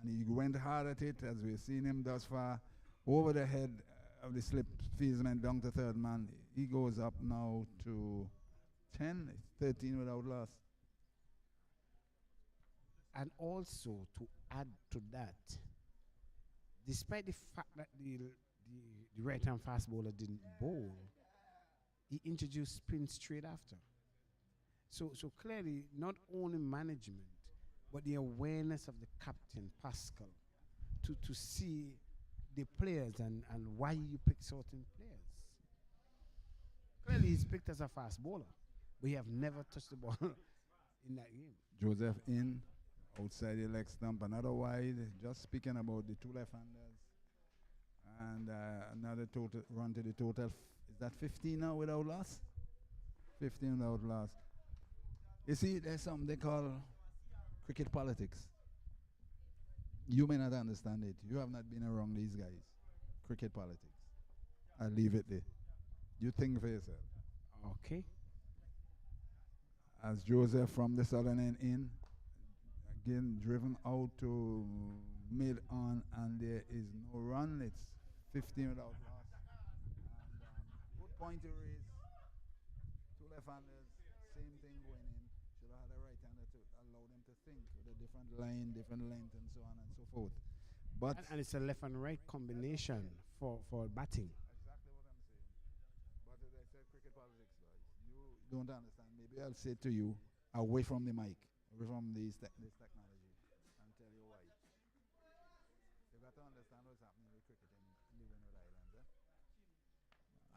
And he went hard at it, as we've seen him thus far, over the head of the slip fieldsman down to third man. He goes up now to 10, 13 without loss. And also, to add to that, despite the fact that the right-hand fast bowler didn't bowl, he introduced spin straight after. So clearly, not only management, but the awareness of the captain, Pascal, to see the players and why you pick certain players. Clearly, he's picked as a fast bowler, but he have never touched the ball in that game. Joseph in, outside the leg stump, another wide. Just speaking about the two left-handers. And another total run to the total. Is that 15 now without loss? 15 without loss. You see, there's something they call cricket politics. You may not understand it. You have not been around these guys. Cricket politics. I'll leave it there. You think for yourself. Okay. As Joseph from the southern end in, again driven out to mid on, and there is no run. It's 15 without loss. And good point to raise. Two left-handers, same thing going in. Should have had a right-hander to allow them to think with a different line, different length, and so on and so forth. But And it's a left and right combination for batting. exactly what I'm saying. But as I said, cricket politics, guys. You don't understand. Maybe I'll say to you, away from the mic, away from this technology, and tell you why. You got to understand what's happening with cricket in the Windward Islands.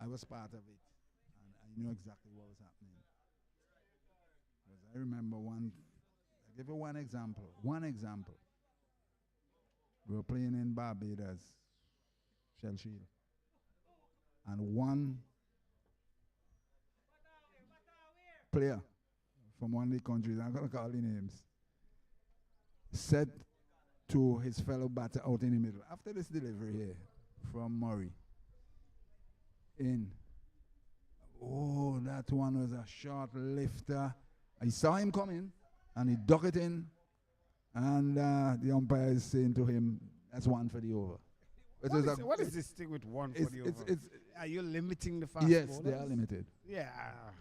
I was part of it, and I knew exactly what was happening. Because I remember I'll give you one example. We were playing in Barbados, Shell Shield. And one player from one of the countries, I'm going to call the names, said to his fellow batter out in the middle, after this delivery here from Murray, oh, that one was a short lifter. I saw him coming, and he dug it in, and the umpire is saying to him, that's one for the over. What is this thing with one for the over? Are you limiting the fast yes, bowlers? they are limited. Yeah.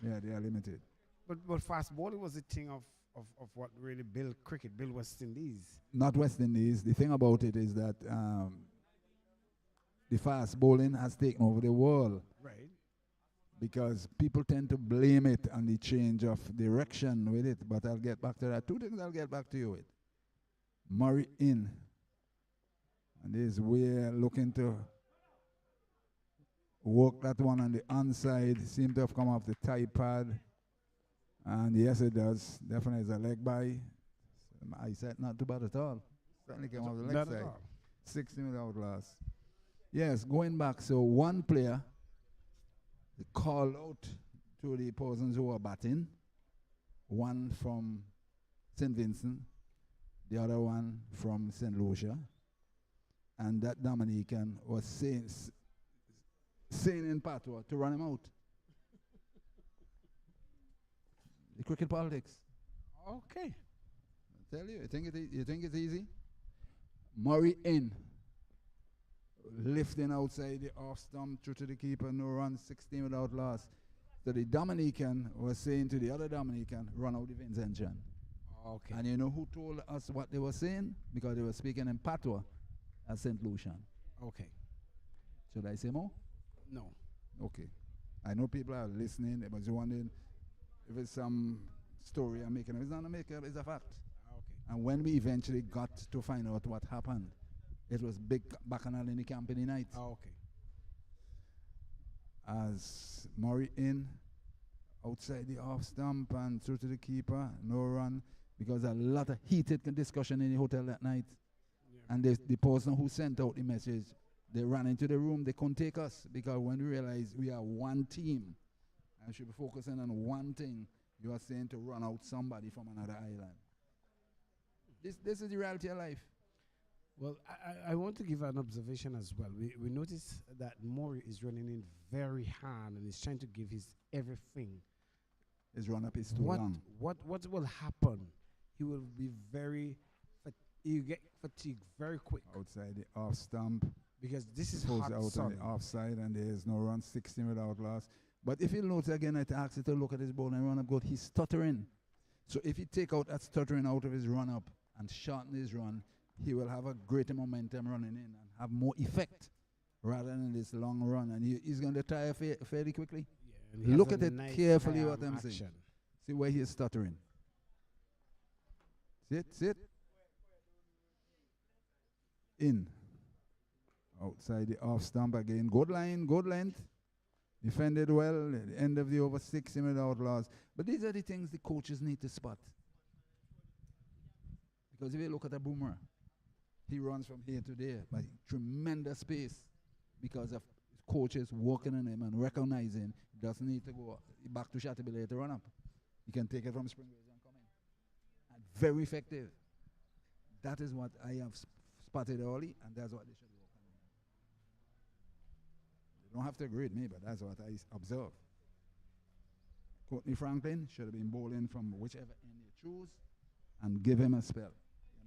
Yeah, they are limited. But fast bowling was a thing of what really built cricket, built West Indies. Not West Indies. The thing about it is that the fast bowling has taken over the world. Right. Because people tend to blame it on the change of direction with it. But I'll get back to that. Two things I'll get back to you with. Murray in. And this we're looking to work that one on the onside. Seem to have come off the tie pad. And yes, it does. Definitely is a leg by. I said not too bad at all. Certainly came off the leg side. 16 without loss. Yes, going back. So one player called out to the persons who were batting. One from St. Vincent. The other one from St. Lucia. And that Dominican was saying in patois to run him out. The cricket politics. Okay. I tell you, you think it's easy? Murray in. Lifting outside the off stump, through to the keeper, no run, 16 without loss. So the Dominican was saying to the other Dominican, run out the Vincentian. Okay. And you know who told us what they were saying? Because they were speaking in patois at St. Lucian. Okay. Should I say more? No. Okay. I know people are listening. They was wondering if it's some story I'm making. It's not a make-up, it's a fact. Okay. And when we eventually got to find out what happened, it was big bacchanal in the camp in the night. Okay. As Murray in, outside the off stump and through to the keeper, no run, because a lot of heated discussion in the hotel that night. Yeah. And the person who sent out the message, they ran into the room, they couldn't take us, because when we realized we are one team, and should be focusing on one thing, you are saying to run out somebody from another island. This is the reality of life. Well, I want to give an observation as well. We notice that Maury is running in very hard and he's trying to give his everything. His run up is too long. What will happen? He will be he'll get fatigued very quick. Outside the off stump. Because this is hot hot out sun. on the offside and there is no run, 16 without loss. But if you notice again, I ask you to look at his ball and run up good, he's stuttering. So if you take out that stuttering out of his run up and shorten his run, he will have a greater momentum running in and have more effect rather than this long run. And he's going to tire fairly quickly. Yeah, look at it carefully what I'm saying. See where he is stuttering. Sit. In. Outside the off stump again. Good line, good length. Defended well. At the end of the over, 60 without loss. But these are the things the coaches need to spot. Because if you look at a boomerang, he runs from here to there by tremendous pace because of coaches working on him and recognizing he doesn't need to go back to Chateaubriand to run up. He can take it from Springways and come in. And very effective. That is what I have spotted early, and that's what they should work on. You don't have to agree with me, but that's what I observe. Courtney Franklin should have been bowling from whichever end you choose and give him a spell.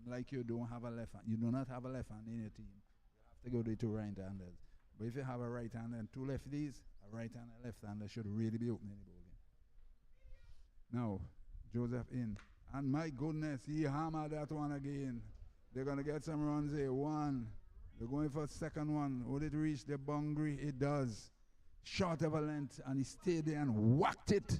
Like you don't have a left hand. You do not have a left hand in your team. You have to go to the two right-handers. But if you have a right hand and two lefties, a right hand and a left hander should really be opening the ball game. Now, Joseph in. And my goodness, he hammered that one again. They're going to get some runs here. One. They're going for a second one. Would it reach the boundary? It does. Short of a length, and he stayed there and whacked it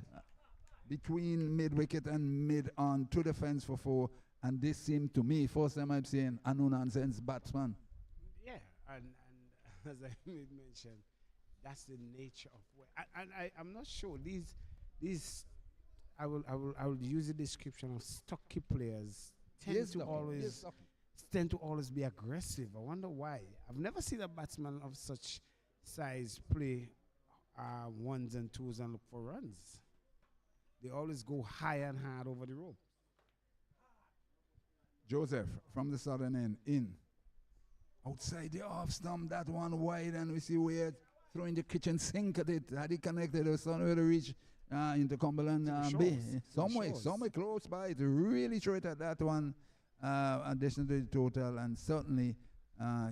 between mid-wicket and mid-on to the fence for 4. And this seemed to me, first time I'm saying, a no-nonsense batsman. Yeah, and as I mentioned, that's the nature of work. I'm not sure these. I will use the description of stocky players tend to always be aggressive. I wonder why. I've never seen a batsman of such size play ones and twos and look for runs. They always go high and hard over the rope. Joseph from the southern end in. Outside the off stump, that one wide, and we see we're throwing the kitchen sink at it. Had he connected or somewhere to reach into Cumberland Bay. Somewhere close by. To really throw it at that one, addition to the total, and certainly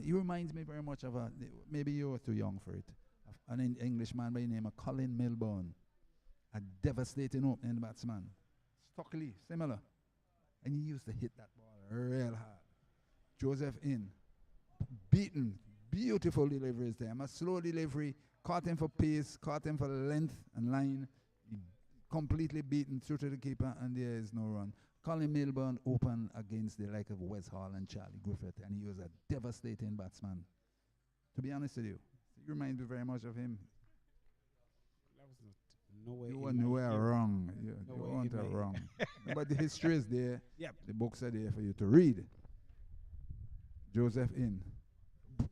he reminds me very much of maybe you were too young for it, an Englishman by the name of Colin Milburn, a devastating opening batsman. Stockley, similar. And he used to hit that ball real hard. Joseph in. Beaten. Beautiful deliveries there. A slow delivery. Caught him for pace. Caught him for length and line. He completely beaten through to the keeper, and there is no run. Colin Milburn open against the like of Wes Hall and Charlie Griffith, and he was a devastating batsman. To be honest with you, he reminds me very much of him. That was nowhere. You were nowhere wrong. You weren't wrong. But the history is there. Yep. The books are there for you to read. Joseph in.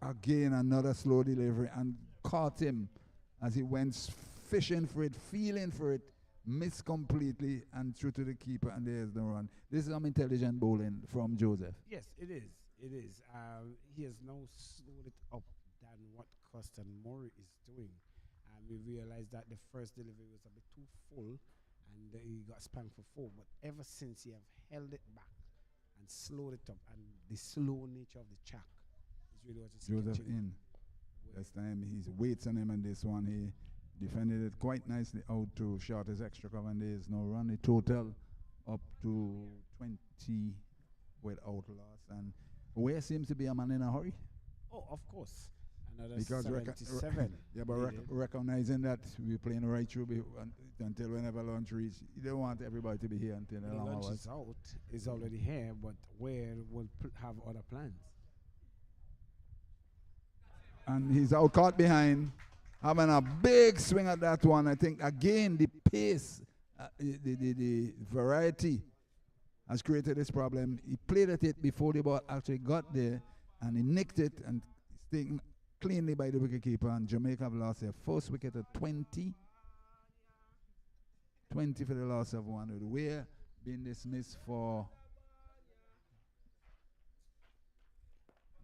Again, another slow delivery, and caught him as he went fishing for it, feeling for it, missed completely, and through to the keeper, and there's no run. This is some intelligent bowling from Joseph. Yes, it is. It is. He has now slowed it up than what Costin Murray is doing. We realized that the first delivery was a bit too full, and he got spanked for 4. But ever since he have held it back and slowed it up, and the slow nature of the track is really what it's Joseph in. This time he waits on him, and this one Defended it quite nicely out to short his extra cover, and there is no run. The total up to 20 without loss. And Ware seems to be a man in a hurry. Oh, of course. Another Because 77. yeah, but recognizing that we're playing right through until whenever lunch reaches, you don't want everybody to be here until the The long lunch hours. is out, is already here, but where will have other plans? And he's out caught behind, having a big swing at that one. I think again the pace, the variety has created this problem. He played at it before the ball actually got there, and he nicked it and it's taken cleanly by the wicketkeeper. And Jamaica have lost their first wicket at 20. 20 for the loss of one. With Weir being dismissed for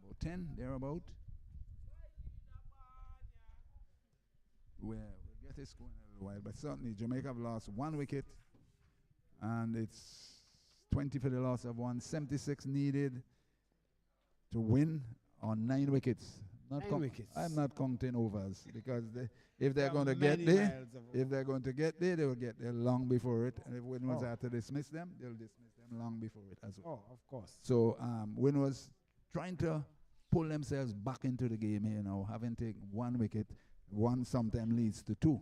about 10, thereabout. We'll get this going in a little while, but certainly Jamaica have lost one wicket, and it's 20 for the loss of one. 76 needed to win on 9 wickets. I'm not counting overs because if they're going to get there, they will get there long before it. And if Windward had to dismiss them, they'll dismiss them long before it as well. Oh, of course. So Windward's trying to pull themselves back into the game here now, having taken one wicket. One sometimes leads to 2.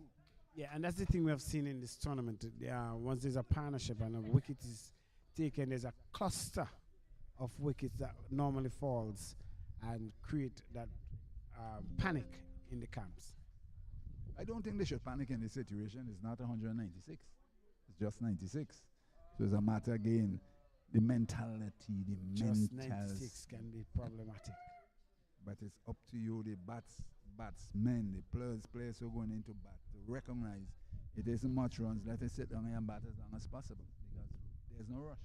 Yeah, and that's the thing we have seen in this tournament. Once there's a partnership and a wicket is taken, there's a cluster of wickets that normally falls and create that panic in the camps. I don't think they should panic in this situation. It's not 196. It's just 96. So it's a matter again, the mentality, Just 96 can be problematic. But it's up to you, the batsmen, the players who are going into bat, to recognize it isn't much runs. Let us sit down here and bat as long as possible because there's no rush.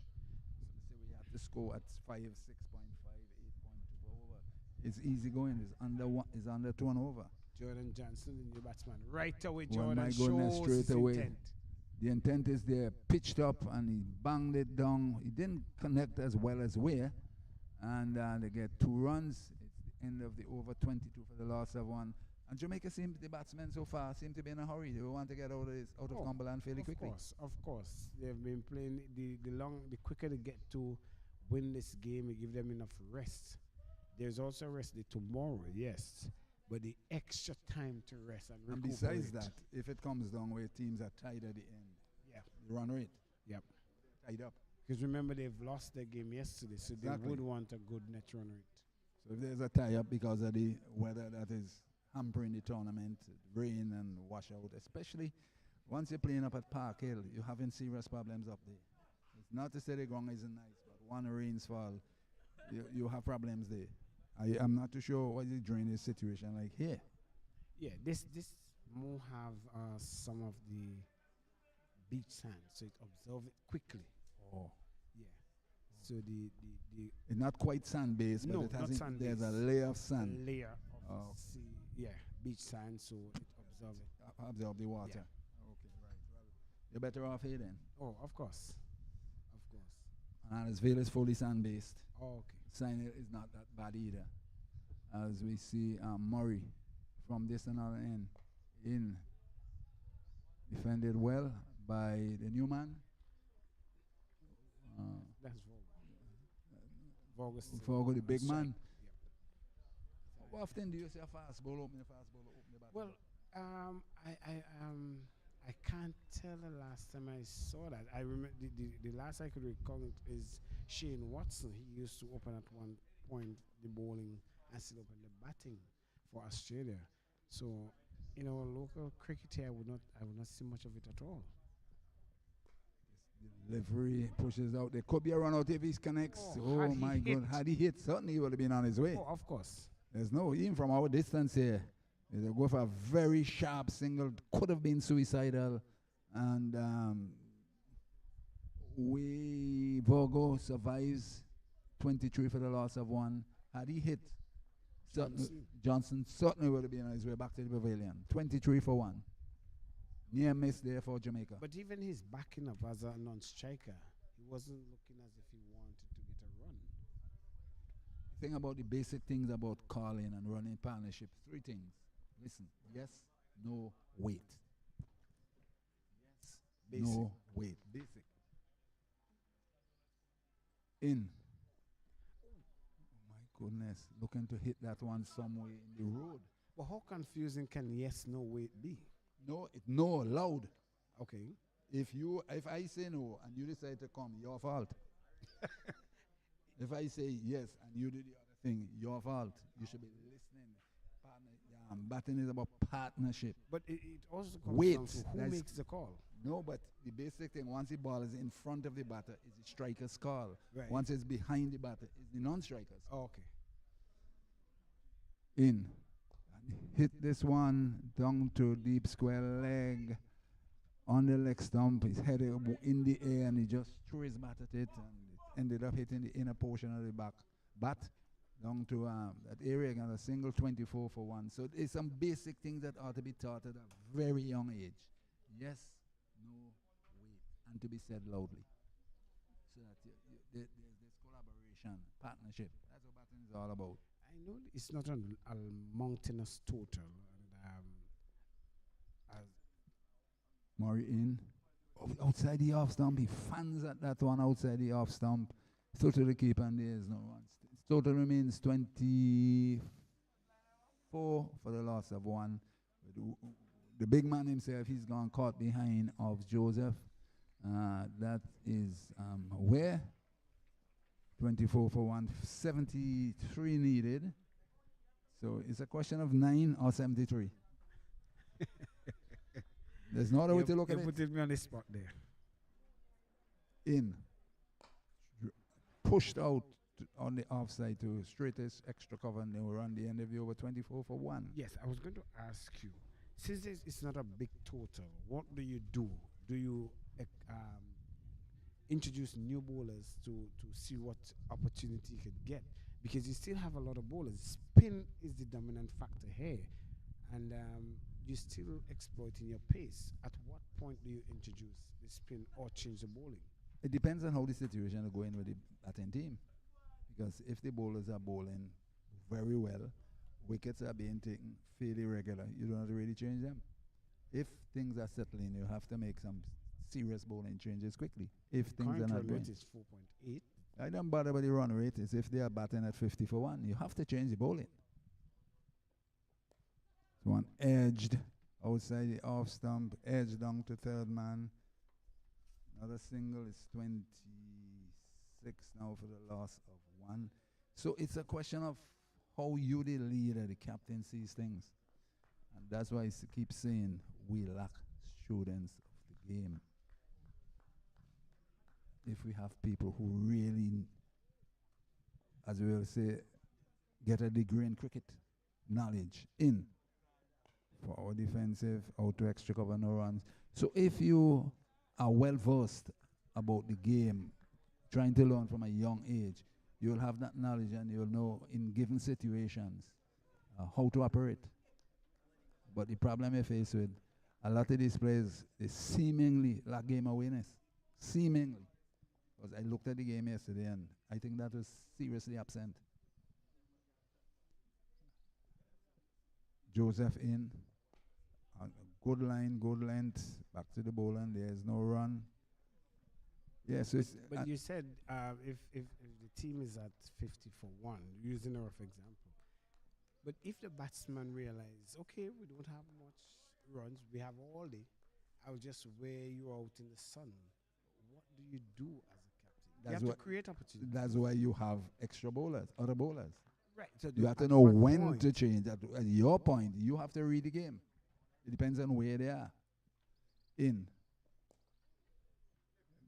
So they say we have to score at 5, 6.5, 8.2 over. It's easy going. It's under 2 and over. Jordan Johnson, the new batsman, right away. Well, Jordan shows straight his away. Intent. The intent is there, pitched up, and he banged it down. He didn't connect as well as Weir, and they get 2 runs. End of the over, 22 for the loss of 1. And Jamaica the batsmen so far seem to be in a hurry. They want to get out of Cumberland fairly quickly. Of course. They've been playing the quicker they get to win this game, it give them enough rest. There's also rest tomorrow, yes, but the extra time to rest and recuperate. And besides that, if it comes down where teams are tied at the end, the run rate, tied up. Because remember, they've lost their game yesterday, so they would want a good net run rate. So if there's a tie-up because of the weather that is hampering the tournament, rain and washout, especially once you're playing up at Park Hill, you're having serious problems up there. It's not to say the ground isn't nice, but one rains fall, you have problems there. I'm not too sure what the drainage situation like here. Yeah, this more have some of the beach sand, so it absorbs it quickly. Oh. So the it's not quite sand based, but there's a layer of sand. A layer of beach sand, so it absorbs it. Absorb the water. Yeah. Okay, right. Well, you're better off here then. Oh, of course. And Alice is fully sand based. Oh, okay. Sign is not that bad either. As we see Murray from this another end defended well by the new man. That's Vogue, the big man. Yep. How often do you see a fast ball open the bat? Well, I can't tell the last time I saw that. I remember the last I could recall is Shane Watson. He used to open at one point the bowling and still open the batting for Australia. So in our local cricket here, I would not see much of it at all. Delivery pushes out. There could be a run out if he connects. Oh my God. Had he hit, certainly he would have been on his way. Oh, of course. There's no, even from our distance here, they go for a very sharp single. Could have been suicidal. And Vogo survives 23 for the loss of 1. Had he hit, Johnson certainly would have been on his way back to the pavilion. 23 for 1. Near miss there for Jamaica. But even his backing up as a non-striker, he wasn't looking as if he wanted to get a run. The thing about the basic things about calling and running partnerships, 3 things. Listen, yes, no weight. Basic. No weight. Basic. In. Oh my goodness. Looking to hit that one somewhere in the road. But how confusing can yes, no, wait be? No, loud. Okay. If I say no and you decide to come, your fault. If I say yes and you do the other thing, your fault. You should be listening. Batting is about partnership. But it also comes Wait, down to who makes the call. No, but the basic thing, once the ball is in front of the batter, is the striker's call. Right. Once it's behind the batter, is the non-striker's. Oh, okay. In. And hit this one down to deep square leg. On the leg stump, his head in the air, and he just threw his bat at it, and it ended up hitting the inner portion of the back. Bat down to that area, got a single 24 for 1. So there's some basic things that ought to be taught at a very young age. Yes, no, wait, and to be said loudly. So that there's this collaboration, partnership. That's what batting is all about. I know it's not a mountainous total. Murray in. Outside the off stump, he fans at that one outside the off stump. Throw to the keeper, and there is no run. Total remains 24 for the loss of 1. The big man himself, he's gone caught behind of Joseph. That is where? 24 for 1, 73 needed. So it's a question of 9 or 73. There's no other way to look at it. You put me on the spot there. In. Pushed out on the offside to straightest extra cover, and they will run the end of the over 24 for 1. Yes, I was going to ask you, since it's not a big total, what do you do? Do you introduce new bowlers to see what opportunity you could get? Because you still have a lot of bowlers. Spin is the dominant factor here, and you're still exploiting your pace. At what point do you introduce the spin or change the bowling? It depends on how the situation is going with the batting team. Because if the bowlers are bowling very well, wickets are being taken fairly regular, you don't have to really change them. If things are settling, you have to make some serious bowling changes quickly. If things are not going. Rate is 4.8. I don't bother about the run rate. It's if they are batting at 50 for 1, you have to change the bowling. One edged outside the off stump, edged down to third man. Another single is 26 now for the loss of 1. So it's a question of how you, the leader, the captain, sees things. And that's why I keep saying we lack students of the game. If we have people who really, as we will say, get a degree in cricket knowledge in for our defensive, out to extra cover, no runs. So if you are well versed about the game, trying to learn from a young age, you'll have that knowledge and you'll know in given situations how to operate. But the problem you face with a lot of these players is seemingly lack game awareness. Seemingly. Because I looked at the game yesterday and I think that was seriously absent. Joseph in. Good line, good length. Back to the bowler, and there's no run. Yes, yeah, so but you said if the team is at 50 for 1, using a rough example. But if the batsman realizes, okay, we don't have much runs, we have all day, I'll just wear you out in the sun. What do you do as a captain? You have to create opportunity. That's why you have extra bowlers, other bowlers. Right. So you have to know when to change. At your point, you have to read the game. It depends on where they are. In.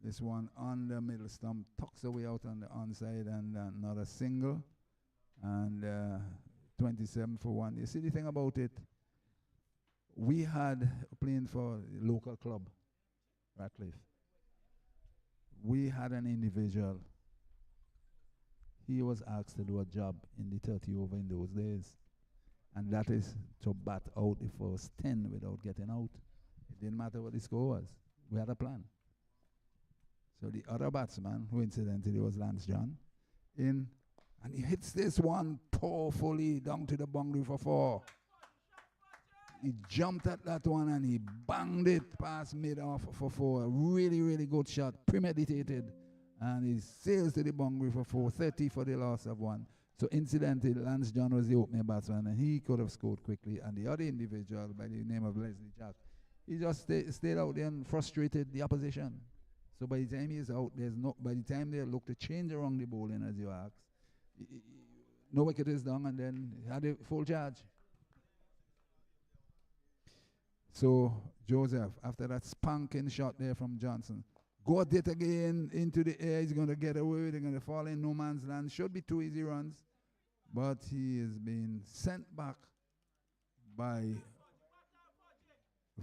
This one on the middle stump, tucks away out on the onside, and another single. And 27 for 1. You see the thing about it? We had playing for the local club, Ratcliffe. We had an individual. He was asked to do a job in the 30 over in those days. And that is to bat out the first 10 without getting out. It didn't matter what the score was. We had a plan. So the other batsman, who incidentally was Lance John, in, and he hits this one powerfully down to the boundary for 4. He jumped at that one and he banged it past mid-off for four. Really, really good shot, premeditated. And he sails to the boundary for 4:30 for the loss of one. So incidentally, Lance John was the opening batsman and he could have scored quickly. And the other individual by the name of Leslie Jack, he just stayed out there and frustrated the opposition. So by the time he's out, by the time they look to change around the bowling, as you asked, no wicket is down and then had a full charge. So Joseph, after that spanking shot there from Johnson, got it again into the air. He's going to get away. They're going to fall in no man's land. Should be 2 easy runs, but he is being sent back by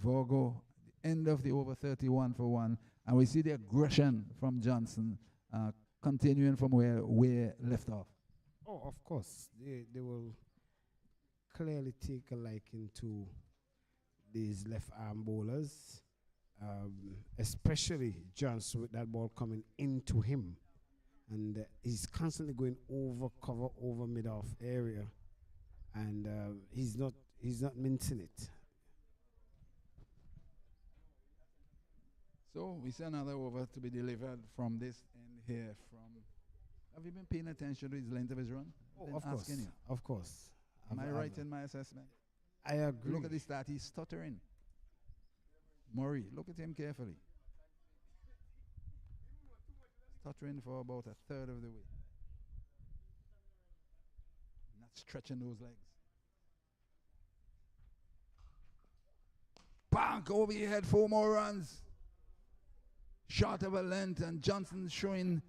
Vogo. The end of the over, 31 for 1. And we see the aggression from Johnson continuing from where we left off. Oh, of course. They will clearly take a liking to these left arm bowlers, especially Johnson with that ball coming into him. And he's constantly going over cover, over mid-off area. And he's not mincing it. So we see another over to be delivered from this end here. Have you been paying attention to his length of his run? Oh, of course. You. Of course. Am I right in my assessment? I agree. Look at the start. He's stuttering. Murray, look at him carefully. Stuttering for about a third of the way. Not stretching those legs. Bank over your head, 4 more runs. Short of a length, and Johnson showing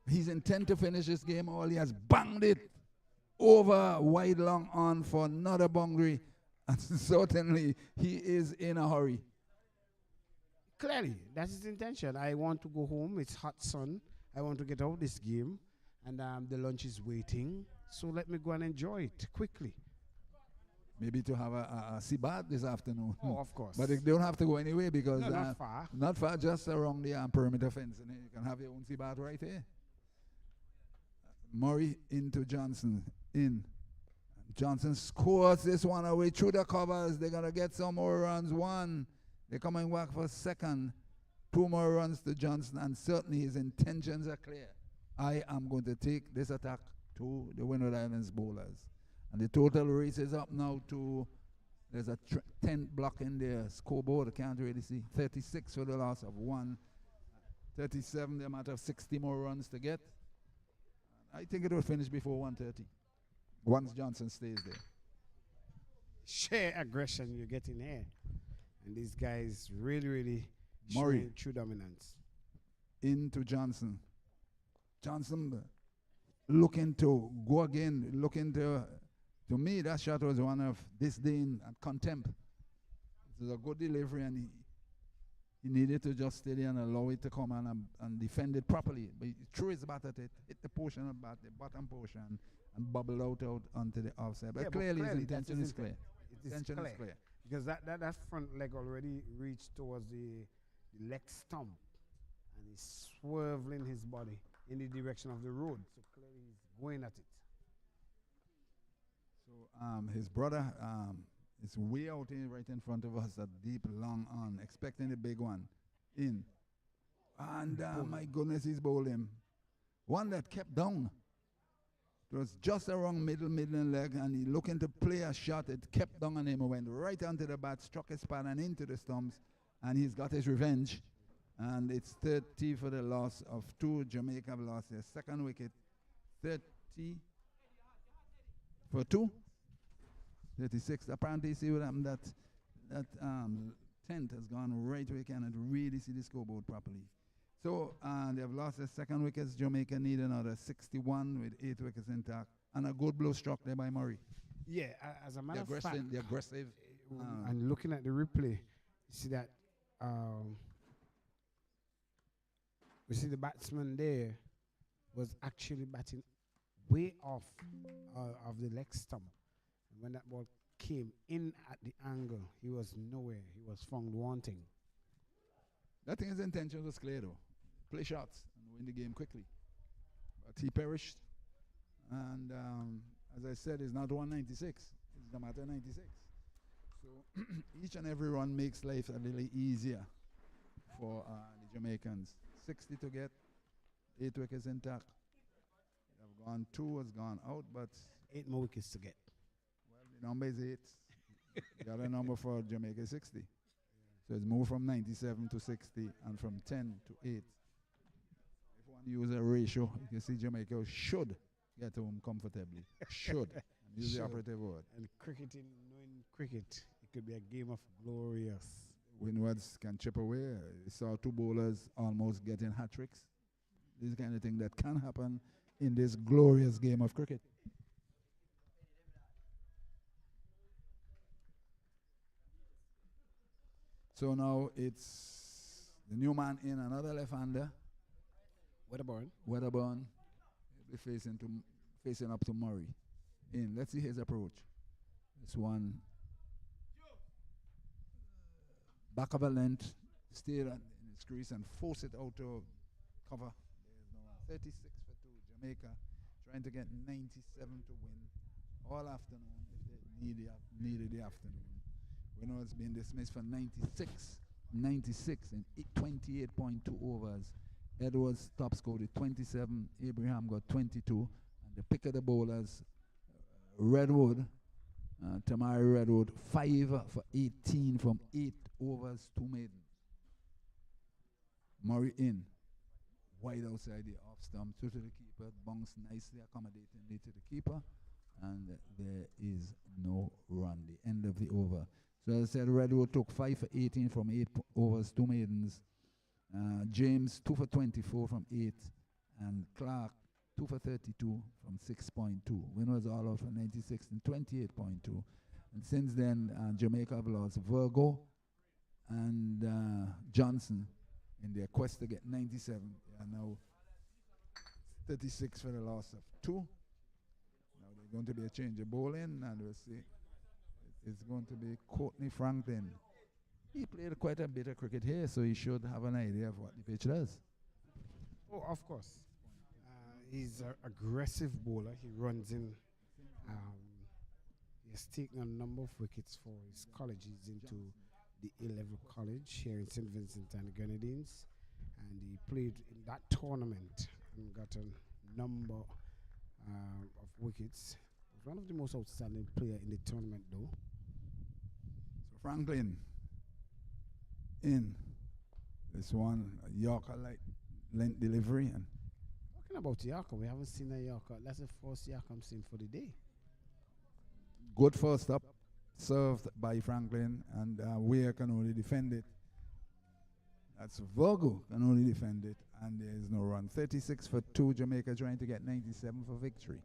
his intent to finish this game. All he has banged it over wide long on for another boundary, and certainly he is in a hurry. Clearly, that's his intention. I want to go home. It's hot sun. I want to get out of this game, and the lunch is waiting. So let me go and enjoy it quickly. Maybe to have a sea bath this afternoon. Oh, of course. But they don't have to go anywhere because no, not far. Not far, just around the perimeter fence, and you can have your own sea bath right here. Murray into Johnson. In. Johnson scores this one away through the covers. They're going to get some more runs. 1. They're coming back for 2nd. 2 more runs to Johnson, and certainly his intentions are clear. I am going to take this attack to the Windward Islands bowlers. And the total race is up now to, there's a 10th block in there, scoreboard, I can't really see. 36 for the loss of 1. 37, the amount of 60 more runs to get. I think it will finish before 1:30. Once Johnson stays there. Sheer aggression you're getting here. And these guys really Murray showing true dominance. Into Johnson. Johnson looking to go again, looking to me, that shot was one of disdain and contempt. It was a good delivery, and he needed to just stay there and allow it to come and defend it properly. But he threw his bat at it, hit the portion of bat, the bottom portion, and bubbled out onto the offside. But clearly his intention is clear. Intention is clear. Because that front leg already reached towards the leg stump, and he's swerving his body in the direction of the road. So clearly he's going at it. So his brother is way out here right in front of us, a deep, long on, expecting a big one. In. And my goodness, he's bowled him. One that kept down. It was just around middle leg, and he looking to play a shot. It kept down on him and went right onto the bat, struck his pad and into the stumps, and he's got his revenge. And it's 30 for the loss of 2. Jamaica have lost their 2nd wicket. 30 for 2. 36. Apparently, see what happened. That tent has gone right where you cannot really see the scoreboard properly. So they have lost their 2nd wickets. Jamaica need another 61 with 8 wickets intact. And a good blow struck there by Murray. Yeah, as a matter of fact. The aggressive. And looking at the replay, you see that we see the batsman there was actually batting way off of the leg stump. And when that ball came in at the angle, he was nowhere. He was found wanting. I think his intention was clear, though. Play shots and win the game quickly. But he perished. And as I said, it's not 196. It's the matter 96. So each and every run makes life a little easier for the Jamaicans. 60 to get, 8 wickets intact. Have gone 2, has gone out, but 8 more wickets to get. well, the number is 8. The other number for Jamaica is 60. So it's moved from 97 to 60 and from 10 to 8. If one use a ratio, you can see Jamaica should get home comfortably. Should. And use the operative word. And cricketing, knowing cricket, it could be a game of glorious. Windwards can chip away. You saw 2 bowlers almost getting hat tricks. This kind of thing that can happen in this glorious game of cricket. So now it's the new man in, another left-hander. Wedderburn. Wedderburn. He'll be facing up to Murray. In. Let's see his approach. This one. Back of a length. Stay in its crease and force it out to cover. There's no 36 for 2. Jamaica trying to get 97 to win all afternoon if they needed the afternoon. We know it's been dismissed for 96 in 28.2 overs. Edwards top scored with 27. Abraham got 22. And the pick of the bowlers, Redwood, Tamari Redwood, 5 for 18 from 8 overs, 2 maiden. Murray in, wide outside the off stump, 2 to the keeper, bounced nicely, accommodatingly to the keeper, and there is no run. The end of the over. So as I said, Redwood took 5 for 18 from 8 overs, 2 maidens. James 2 for 24 from 8, and Clark 2 for 32 from 6.2. Winners all out for 96 and 28.2. And since then, Jamaica have lost Virgo and Johnson in their quest to get 97. They are now 36 for the loss of 2. Now there's going to be a change of bowling, and we'll see. It's going to be Courtney Franklin. He played quite a bit of cricket here, so he should have an idea of what the pitch does. Oh, of course. He's an aggressive bowler. He runs in. He has taken a number of wickets for his college. He's into the A-level college here in St. Vincent and the Grenadines. And he played in that tournament and got a number of wickets. He's one of the most outstanding players in the tournament, though. So Franklin in. This one, a Yorker length delivery. And talking about Yorker, we haven't seen a Yorker. That's the first Yorker I'm seeing for the day. good first up, served by Franklin, and Weir can only defend it. That's Virgo can only defend it, and there is no run. 36 for 2, Jamaica trying to get 97 for victory.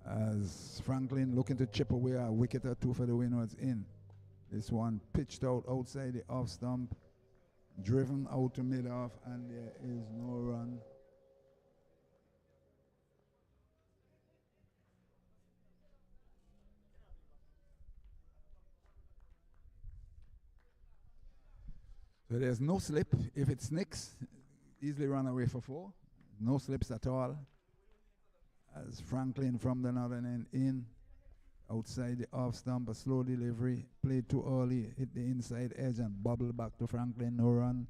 As Franklin looking to chip away a wicket or 2 for the Windwards in. This one pitched out outside the off stump, driven out to mid-off, and there is no run. So there's no slip. If it snicks, easily run away for 4. No slips at all. As Franklin from the northern end in, outside the off stump, a slow delivery, played too early, hit the inside edge and bobble back to Franklin, no run.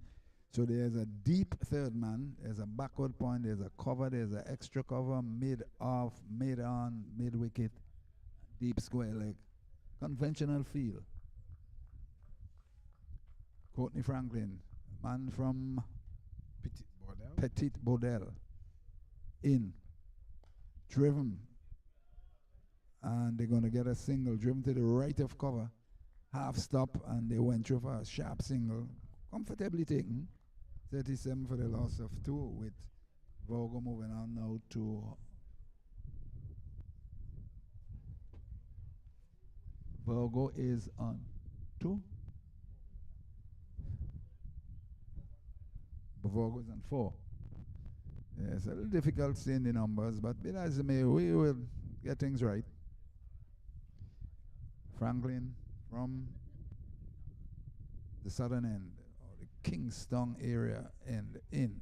So there's a deep third man, there's a backward point, there's a cover, there's an extra cover, mid-off, mid-on, mid-wicket, deep square leg. Conventional field. Courtney Franklin, man from Petit Baudel, in, driven, and they're going to get a single, driven to the right of cover, half stop, and they went through for a sharp single, comfortably taken, 37 for the loss of 2, with Virgo moving on now to Virgo is on 2. Virgo's on 4. Yeah, it's a little difficult seeing the numbers, but be as it may, we will get things right. Franklin from the southern end, or the Kingston area end, in.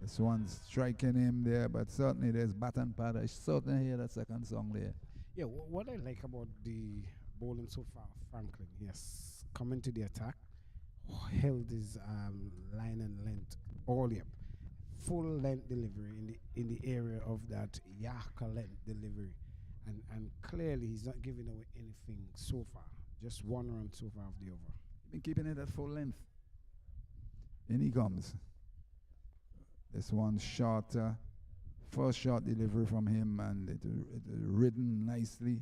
This one's striking him there, but certainly there's bat and pad. I certainly hear that second song there. Yeah, what I like about the bowling so far, Franklin, yes, coming to the attack, held his line and length all up, full length delivery in the area of that Yaka length delivery, and clearly he's not giving away anything so far. Just one run so far of the over. Been keeping it at full length. In he comes. This one shorter. First shot delivery from him, and it ridden nicely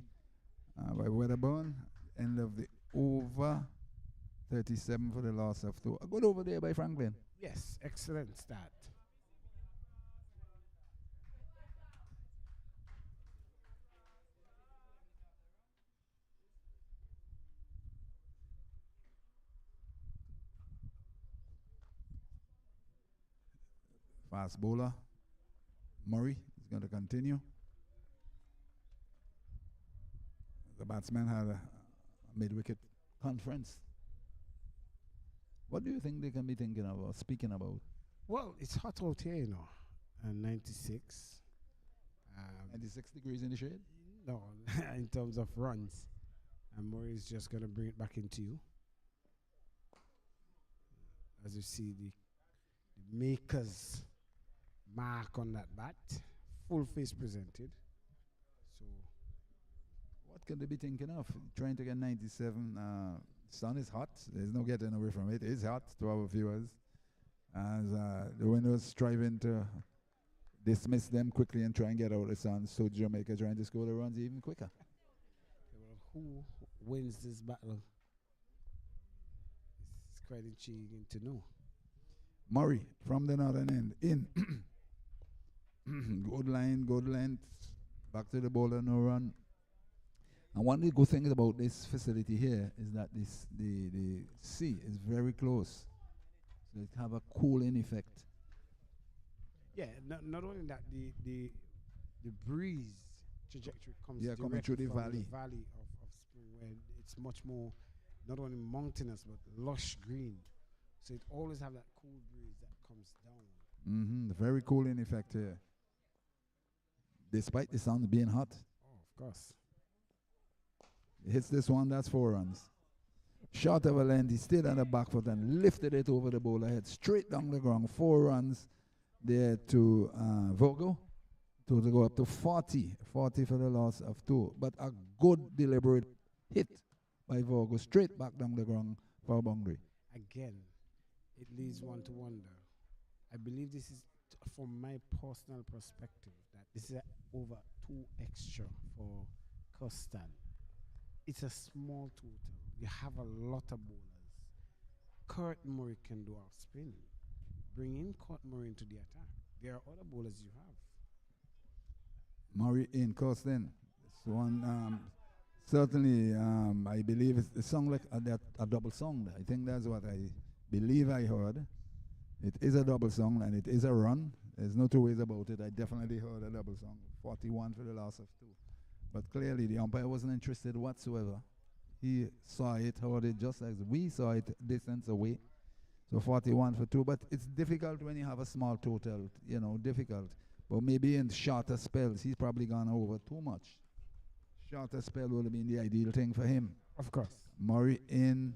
by Wedderburn. End of the over. 37 for the loss of 2. A good over there by Franklin. Yes, excellent start. Fast bowler. Murray is going to continue. The batsman had a mid-wicket conference. What do you think they can be thinking about, speaking about? Well, it's hot out here, you know, and 96. 96 degrees in the shade? No, in terms of runs. And Murray is just going to bring it back into you. As you see, the maker's mark on that bat. Full face presented. So, what can they be thinking of? Trying to get 97. Sun is hot. There's no getting away from it. It's hot to our viewers. As the Windies striving to dismiss them quickly and try and get out of the sun. So Jamaica trying to score the runs even quicker. well, who wins this battle? It's quite intriguing to know. Murray from the northern end. In. Good line, good length. Back to the bowler, no run. And one of the good things about this facility here is that the sea is very close. So it have a cooling effect. Yeah, not only that, the breeze trajectory comes coming through the from valley. the valley of Spring, where it's much more not only mountainous but lush green. So it always have that cool breeze that comes down. The very cooling effect here. Despite the sun being hot. Oh, of course. He hits this one, that's 4 runs. Short of a length, he stayed on the back foot and lifted it over the bowler head, straight down the ground. 4 runs there to Vogo to go up to 40. 40 for the loss of 2. But a good deliberate hit by Vogo, straight back down the ground for a boundary. Again, it leads one to wonder. I believe this is, from my personal perspective, that this is over 2 extra for Costan. It's a small total. You have a lot of bowlers. Kurt Murray can do off spin. Bring in Kurt Murray into the attack. There are other bowlers you have. Murray in Costan. This one, certainly, I believe it's a song like a double song. I think that's what I believe I heard. It is a double song and it is a run. There's no two ways about it. I definitely heard a double song. 41 for the loss of 2. But clearly the umpire wasn't interested whatsoever. He saw it, heard it just as we saw it distance away. So 41 for 2. But it's difficult when you have a small total, difficult. But maybe in shorter spells, he's probably gone over too much. Shorter spell would have been the ideal thing for him. Of course. Murray in.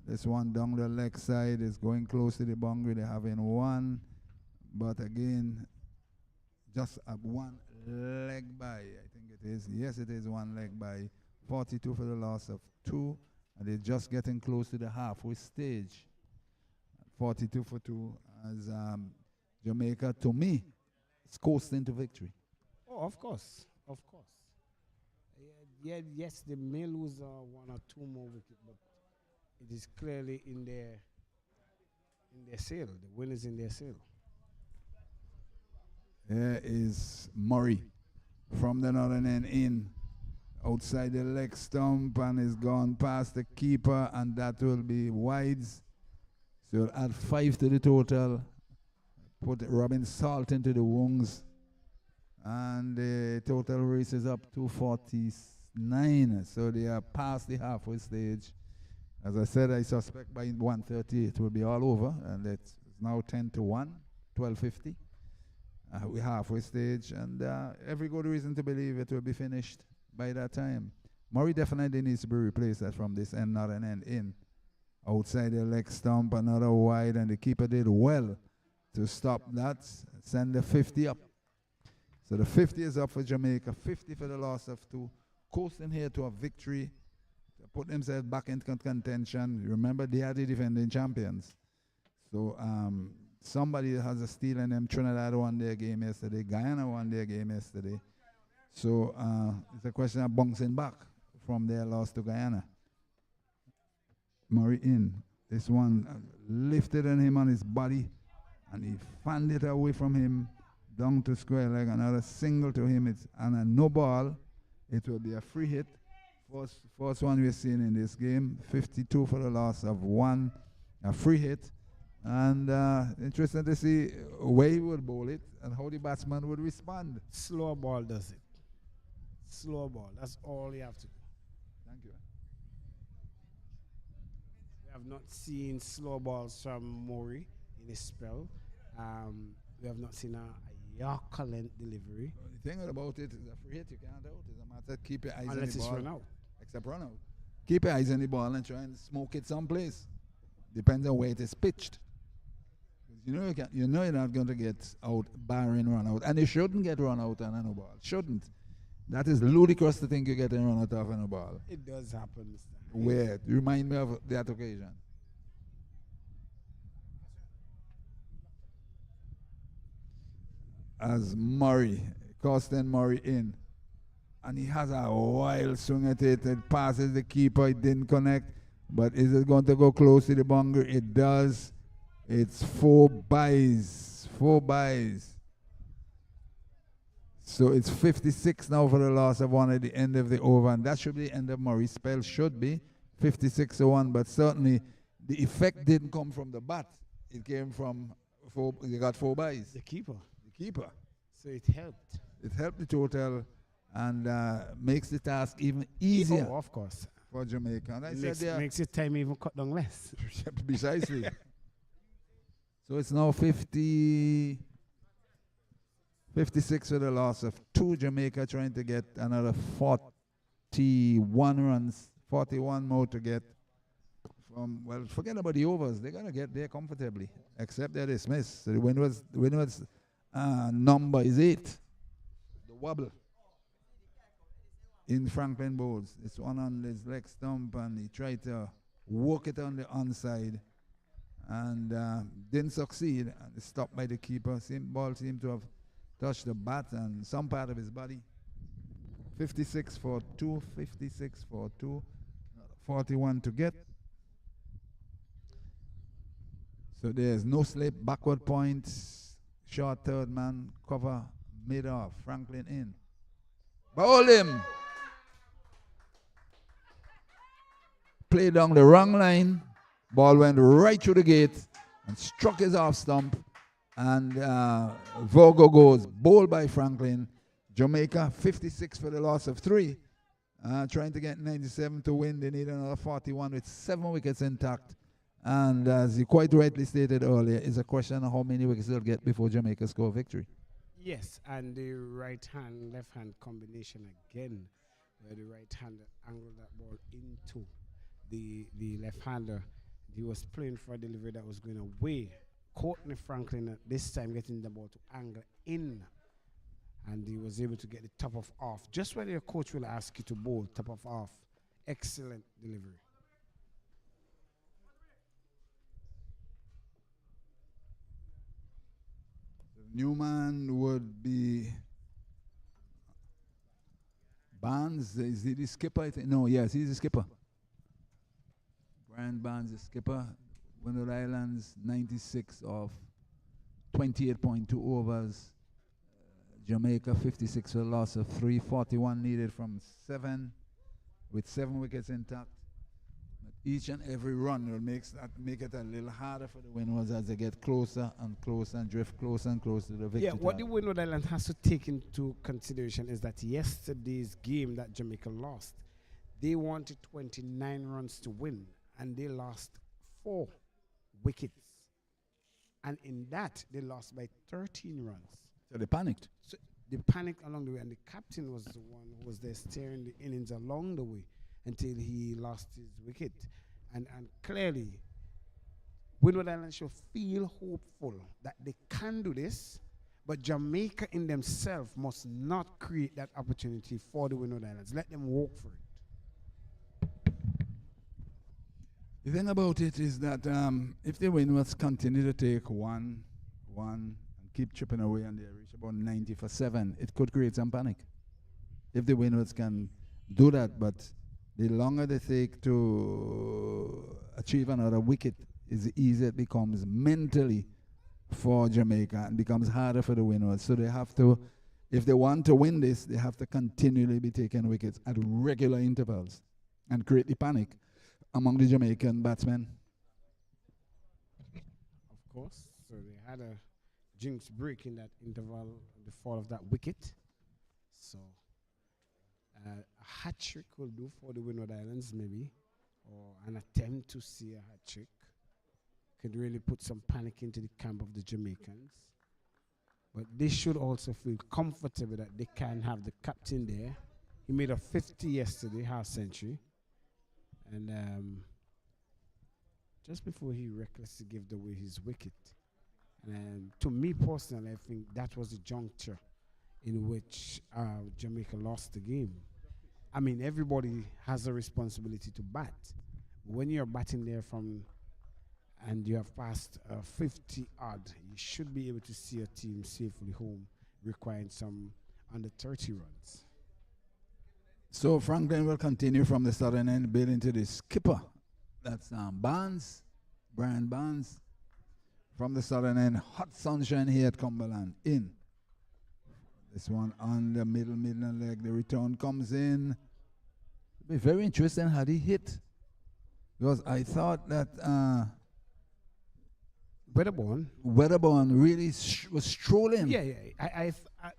This one down the leg side is going close to the boundary. They're having 1. But again, just a 1 leg by, I think it is. Yes, it is 1 leg by. 42 for the loss of 2. And they're just getting close to the halfway stage. 42 for 2 as Jamaica, to me, is coasting to victory. Oh, of course. Of course. Yes, they may lose 1 or 2 more wickets, but it is clearly in their sail. The win is in their sail. Here is Murray from the northern end in. Outside the leg stump and is gone past the keeper, and that will be wides. So you'll add 5 to the total. Put Robin Salt into the wounds. And the total race is up to 49. So they are past the halfway stage. As I said, I suspect by 1:30 it will be all over. And it's now 10 to 1, 12:50. We're halfway stage, and every good reason to believe it will be finished by that time. Murray definitely needs to be replaced from this end, not an end in. Outside the leg stump, another wide, and the keeper did well to stop that, send the 50 up. So the 50 is up for Jamaica, 50 for the loss of 2. Coasting here to a victory, to put themselves back in contention. Remember, they are the defending champions. So somebody has a steal in them. Trinidad won their game yesterday. Guyana won their game yesterday. So it's a question of bouncing back from their loss to Guyana. Murray in. This one lifted on him on his body, and he fanned it away from him down to square leg. Another single to him. It's and a no ball. It will be a free hit. First one we're seeing in this game. 52 for the loss of 1. A free hit. And interesting to see where he would bowl it and how the batsman would respond. Slow ball does it. Slow ball. That's all you have to do. Thank you. We have not seen slow balls from Murray in his spell. We have not seen a Yorker length delivery. The thing about it is a free hit you can't out. It's a matter of keep your eyes on Unless the it's ball. run out. Except run out. Keep your eyes on the ball and try and smoke it someplace. Depends on where it is pitched. You know you're not going to get out barring run out. And you shouldn't get run out on a no ball. Shouldn't. That is ludicrous to think you're getting run out of a no ball. It does happen, Mr. Where? Remind me of that occasion. As Murray, Costin Murray in. And he has a wild swing at it. It passes the keeper. It didn't connect. But is it going to go close to the boundary? It does. It's 4 byes. 4 byes. So it's 56 now for the loss of 1 at the end of the over. And that should be the end of Murray's spell. Should be 56-1. But certainly the effect didn't come from the bat. It came from, they got 4 byes. The keeper. The keeper. So it helped. It helped the total and makes the task even easier. Oh, of course. For Jamaica. And I makes your time even cut down less. Precisely. So it's now 56 for the loss of 2. Jamaica trying to get another 41 runs, 41 more to get from, well, forget about the overs. They're going to get there comfortably, except they're dismissed. So the Windward's number is 8. The wobble. In Franklin Bowles. It's one on his leg stump, and he tried to work it on the onside and didn't succeed. And stopped by the keeper. Ball seemed to have touched the bat and some part of his body. 56 for 2, 56 for 2, 41 to get. So there's no slip, backward points, short third man, cover, mid off, Franklin in. Bowl him! Play down the wrong line. Ball went right through the gate and struck his off stump. And Vogo goes. Bowled by Franklin. Jamaica 56 for the loss of 3. Trying to get 97 to win. They need another 41 with 7 wickets intact. And as you quite rightly stated earlier, it's a question of how many wickets they'll get before Jamaica score victory. Yes, and the right hand, left hand combination again, where the right hander angled that ball into the left hander. He was playing for a delivery that was going away. Courtney Franklin at this time getting the ball to angle in, and he was able to get the top of off. Just when your coach will ask you to bowl, top of off. Excellent delivery. Newman would be Barnes. Is he the skipper? I think? No, yes, he's the skipper. Brian Barnes, the skipper. Windward Islands, 96 of 28.2 overs. Jamaica, 56 for a loss of 3. 41 needed from 7, with 7 wickets intact. Each and every run will make it a little harder for the Windwards as they get closer and closer and drift closer and closer to the victory. Yeah, what the Windward Island has to take into consideration is that yesterday's game that Jamaica lost, they wanted 29 runs to win, and they lost 4 wickets. And in that, they lost by 13 runs. So they panicked. So they panicked along the way, and the captain was the one who was there steering the innings along the way until he lost his wicket. And clearly, Windward Islands should feel hopeful that they can do this, but Jamaica in themselves must not create that opportunity for the Windward Islands. Let them work for it. The thing about it is that if the Windwards continue to take one, and keep chipping away and they reach about 90 for 7, it could create some panic. If the Windwards can do that, but the longer they take to achieve another wicket, is the easier it becomes mentally for Jamaica and becomes harder for the Windwards. So they have to, if they want to win this, they have to continually be taking wickets at regular intervals and create the panic among the Jamaican batsmen. Of course. So they had a jinx break in that interval, the fall of that wicket. So a hat trick will do for the Windward Islands, maybe, or an attempt to see a hat trick could really put some panic into the camp of the Jamaicans. But they should also feel comfortable that they can have the captain there. He made a 50 yesterday, half century. And just before he recklessly gave away his wicket. And to me personally, I think that was the juncture in which Jamaica lost the game. I mean, everybody has a responsibility to bat. When you're batting there and you have passed 50 odd, you should be able to see your team safely home, requiring some under 30 runs. So Franklin will continue from the southern end, build into the skipper. That's Brian Barnes. From the southern end, hot sunshine here at Cumberland. In. This one on the middle leg. The return comes in. It'll be very interesting how he hit. Because I thought that Weatherborn really was strolling. Yeah.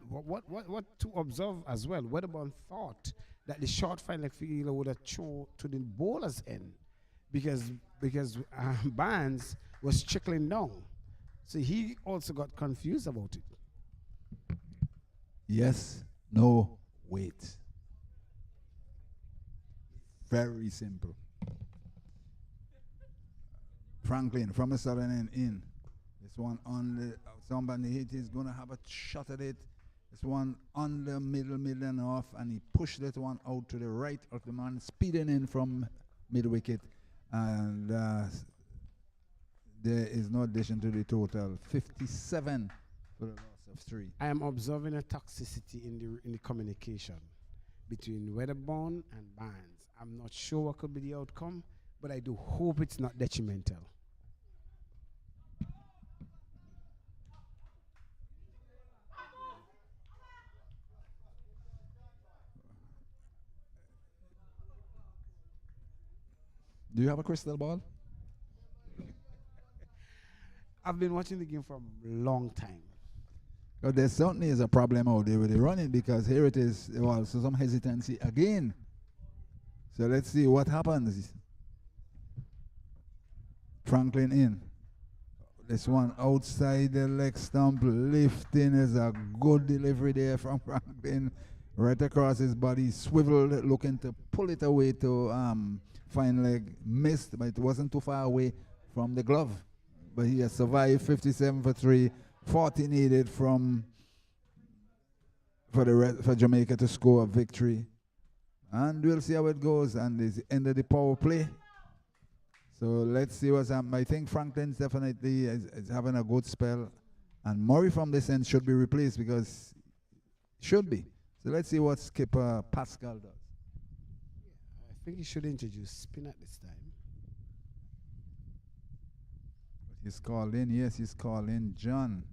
What to observe as well, Weatherborn thought that the short fine leg fielder would have thrown to the bowler's end because Barnes was trickling down. So he also got confused about it. Yes, no, wait. Very simple. Franklin from the southern end in. This one on the somebody hit is gonna have a shot at it. This one on the middle and off, and he pushed that one out to the right of the man, speeding in from mid wicket, and there is no addition to the total. 57 for the loss of 3. I am observing a toxicity in the communication between Weatherborn and Barnes. I'm not sure what could be the outcome, but I do hope it's not detrimental. Do you have a crystal ball? I've been watching the game for a long time. But there certainly is a problem out there with the running, because here it is, well, so some hesitancy again. So let's see what happens. Franklin in. This one outside the leg stump, lifting is a good delivery there from Franklin. Right across his body, swiveled, looking to pull it away to fine leg. Missed, but it wasn't too far away from the glove. But he has survived. 57 for 3. 40 needed for Jamaica to score a victory. And we'll see how it goes. And it's the end of the power play. So let's see what's happening. I think Franklin's definitely is having a good spell. And Murray from this end should be replaced, because should be. So let's see what skipper Pascal does. I think he should introduce spin at this time. He's called in. Yes, he's called in John.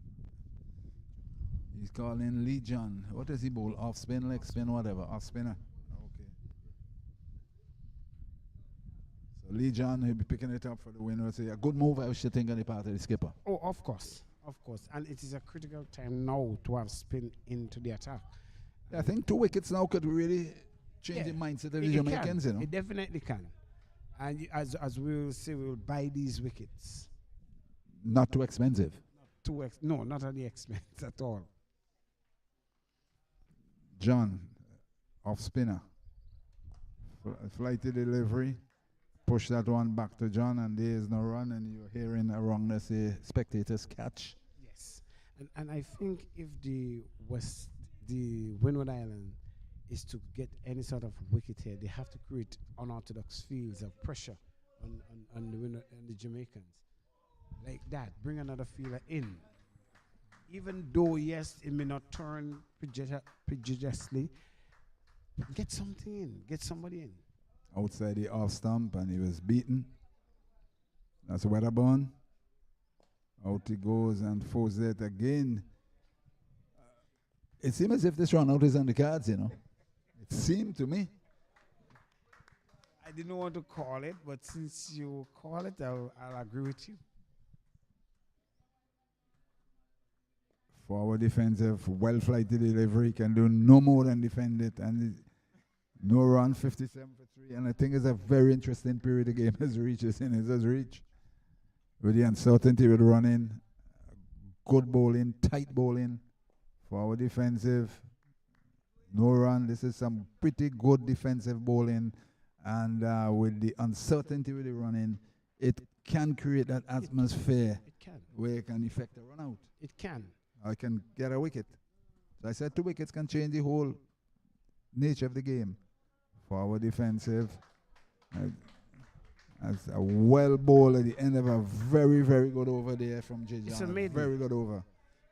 He's called in Lee John. What does he bowl? Off spin, leg spin, whatever. Off spinner. Okay. So Lee John will be picking it up for the winner. So a good move, I should think, on the part of the skipper. Oh, of course. Of course. And it is a critical time now to have spin into the attack. Yeah, I think 2 wickets now could really change the mindset of the Jamaicans, you know. It definitely can. And as we will say, we will buy these wickets. Not too expensive. No, not at the expense at all. John, off spinner. Flighty delivery. Push that one back to John, and there is no run, and you're hearing a wrongness, say spectators catch. Yes, and I think if the Windward Island is to get any sort of wicket here, they have to create unorthodox fields of pressure on the Jamaicans, like that. Bring another fielder in, even though yes, it may not turn prejudiciously. Get something in, get somebody in. Outside the off stump, and he was beaten. That's Weatherburn. Out he goes and forces it again. It seems as if this run out is on the cards, you know. It seemed to me. I didn't want to call it, but since you call it, I'll agree with you. Forward defensive, well-flighted delivery, can do no more than defend it. And no run, 57 for 3. And I think it's a very interesting period the game has reached. It has reached. With the uncertainty with running, good bowling, tight bowling, forward defensive, no run. This is some pretty good defensive bowling. And with the uncertainty with the running, it can create that atmosphere where it can affect a run out. It can. I can get a wicket. So I said 2 wickets can change the whole nature of the game. Forward defensive. That's a well ball at the end of a very, very good over there from J. It's a maiden. Very good over.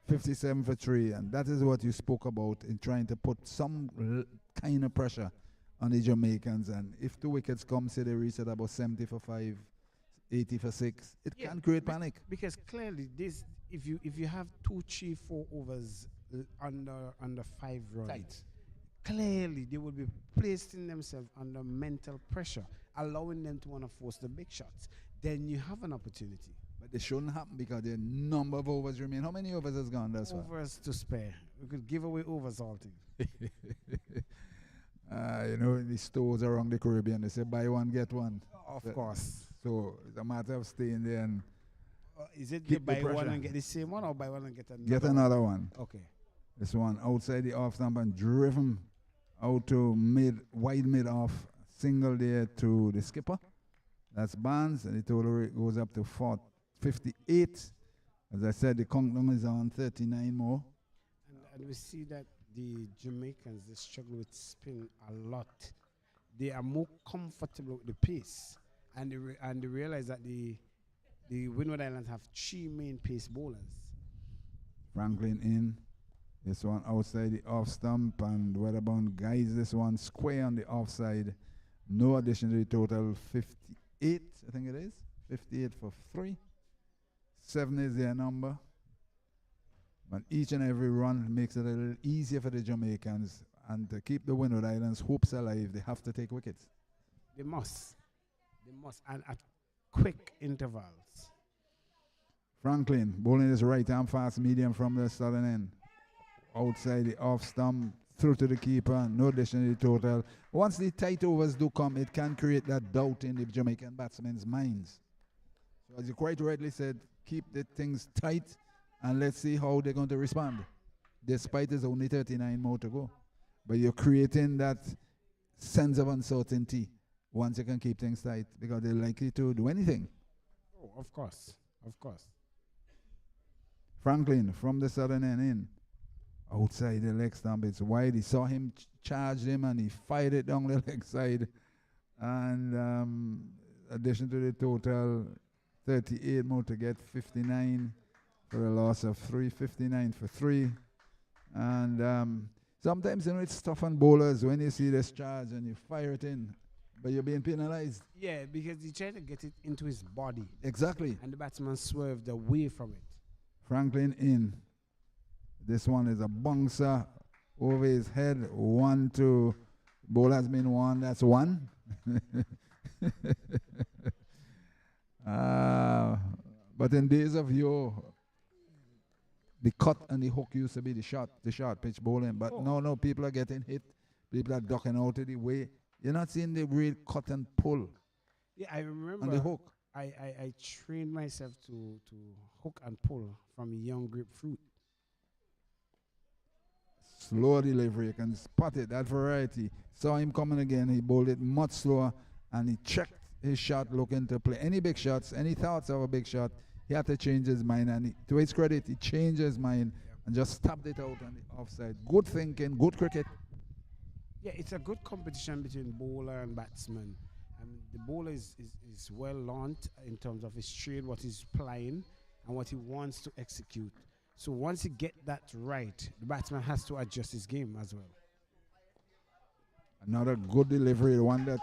57 for 3. And that is what you spoke about in trying to put some kind of pressure on the Jamaicans. And if 2 wickets come, say they reach at about 70 for 5, 80 for 6, it can create panic. Because clearly, this if you have 2, 3, 4 overs under 5 runs, Tight. clearly they will be placing themselves under mental pressure, allowing them to want to force the big shots. Then you have an opportunity. But it shouldn't happen because the number of overs remain. How many overs has gone thus far? Overs to spare. We could give away overs all things. You know, in the stores around the Caribbean, they say buy one, get one. Of course. So it's a matter of staying there and Is it you keep the buy one pressure. and get the same one, or buy one and get another? Get another one. Okay. This one outside the off stump and driven out to wide mid off, single there to the skipper. That's Barnes, and the total rate goes up to 58. As I said, the countdown is on 39 more. And we see that the Jamaicans, they struggle with spin a lot. They are more comfortable with the pace, and they realize that the Windward Islands have 3 main pace bowlers. Franklin in. This one outside the off stump, and Weatherbound guides this one square on the offside. No addition to the total. 58, I think it is. 58 for 3. 7 is their number. But each and every run makes it a little easier for the Jamaicans. And to keep the Windward Islands' hopes alive, they have to take wickets. They must. And at quick intervals. Franklin bowling his right arm fast medium from the southern end. Outside the off stump, through to the keeper, no addition to the total. Once the tight overs do come, it can create that doubt in the Jamaican batsmen's minds. So as you quite rightly said, keep the things tight and let's see how they're going to respond. Despite there's only 39 more to go. But you're creating that sense of uncertainty once you can keep things tight because they're likely to do anything. Oh, of course. Franklin from the southern end in. Outside the leg stump, it's wide. He saw him charge him and he fired it down the leg side. And addition to the total, 38 more to get 59 for a loss of 3, 59 for 3. And sometimes, you know, it's tough on bowlers when you see this charge and you fire it in, but you're being penalized. Yeah, because he tried to get it into his body. Exactly. And the batsman swerved away from it. Franklin in. This one is a bouncer over his head. 1, 2. Ball has been 1. That's 1. But in days of yore, the cut and the hook used to be the short pitch bowling. But no, people are getting hit. People are ducking out of the way. You're not seeing the real cut and pull. Yeah, I remember. On the hook. I trained myself to hook and pull from a young grapefruit. slow delivery. You can spot it, that variety. Saw him coming again. He bowled it much slower, and he checked his shot looking to play. Any big shots, any thoughts of a big shot, he had to change his mind. And to his credit, he changed his mind and just stabbed it out on the offside. Good thinking, good cricket. Yeah, it's a good competition between bowler and batsman. The bowler is well learned in terms of his trade, what he's playing, and what he wants to execute. So once he get that right, the batsman has to adjust his game as well. Another good delivery, the one that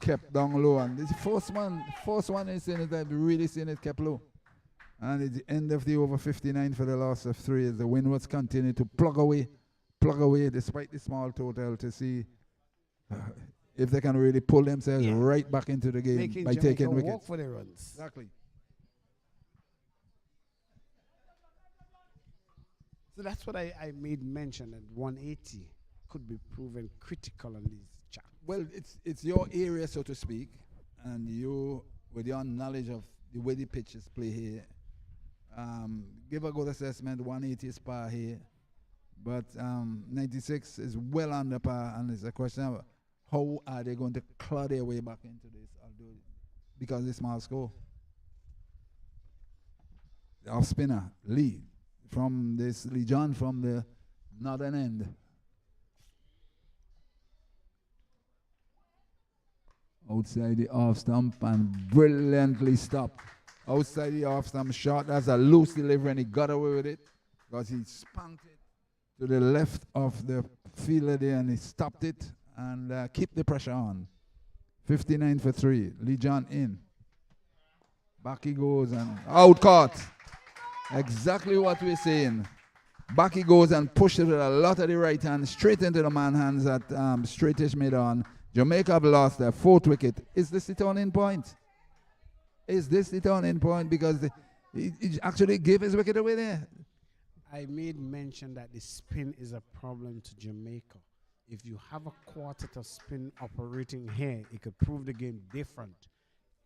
kept down low. And this first one is in it, I've really seen it kept low. And at the end of the over 59 for the loss of 3 as the Windwards continue to plug away despite the small total to see if they can really pull themselves right back into the game Making by Jamaica taking wickets. walk for their runs. Exactly. So that's what I made mention that 180 could be proven critical on these chats. Well, it's your area, so to speak, and you, with your knowledge of the way the pitches play here, give a good assessment. 180 is par here, but 96 is well under par, and it's a question of how are they going to claw their way back into this, although because of the small score. The off spinner Lee John from the northern end. Outside the off stump and brilliantly stopped. Outside the off stump shot, that's a loose delivery and he got away with it because he spanked it to the left of the fielder there and he stopped it and keep the pressure on. 59 for 3. Lee John in. Back he goes and out caught. Exactly what we're saying. Back he goes and pushes it with a lot of the right hand straight into the man hands at straightish mid on. Jamaica have lost their 4th wicket. Is this the turning point? Is this the turning point? Because he actually gave his wicket away there. I made mention that the spin is a problem to Jamaica. If you have a quartet of spin operating here, it could prove the game different.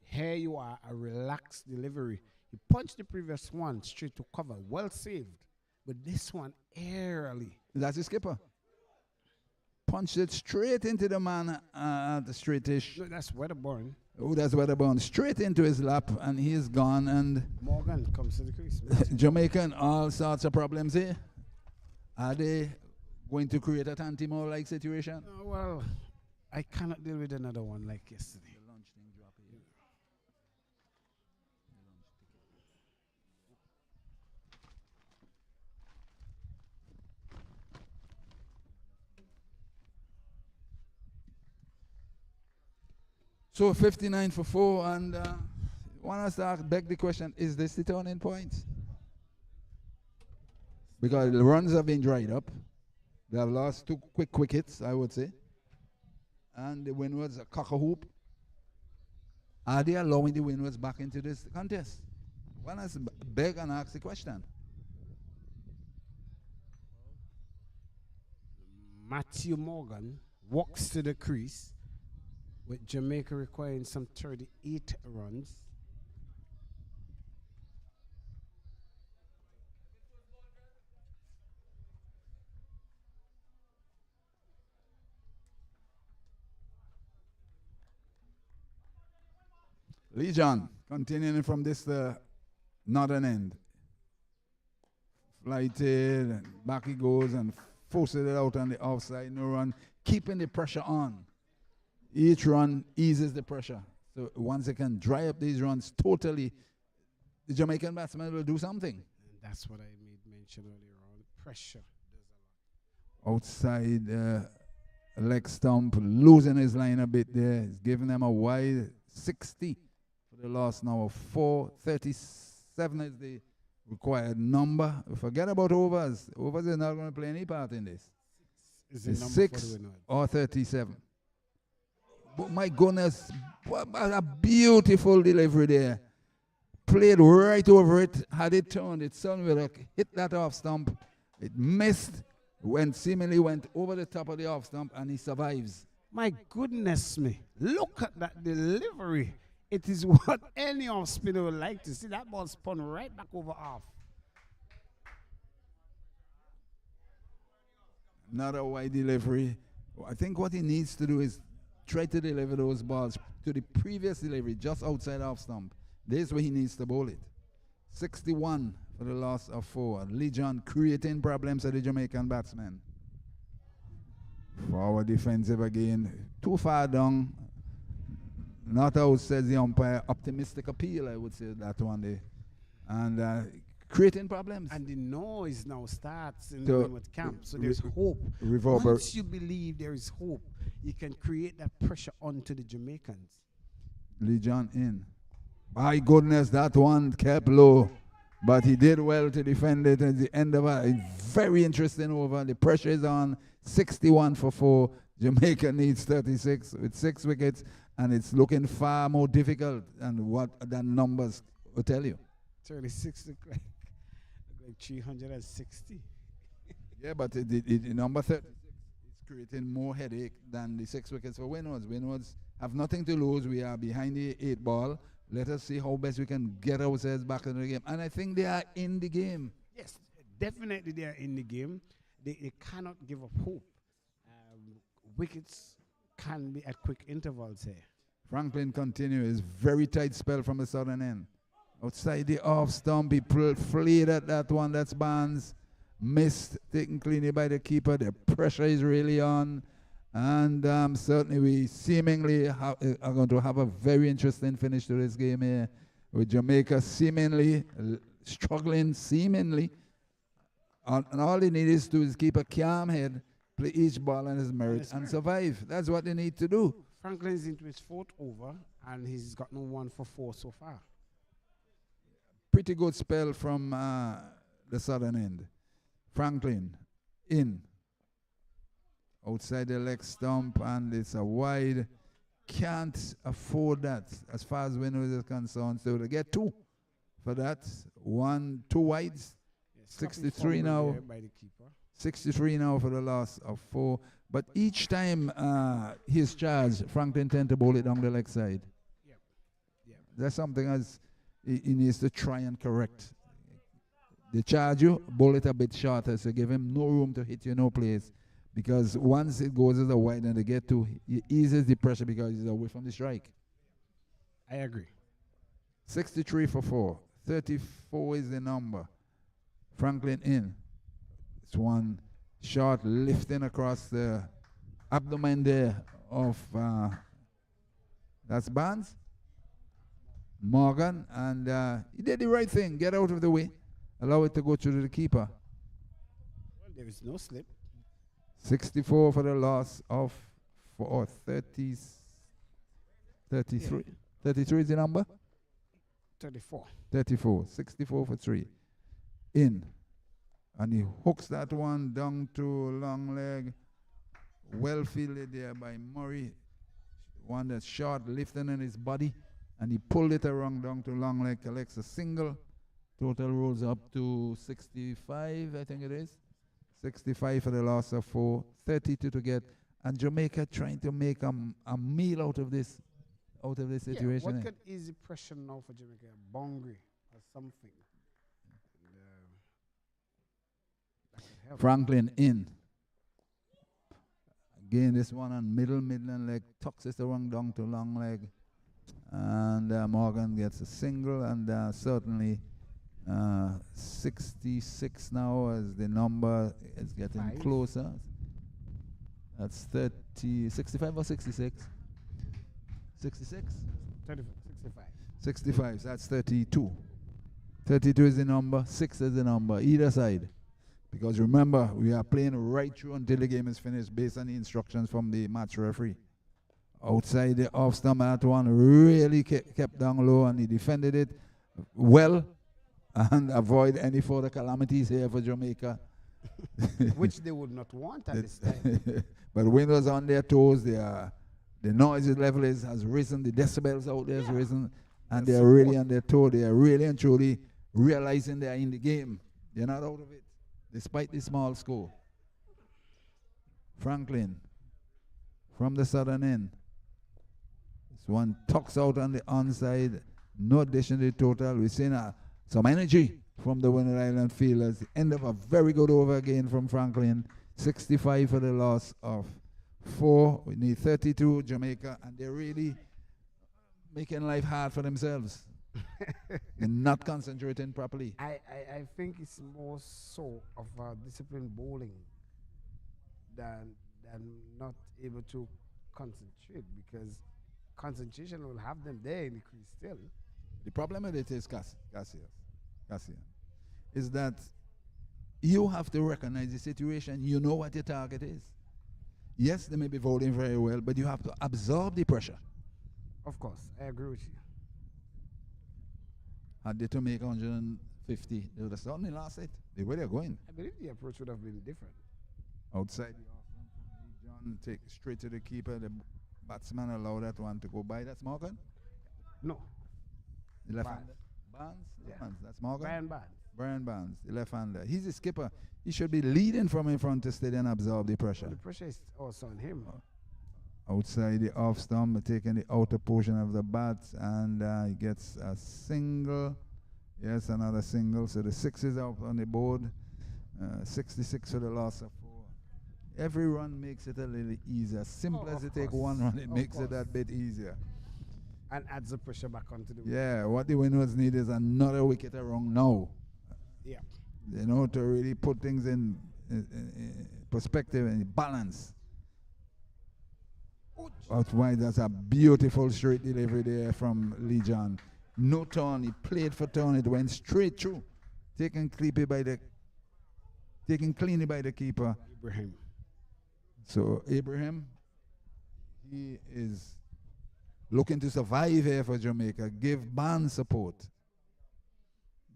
Here you are, a relaxed delivery. He punched the previous one straight to cover. Well saved. But this one, airily. That's the skipper. Punched it straight into the man at the straightish. No, that's Weatherburn. Oh, that's Weatherburn. Straight into his lap, and he's gone. And Morgan comes to the crease. Jamaica and all sorts of problems here. Are they going to create a Tantimore-like situation? Well, I cannot deal with another one like yesterday. So 59 for 4, and want us to beg the question, is this the turning point? Because the runs have been dried up. They have lost 2 quick wickets, I would say. And the Windwards are cock-a-hoop. Are they allowing the Windwards back into this contest? Want us to beg and ask the question. Matthew Morgan walks to the crease, with Jamaica requiring some 38 runs. Lee John, continuing from this northern end. Flighted, and back he goes and forces it out on the offside, no run, keeping the pressure on. Each run eases the pressure. So once they can dry up these runs totally, the Jamaican batsman will do something. And that's what I made mention earlier on. Pressure does a lot. Outside leg stump, losing his line a bit there. He's giving them a wide 60 for the last now of 437 is the required number. Forget about overs. Overs are not going to play any part in this. It's 6 or 37. But my goodness, what a beautiful delivery there. Played right over it, had it turned, it suddenly hit that off stump. It missed, seemingly went over the top of the off stump, and he survives. My goodness me, look at that delivery. It is what any off spinner would like to see. That ball spun right back over off. Not a wide delivery. I think what he needs to do is try to deliver those balls to the previous delivery, just outside half stump. This is where he needs to bowl it. 61 for the loss of 4. Legion creating problems for the Jamaican batsmen. Forward defensive again. Too far down. Not out, says the umpire. Optimistic appeal, I would say that one day. And creating problems. And the noise now starts in the Windward camp. So there's hope. Reverberate. Once you believe there is hope, you can create that pressure onto the Jamaicans. Legion in. My goodness, that one kept low. But he did well to defend it at the end of a very interesting over. The pressure is on. 61 for 4. Jamaica needs 36 with 6 wickets. And it's looking far more difficult than what the numbers will tell you. 36 look like 360. Yeah, but the number 36 is creating more headache than the 6 wickets for Windwards. Windwards have nothing to lose. We are behind the 8 ball. Let us see how best we can get ourselves back in the game. And I think they are in the game. Yes, definitely they are in the game. They cannot give up hope. Wickets can be at quick intervals here. Franklin continues. Very tight spell from the southern end. Outside the off stump, he flayed at that one. That's Barnes. Missed, taken cleanly by the keeper. The pressure is really on. And certainly we seemingly are going to have a very interesting finish to this game here. With Jamaica seemingly struggling, seemingly. And all they need is to keep a calm head, play each ball on his merit, and survive. That's what they need to do. Franklin's into his 4th over, and he's gotten 1 for 4 so far. Pretty good spell from the southern end. Franklin in. Outside the leg stump, and it's a wide. Can't afford that as far as Windward is concerned. So they get 2 for that. 2 wides. 63 now. By the keeper. 63 now for the loss of 4. But each time he's charged, Franklin tends to bowl it down the leg side. Yep. That's something as he needs to try and correct. They charge you, bowl it a bit shorter, so give him no room to hit you, no place. Because once it goes as a wide and they get to, he eases the pressure because he's away from the strike. I agree. 63 for 4. 34 is the number. Franklin in. It's one shot lifting across the abdomen there of, that's Barnes. Morgan. And he did the right thing. Get out of the way. Allow it to go through the keeper. Well, there is no slip. 64 for the loss of 33. Yeah. 33 is the number? 34. 34. 64 for 3. In. And he hooks that one down to long leg. Well fielded there by Murray. One that's short, lifting in his body. And he pulled it around down to long leg, collects a single. Total rolls up to 65, I think it is. 65 for the loss of 4. 32 to get. And Jamaica trying to make a meal out of this situation. What could ease the pressure now for Jamaica? Bongri or something. Franklin in. Again, this one on midland leg. Tucks it around down to long leg. And Morgan gets a single. And certainly 66 now as the number is getting closer. That's 65 or 66? 66? 65. 65, so that's 32. 32 is the number, 6 is the number, either side. Because remember, we are playing right through until the game is finished based on the instructions from the match referee. Outside the off stump, that one really kept down low and he defended it well and avoid any further calamities here for Jamaica. Which they would not want at this time. But Windward's on their toes. The noise level has risen. The decibels out there has risen. And they're really on their toe. They are really and truly realizing they are in the game. They're not out of it, despite the small score. Franklin from the southern end. This one tucks out on the onside. No addition to the total. We're seeing some energy from the Windward Island fielders. The end of a very good over again from Franklin. 65 for the loss of 4. We need 32, Jamaica, and they're really making life hard for themselves. They're not concentrating properly. I think it's more so of disciplined bowling than not able to concentrate, because concentration will have them there in the crease still. The problem with it is, Cassian, is that you have to recognize the situation. You know what your target is. Yes, they may be bowling very well, but you have to absorb the pressure. Of course, I agree with you. Had they to make 150, they would have certainly lost it. The way they're going. I believe the approach would have been different. Outside the John take straight to the keeper. The batsman allow that one to go by. That's Morgan? No. The left-hander? Barnes? Yeah. Barnes. That's Morgan? Brian Barnes. Brian Barnes, the left-hander. He's the skipper. He should be leading from in front to stay there and absorb the pressure. Well, the pressure is also on him. Outside the off stump, taking the outer portion of the bat, and he gets a single. Yes, another single. So the 6 is out on the board. 66 for the loss of 4. Every run makes it a little easier. Simple as you take one run, it makes it that bit easier. And adds the pressure back onto the wicket. Yeah, what the Windwards need is another wicket around now. Yeah. You know, to really put things in perspective and balance. Out wide, that's a beautiful straight delivery there from Lee John. No turn, he played for turn, it went straight through. Taken cleanly by the keeper. Ibrahim. So Ibrahim, he is looking to survive here for Jamaica. Give Barnes support.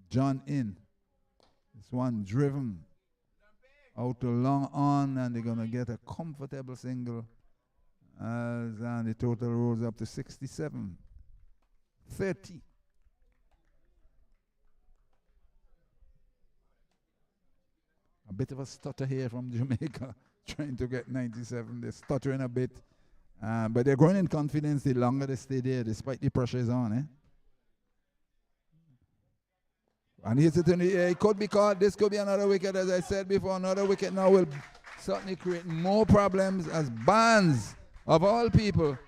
John in. This one driven out to long on, and they're going to get a comfortable single. And the total rolls up to 67. 30. A bit of a stutter here from Jamaica, trying to get 97. They're stuttering a bit. But they're growing in confidence the longer they stay there, despite the pressure is on. And here's it in the air. It could be caught. This could be another wicket, as I said before. Another wicket now will certainly create more problems, as Barnes, of all people,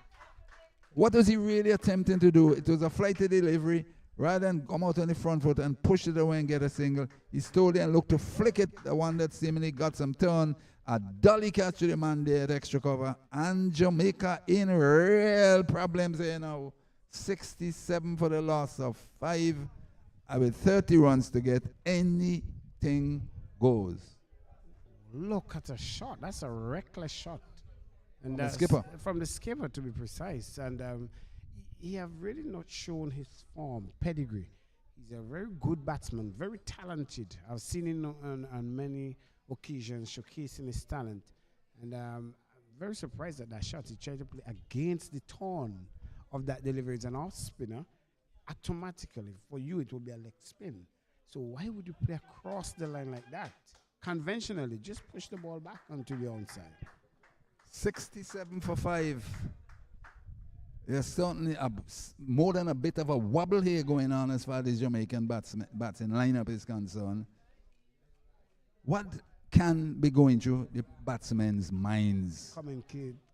what was he really attempting to do? It was a flighty delivery. Rather than come out on the front foot and push it away and get a single, he stole it and looked to flick it, the one that seemingly got some turn. A dolly catch to the man there at extra cover. And Jamaica in real problems here now. 67 for the loss of 5. With 30 runs to get, anything goes. Look at a shot. That's a reckless shot. And the skipper. From the skipper, to be precise. And he have really not shown his form, pedigree. He's a very good batsman, very talented. I've seen him on many occasions showcasing his talent. And I'm very surprised at that shot. He tried to play against the turn of that delivery. It's an off spinner. Automatically, for you, it will be a leg spin. So why would you play across the line like that? Conventionally, just push the ball back onto the onside. 67 for 5. There's certainly more than a bit of a wobble here going on as far as the Jamaican batting lineup is concerned. What can be going through the batsmen's minds?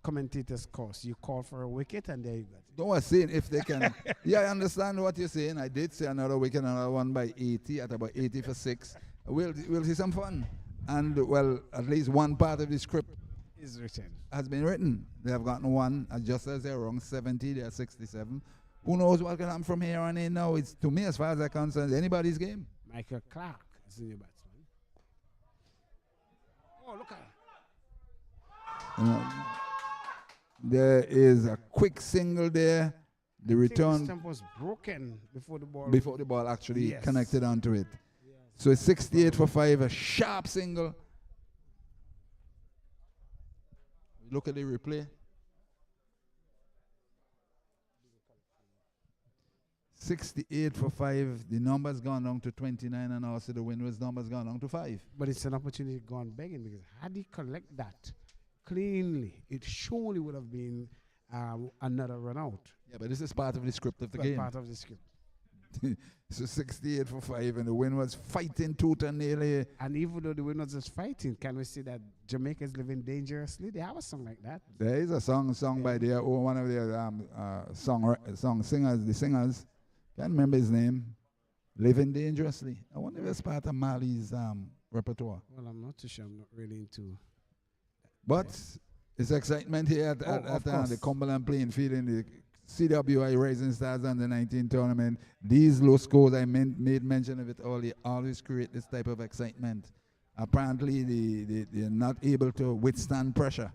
Commentators course. You call for a wicket and there you go. No, I'm saying if they can. Yeah, I understand what you're saying. I did say another wicket, another one by 80 at about 80 for 6. We'll see some fun. And, well, at least one part of the script is written. Has been written. They have gotten one, just as they're wrong, 70, they're 67. Who knows what can happen from here on in now? It's, to me, as far as I'm concerned, anybody's game. Michael Clark is the new batsman. Oh, look at it. There is a quick single there. The return. The stump was broken before the ball. Before the ball actually connected onto it. Yes. So it's 68 for 5, a sharp single. Look at the replay. 68 for 5. The number's gone down to 29, and also the Windward's number's gone down to 5. But it's an opportunity gone begging, because had he collect that cleanly, it surely would have been another run out. Yeah, but this is part of the script of the game. Part of the script. So 68 for 5, and the wind was fighting tooth and nail. And even though the Windies is fighting, can we see that Jamaica is living dangerously? They have a song like that. There is a song by their one of their song singers, the singers. Can't remember his name. Living Dangerously. I wonder if it's part of Mali's repertoire. Well, I'm not too sure. I'm not really into. But it's excitement here at the Cumberland playing field in the CWI Rising Stars Under 19 tournament. These low scores, I made mention of it earlier, always create this type of excitement. Apparently, they're not able to withstand pressure.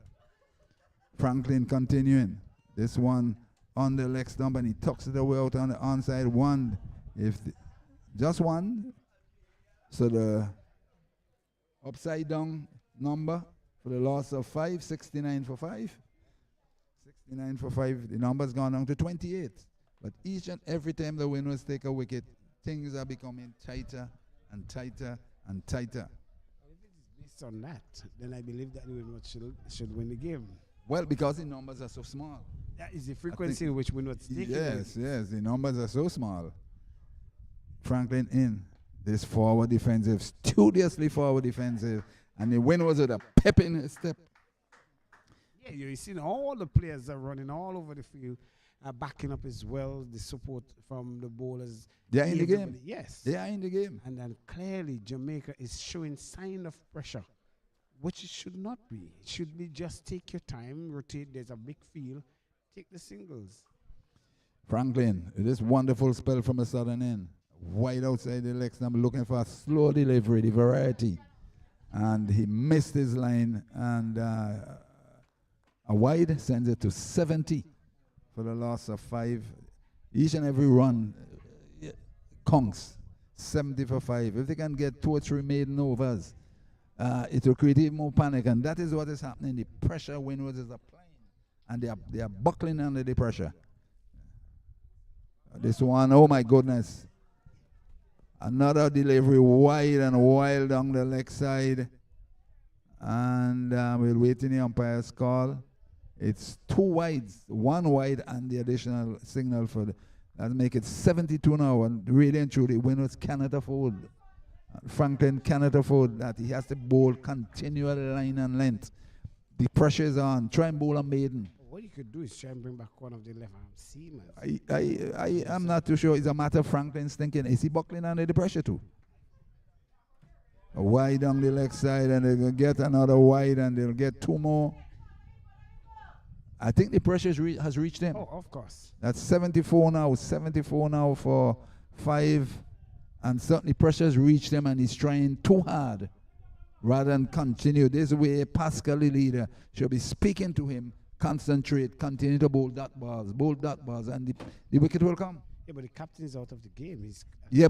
Franklin continuing. This one on the leg stump, and he tucks it away out on the onside one. Just one. So the upside down number for the loss of 5, 69 for 5. 69 for 5. The number's gone down to 28. But each and every time the Windwards take a wicket, things are becoming tighter and tighter and tighter. If it is based on that, then I believe that the Windwards should win the game. Well, because the numbers are so small. That is the frequency in which Windwards take it. Yes, the numbers are so small. Franklin in. This forward defensive, studiously forward defensive. And the Windwards with a pep in his step. Yeah, you're seeing all the players are running all over the field, backing up as well, the support from the bowlers. They are in the game. Yes. They are in the game. And then clearly Jamaica is showing sign of pressure, which it should not be. It should be just take your time, rotate. There's a big field. Take the singles. Franklin, this wonderful spell from the southern end. Wide outside the leg stump, looking for a slow delivery, the variety. And he missed his line, and a wide sends it to 70 for the loss of 5. Each and every run counts. 70 for 5. If they can get 2 or 3 maiden overs, it will create even more panic, and that is what is happening. The pressure Windward is applying, and they are buckling under the pressure. This one, oh my goodness. Another delivery wide and wild down the leg side. And we'll wait in the umpire's call. It's 2 wides, 1 wide, and the additional signal for that make it 72 now. And really and truly, Windward cannot afford. Franklin cannot afford that. He has to bowl continual line and length. The pressure is on. Try and bowl a maiden. What you could do is try and bring back one of the left arm seamers. I am not too sure. It's a matter of Franklin's thinking. Is he buckling under the pressure too? A wide on the leg side, and they'll get another wide, and they'll get 2 more. I think the pressure has reached him. Oh, of course. That's 74 now. 74 now for 5. And certainly pressure has reached him, and he's trying too hard rather than continue. This way, Pascal, the leader, should be speaking to him. Concentrate, continue to bowl dot balls, and the wicket will come. Yeah, but the captain is out of the game.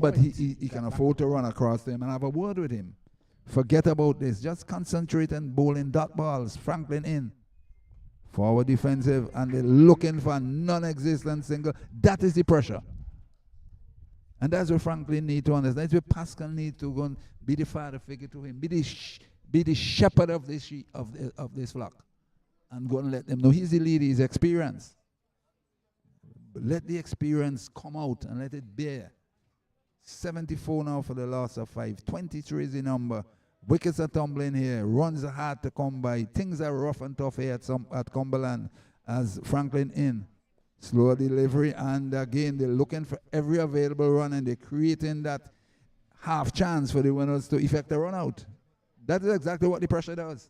But he can afford to run across them and have a word with him. Forget about this. Just concentrate and bowling dot balls. Franklin in. Forward defensive, and they're looking for a non-existent single. That is the pressure. And that's what Franklin need to understand. That's what Pascal need to go and be the father figure to him. Be the shepherd of this flock. And go and let them know he's the leader, he's experienced. But let the experience come out and let it bear. 74 now for the loss of 5. 23 is the number. Wickets are tumbling here. Runs are hard to come by. Things are rough and tough here at Cumberland as Franklin in. Slow delivery, and again they're looking for every available run, and they're creating that half chance for the winners to effect a run out. That is exactly what the pressure does.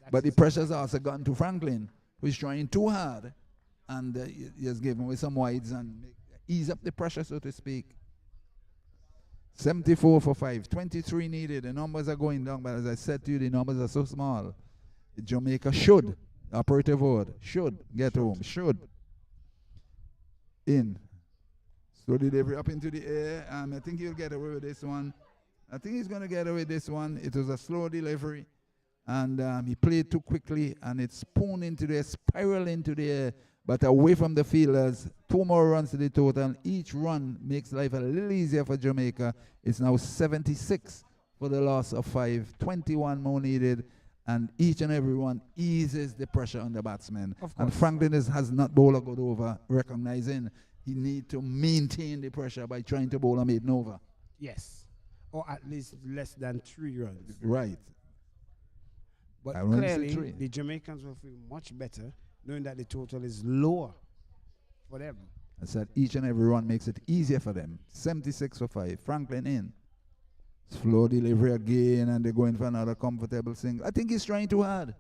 But the pressure's also gotten to Franklin, who's trying too hard, and he has given away some wides and ease up the pressure, so to speak. 74 for 5, 23 needed. The numbers are going down, but as I said to you, the numbers are so small. Jamaica should, operative word, should get home, should. In. So delivery up into the air. I think he'll get away with this one. I think he's going to get away with this one. It was a slow delivery. And he played too quickly, and it spun into the air, spiraled into the air, but away from the fielders. 2 more runs to the total. Each run makes life a little easier for Jamaica. It's now 76 for the loss of 5. 21 more needed, and each and every one eases the pressure on the batsmen. And Franklin has not bowled a good over, recognizing He need to maintain the pressure by trying to bowl a maiden over. Yes. Or at least less than 3 runs. Right. But I wouldn't say clearly, 3. the Jamaicans will feel much better knowing that the total is lower for them. I said each and every run makes it easier for them. 76 for 5. Franklin in. Slow delivery again, and they're going for another comfortable single. I think he's trying too hard.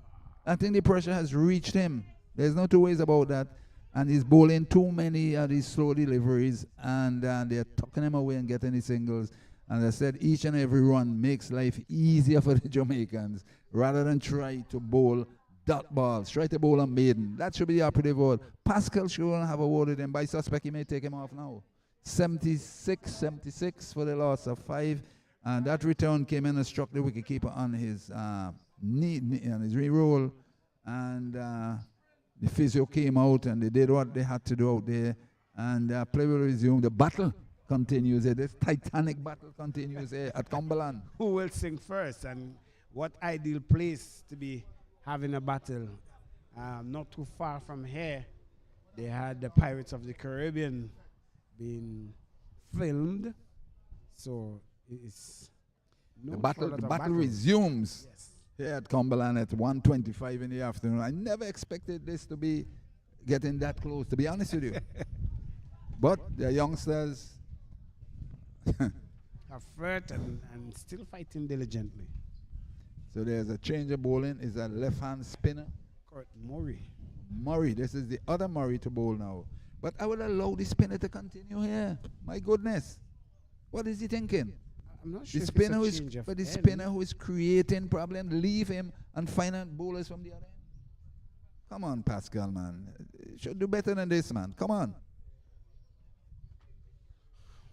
I think the pressure has reached him. There's no 2 ways about that. And he's bowling too many of these slow deliveries, and they're tucking him away and getting the singles. And I said each and every run makes life easier for the Jamaicans rather than try to bowl dot balls. Try to bowl a maiden. That should be the operative word. Pascal shouldn't have awarded him. By suspect, he may take him off now. 76 for the loss of 5. And that return came in and struck the wicketkeeper on his knee, on his re-roll. And the physio came out and they did what they had to do out there. And play will resume. The battle continues here. This titanic battle continues here at Cumberland. Who will sing first, and what ideal place to be having a battle? Not too far from here, they had the Pirates of the Caribbean being filmed. So it's the battle resumes. Yes. Here at Cumberland at 1:25 in the afternoon. I never expected this to be getting that close, to be honest with you. But the youngsters are fit and still fighting diligently. So there's a change of bowling. Is a left-hand spinner. Kurt Murray. Murray. This is the other Murray to bowl now. But I will allow the spinner to continue here. My goodness. What is he thinking? I'm not sure The if spinner who is creating problems, leave him and find out bowlers from the other end. Come on, Pascal, man. You should do better than this, man. Come on.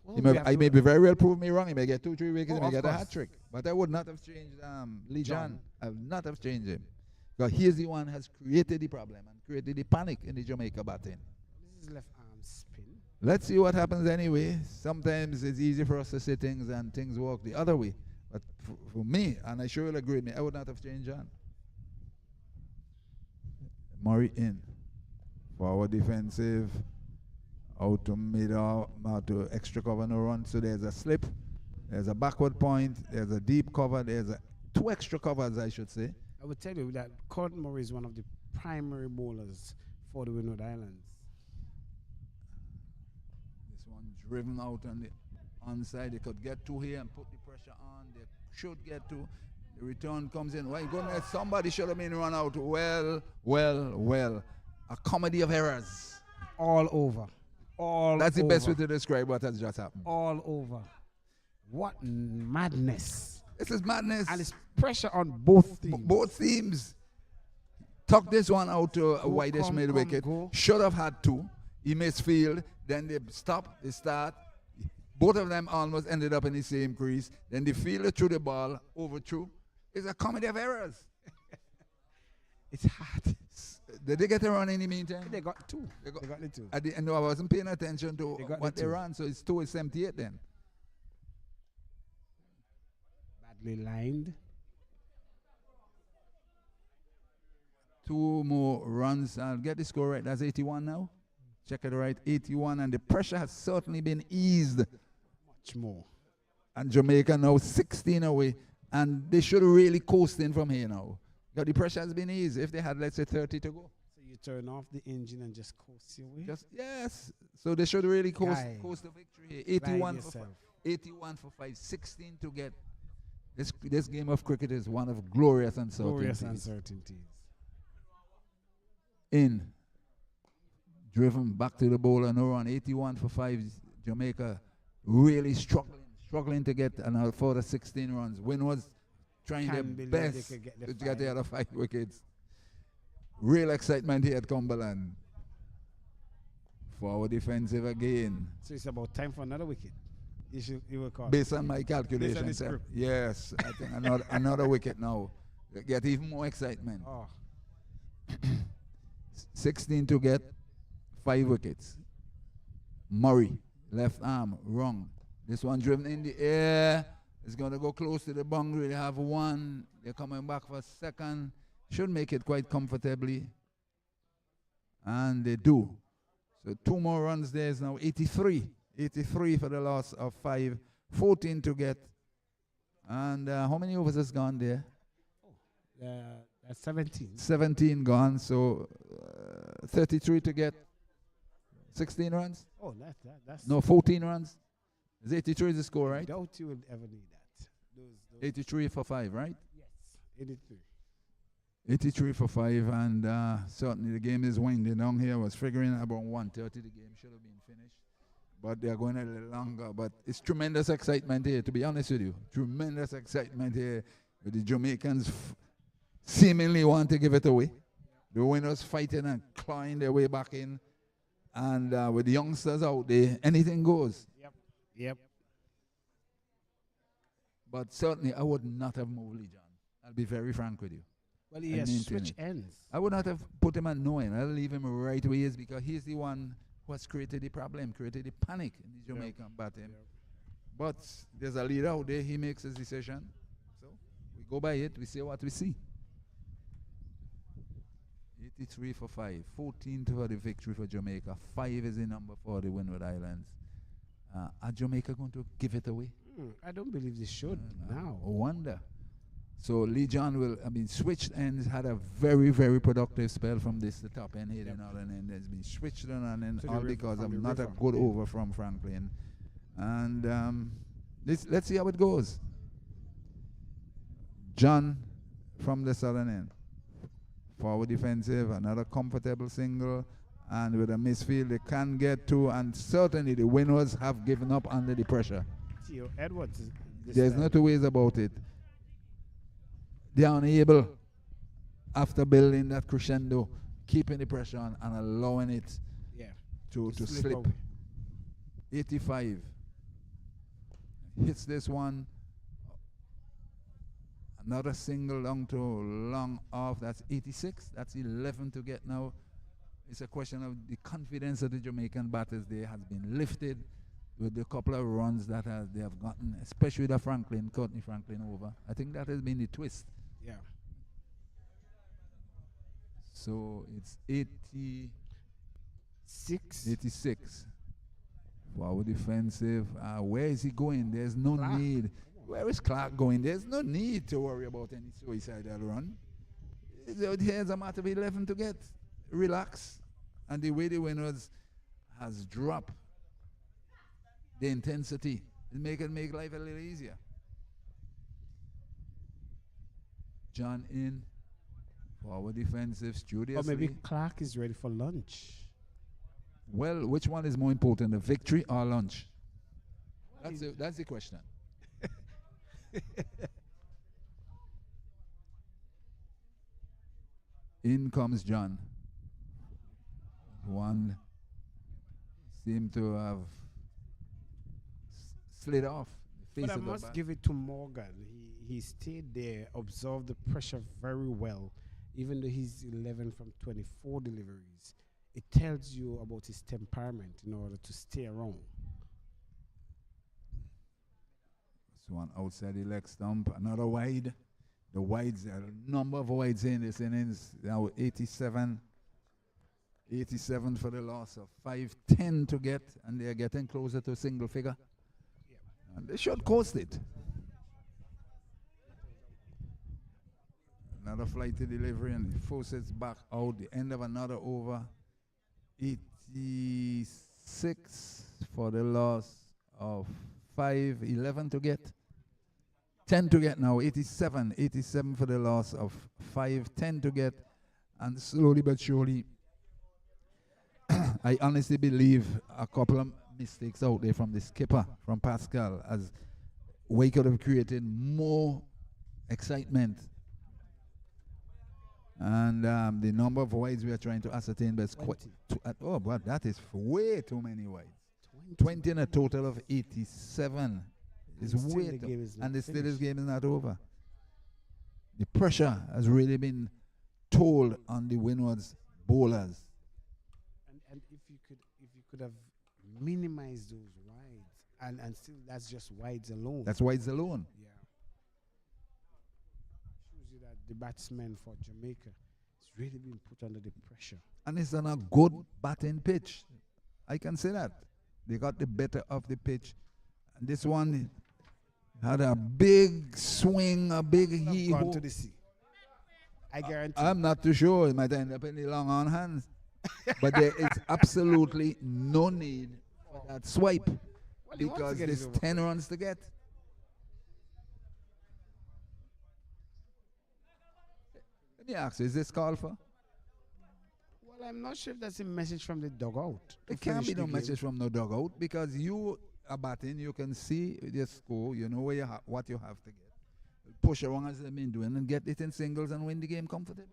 Well, I may be very well prove me wrong. He may get 2-3 wickets. He may of get a course. hat trick. But I would not have changed Lee John. John. I would not have changed him. Because he's the one who has created the problem and created the panic in the Jamaica batting. This is left arm spin. Let's see what happens anyway. Sometimes it's easy for us to say things and things work the other way. But for me, and I sure will agree with me, I would not have changed John. Murray in. Forward defensive. Out to middle, out to extra cover, no run. So there's a slip. There's a backward point. There's a deep cover. There's 2 extra covers, I should say. I would tell you that Kurt Murray is one of the primary bowlers for the Windward Islands. This one driven out on the onside. They could get to here and put the pressure on. They should get to. The return comes in. My goodness, somebody should have been run out. Well. A comedy of errors. All over. That's the best way to describe what has just happened. All over. What madness. This is madness. And it's pressure on both teams. Both teams. Tuck this one out to a widest mid wicket. Should have had 2. He misfield. Then they stop. They start. Both of them almost ended up in the same crease. Then they fielder threw the ball over through. It's a comedy of errors. It's hard. Did they get a run in the meantime? They got 2. They got the 2. No, I wasn't paying attention to what they 2. ran. So it's 2 is 78 then. Badly lined. 2 more runs. I'll get the score right. That's 81 now. Check it right. 81. And the pressure has certainly been eased. Much more. And Jamaica now 16 away. And they should really coast in from here now. Because the pressure has been eased. If they had, let's say, 30 to go. So you turn off the engine and just coast your way? Yes. So they should really coast the victory. 81 for 5. 16 to get. This game of cricket is one of glorious uncertainties. In. Driven back to the bowler, no run. 81 for 5. Jamaica really struggling to get another further 16 runs. Windward's trying their best to get the other 5 wickets. Real excitement here at Cumberland. Forward defensive again. So it's about time for another wicket. You will call. Based on my calculations. Yes, I think another wicket now. Get even more excitement. 16 to get 5 wickets. Murray, left arm, wrong. This one driven in the air. It's going to go close to the boundary. They have 1. They're coming back for 2nd. Should make it quite comfortably. And they do. So 2 more runs there is now 83. 83 for the loss of 5. 14 to get. And how many overs has gone there? That's 17. 17 gone. So 33 to get. 16 runs? Oh, that's No, 14 runs. 83 is the score, right? I doubt you will ever need that. Those 83 for 5, right? Yes, 83. 83 for 5, and certainly the game is winding down here. I was figuring about 1:30 the game should have been finished, but they're going a little longer. But it's tremendous excitement here, to be honest with you. Tremendous excitement here with the Jamaicans seemingly want to give it away. The winners fighting and clawing their way back in. And with the youngsters out there, anything goes. Yep. But certainly, I would not have moved Lee John. I'll be very frank with you. Well, he has switch ends. I would not have put him at no end. I'll leave him right where he is because he's the one who has created the problem, created the panic in the Jamaican batting. Yep. But there's a leader out there. He makes his decision. So we go by it. We see what we see. 83 for 5. 14 for the victory for Jamaica. 5 is the number for the Windward Islands. Are Jamaica going to give it away? I don't believe they should now. I wonder. So Lee John will, switched ends, had a very, very productive spell from this to top end here, the northern end. Has been switched on and then all because of not a good over from Franklin. And let's see how it goes. John from the southern end. Forward defensive, another comfortable single, and with a misfield they can get to, and certainly the winners have given up under the pressure. Theo Edwards. There's no two ways about it. They are unable, after building that crescendo, keeping the pressure on and allowing it to slip. 85. Hits this one. Another single long off. That's 86. That's 11 to get now. It's a question of the confidence of the Jamaican batters there has been lifted with the couple of runs that they have gotten, especially the Courtney Franklin over. I think that has been the twist. Yeah. So it's 86. Forward defensive. Where is he going? There's no need. Where is Clark going? There's no need to worry about any suicidal run. Here's a matter of 11 to get. Relax. And the way the winners has dropped the intensity, it make life a little easier. John in. Forward defensive, studiously. Or maybe Clark is ready for lunch. Well, which one is more important, the victory or lunch? That's the question. In comes John. One seemed to have slid off. But I must give it to Morgan. He stayed there, observed the pressure very well, even though he's 11 from 24 deliveries. It tells you about his temperament in order to stay around. So one outside the leg stump, another wide. The wides, a number of wides in this innings. Now 87. 87 for the loss of 5-10 to get, and they're getting closer to a single figure. Yep. And they should coast it. Another flighty delivery, and he forces back out. The end of another over. 86 for the loss of 5, 11 to get. 10 to get now, 87 for the loss of 5, 10 to get. And slowly but surely, I honestly believe a couple of mistakes out there from the skipper, from Pascal, as we could have created more excitement. And the number of wides we are trying to ascertain, but it's quite but that is way too many wides. 20 in a total of 87 is way too. And still this game is not over. The pressure has really been told on the Windward's bowlers. And if you could have minimized those wides, and still that's just wides alone. That's wides alone. Yeah. Shows you that the batsman for Jamaica has really been put under the pressure. And it's on a good batting pitch. I can say that. They got the better of the pitch. And this one had a big swing, a big I've heave. gone to the sea. I guarantee. I'm not too sure. It might end up in the long on hands. But there is absolutely no need for that swipe Well, he wants to because get there's it over. 10 runs to get. Let me ask you, is this called for? Well, I'm not sure if that's a message from the dugout. to It can't finish be the no game. message from no dugout because you are batting, you can see your score, you know where what you have to get. Push around as they've been doing and get it in singles and win the game comfortably.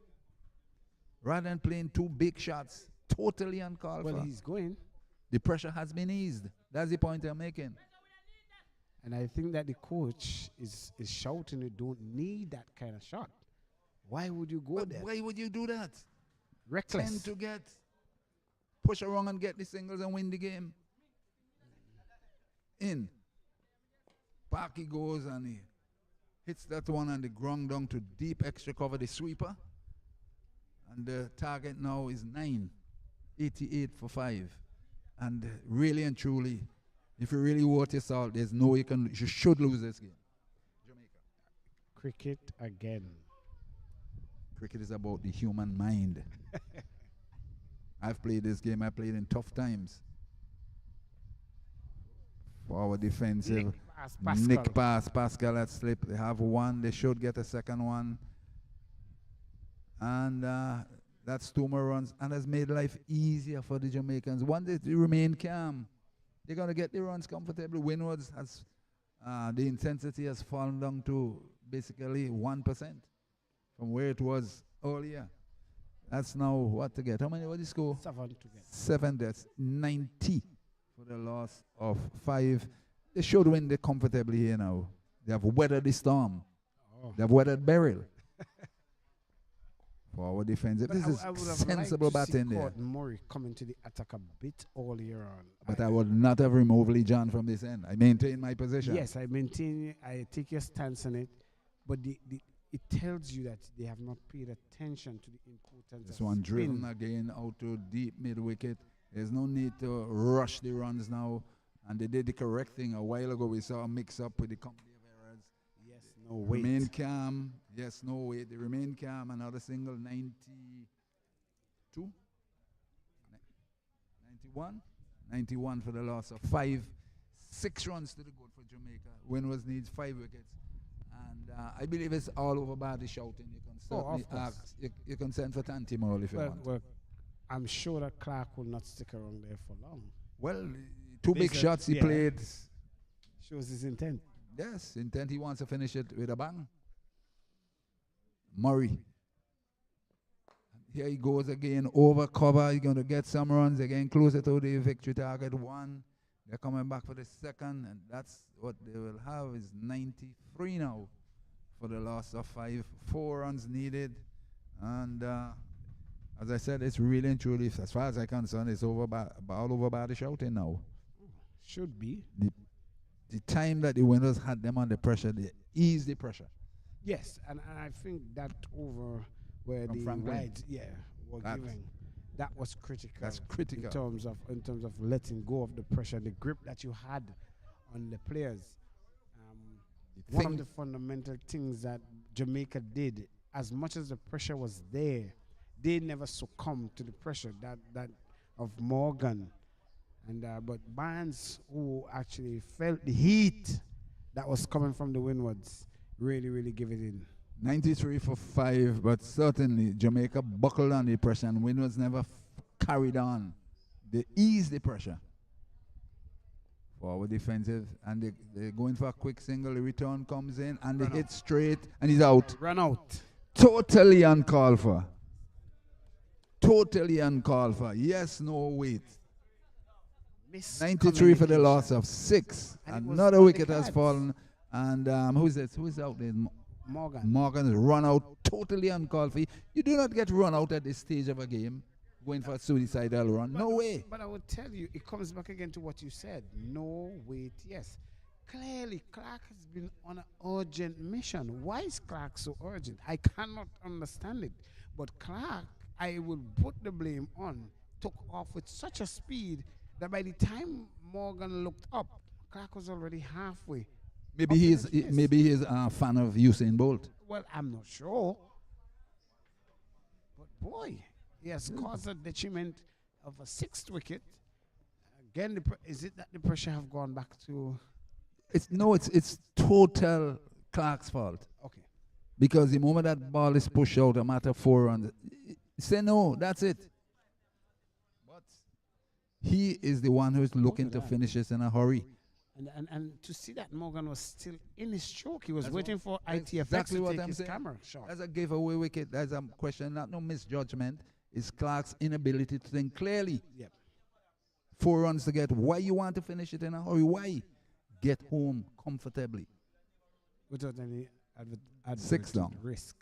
Rather than playing two big shots, totally uncalled Well, for. he's going. The pressure has been eased. That's the point I'm making. And I think that the coach is shouting you don't need that kind of shot. Why would you go But there? why would you do that? Reckless. Tend to get, push around and get the singles and win the game. In. Back he goes and he hits that one on the ground down to deep extra cover the sweeper. And the target now is 9. 88 for 5. And really and truly, if you really want your salt, there's no way you should lose this game. Jamaica. Cricket again. Cricket is about the human mind. I've played this game, I played in tough times. For our defensive, Nick pass, Pascal had slipped. They have one, they should get a second one. And that's 2 more runs, and has made life easier for the Jamaicans. Once they remain calm, they're going to get the runs comfortably. Windward has, the intensity has fallen down to basically 1% from where it was earlier. That's now what to get. How many was the score? 7 to get. 7. That's 90 for the loss of 5. They should win the comfortably here now. They have weathered the storm. Oh. They have weathered Beryl. For our defense, But this is I would have sensible liked to see batting there. Court Murray coming to the attack a bit earlier on. But I would not have removed Lee John from this end. I maintain my position. Yes, I maintain. I take your stance on it, but it tells you that they have not paid attention to the importance. This of one spin. driven again out to deep mid wicket. There's no need to rush the runs now. And they did the correct thing a while ago. We saw a mix up with the company of errors. Yes, no wait. Remain calm. Yes, no wait. They remain calm. Another single, 92? 91? 91 for the loss of 5. 6 runs to the good for Jamaica. Windward needs 5 wickets. And I believe it's all over by the shouting. You can certainly ask. You can send for Tantimore if you want. Well, I'm sure that Clark will not stick around there for long. Well, 2 big shots he played. Shows his intent. Yes, intent he wants to finish it with a bang. Murray. Here he goes again, over cover. He's going to get some runs again, closer to the victory target 1. They're coming back for the second, and that's what they will have is 93 now for the loss of 5. 4 runs needed. And as I said, it's really and truly, as far as I'm concerned, it's all over by the shouting now. Should be. The time that the Windies had them under pressure, they eased the pressure. Yes, and I think that over where From the Franklin. Whites, were giving, that was critical. That's critical. in terms of letting go of the pressure, the grip that you had on the players. One of the fundamental things that Jamaica did, as much as the pressure was there, they never succumbed to the pressure that of Morgan. And but Barnes, who actually felt the heat that was coming from the Windwards, really give it in. 93 for 5, but certainly Jamaica buckled on the pressure and Windward's never carried on. They eased the pressure for our defensive, and they're going for a quick single. The return comes in and they hit straight and he's out. Run out. Totally uncalled for. Totally uncalled for. Yes, no wait. 93 for the loss of 6. Another wicket has fallen. And who's this? Who's out there? Morgan has run out, totally uncalled for. You do not get run out at this stage of a game, going for a suicidal run. No way. But I would tell you, it comes back again to what you said. No wait, yes. Clearly, Clark has been on an urgent mission. Why is Clark so urgent? I cannot understand it. But Clark, I will put the blame on, took off with such a speed that by the time Morgan looked up, Clark was already halfway. Maybe up in he's the chase. maybe he's a fan of Usain Bolt. Well, I'm not sure. But boy, he has caused a detriment of a sixth wicket. Again, is it that the pressure have gone back to? It's total Clark's fault. Okay. Because the moment that ball is pushed out, a matter of 4 runs, say no, that's it. But he is the one who's looking to finish this in a hurry. And to see that Morgan was still in his stroke, he was That's waiting for ITFX exactly to what take I'm his saying. camera shot. That's a giveaway wicket. That's a question, not no misjudgment. It's Clark's inability to think clearly. Yep. 4 runs to get. Why you want to finish it in a hurry? Why? Get home comfortably. Without any Six down. risk.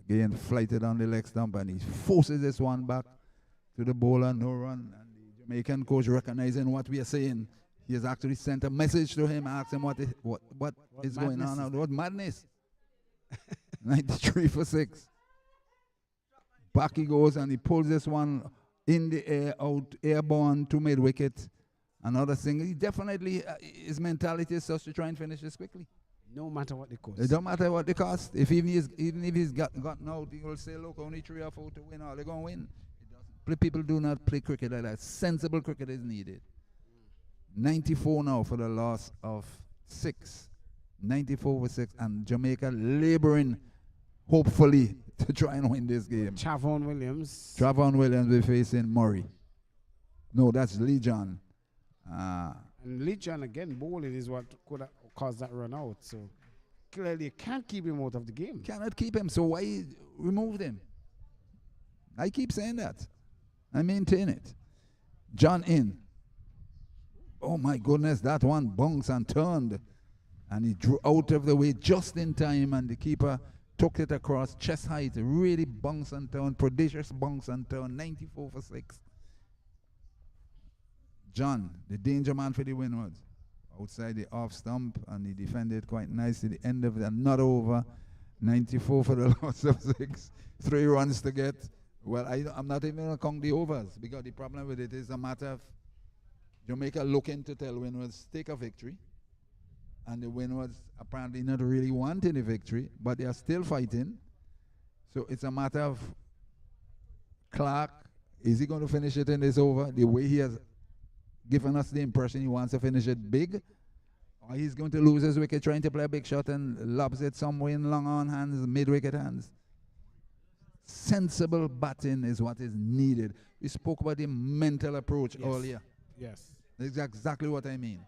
Again, flighted on the leg stump, and he forces this one back to the bowler. No run. And the Jamaican coach, recognizing what we are saying, he has actually sent a message to him, asked him what is going on out. What madness? 93 for 6. Back he goes, and he pulls this one in the air, out, airborne to mid wicket. Another thing, he definitely, his mentality is such to try and finish this quickly. No matter what the cost. It don't matter what the cost. Even if he's gotten out, he will say, look, only 3 or 4 to win. Are they going to win? People do not play cricket like that. Sensible cricket is needed. 94 now for the loss of 6. 94 for 6. And Jamaica laboring, hopefully, to try and win this game. Travon Williams. Travon Williams will be facing Murray. No, that's Lee John. And Lee John again bowling is what could have caused that run out. So clearly you can't keep him out of the game. Cannot keep him, so why remove him? I keep saying that. I maintain it. John in. Oh my goodness, that one bounced and turned. And he drew out of the way just in time, and the keeper took it across chest height. Really bounced and turned, prodigious bounce and turn. 94 for 6. John, the danger man for the Windward. Outside the off stump, and he defended quite nicely. The end of the not over. 94 for the loss of 6. 3 runs to get. Well, I'm not even going to count the overs, because the problem with it is a matter of Jamaica looking to tell Windwards take a victory. And the Windwards apparently not really wanting the victory, but they are still fighting. So it's a matter of Clark, is he going to finish it in this over? The way he has given us the impression he wants to finish it big, or he's going to lose his wicket trying to play a big shot and lobs it somewhere in long on hands, mid-wicket hands. Sensible batting is what is needed. We spoke about the mental approach earlier. Yes. That's exactly what I mean.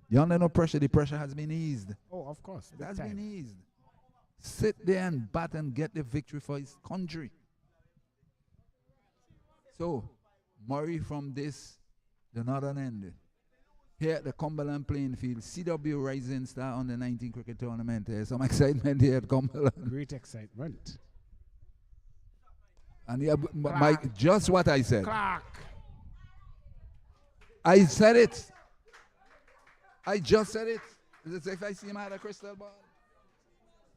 You're under no pressure. The pressure has been eased. Oh, of course. It has been eased. Sit there and bat and get the victory for his country. So, Murray from this, the northern end. Here at the Cumberland playing field, CW Rising Star on the 19 cricket tournament. There's some excitement here at Cumberland. Great excitement. And yeah, Mike, just what I said. Clark. I said it. I just said it. It's if I see him at a crystal ball.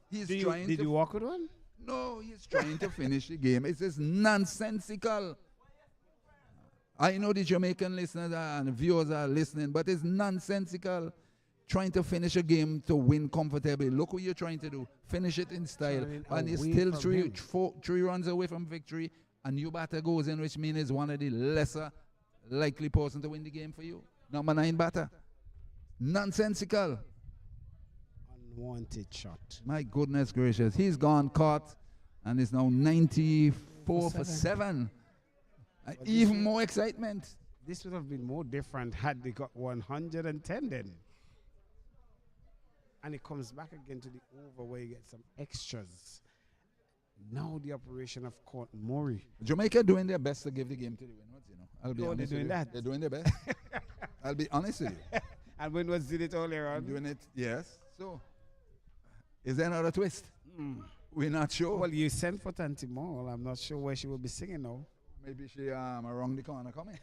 He's trying did you walk with one? No, he's trying to finish the game. It's just nonsensical. I know the Jamaican listeners and viewers are listening, but it's nonsensical trying to finish a game to win comfortably. Look what you're trying to do. Finish it in style. And it's still 3 runs away from victory. A new batter goes in, which means it's one of the lesser likely person to win the game for you. Number 9 batter. Nonsensical. Unwanted shot. My goodness gracious. He's gone caught, and it's now 94 for 7. Even more excitement. This would have been more different had they got 110 then. And it comes back again to the over where you get some extras. Now the operation of Court Murray. Jamaica doing their best to give the game to the Windwards, you know. I'll be honest they're doing that. They're doing their best. I'll be honest with you. And Windwards did it earlier on. Doing it, yes. So, is there another twist? We're not sure. Well, you sent for Tanti Mall. I'm not sure where she will be singing now. Maybe she around the corner coming.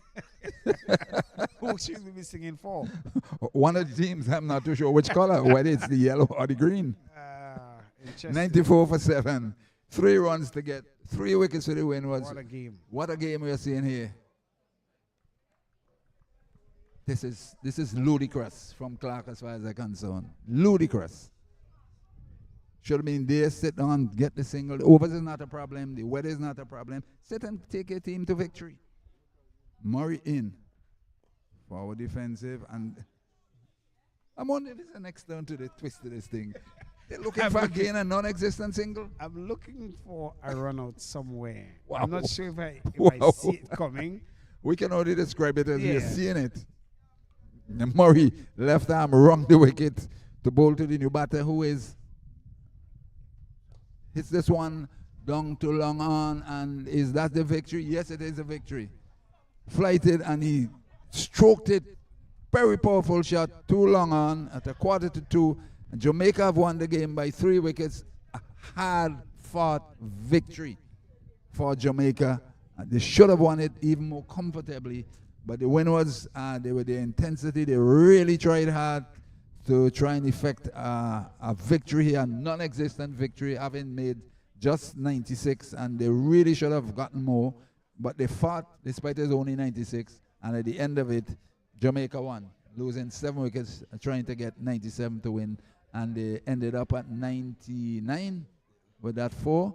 Who she will be singing for? One of the teams, I'm not too sure which color, whether it's the yellow or the green. 94 for 7. 3 runs to get 3 wickets for the Windwards. What a game. What a game we are seeing here. This is ludicrous from Clark as far as I'm concerned. Ludicrous. Should have been there, sit down, get the single. The overs is not a problem. The weather is not a problem. Sit and take your team to victory. Murray in. Forward defensive. And I'm wondering if it's an next turn to the twist of this thing. They're looking for again a non-existent single. I'm looking for a run out somewhere. Wow. I'm not sure if I Wow. see it coming. We can only describe it as we're seeing it. And Murray, left arm, wrong the wicket to bowl to the new batter who is hits this one down to long on, and is that the victory? Yes, it is a victory. Flighted, and he stroked it. Very powerful shot, too long on at a 1:45. And Jamaica have won the game by 3 wickets. A hard-fought victory for Jamaica. They should have won it even more comfortably, but the Windwards, they were the intensity. They really tried hard to try and effect a victory here, a non-existent victory, having made just 96, and they really should have gotten more, but they fought despite it was only 96, and at the end of it, Jamaica won, losing 7 wickets, trying to get 97 to win, and they ended up at 99 with that 4.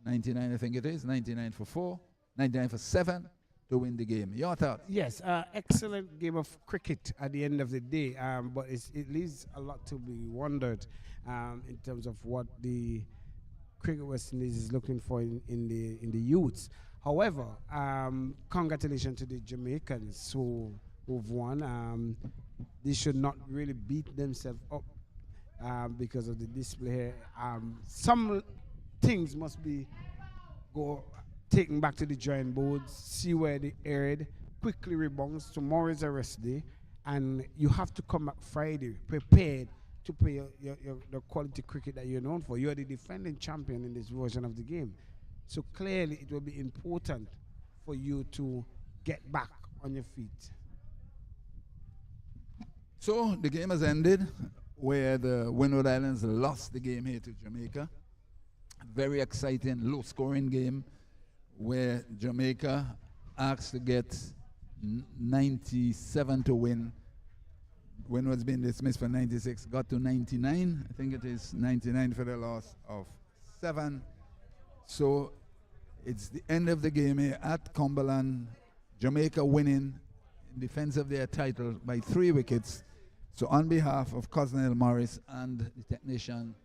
99, I think it is, 99 for 4, 99 for 7 to win the game. Your thought? Yes, excellent game of cricket at the end of the day, but it leaves a lot to be wondered in terms of what the Cricket West Indies is looking for in the youths. However, congratulations to the Jamaicans who've won. They should not really beat themselves up because of the display here. Some things must be taken back to the drawing boards, see where they erred, quickly rebounds. Tomorrow is a rest day, and you have to come back Friday prepared to play the quality cricket that you're known for. You're the defending champion in this version of the game. So clearly it will be important for you to get back on your feet. So the game has ended where the Windward Islands lost the game here to Jamaica. Very exciting, low-scoring game where Jamaica asked to get 97 to win. Windward's been dismissed for 96, got to 99. I think it is 99 for the loss of 7. So it's the end of the game here at Cumberland. Jamaica winning in defense of their title by 3 wickets. So on behalf of Cousin Morris and the technician,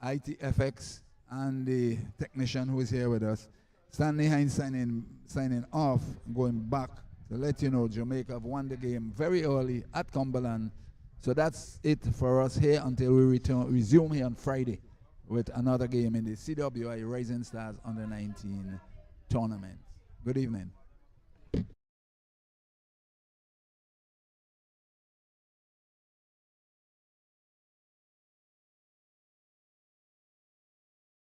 ITFX, and the technician who is here with us, Stanley Hines signing off, going back to let you know Jamaica have won the game very early at Cumberland. So that's it for us here until we resume here on Friday with another game in the CWI Rising Stars Under 19 tournament. Good evening.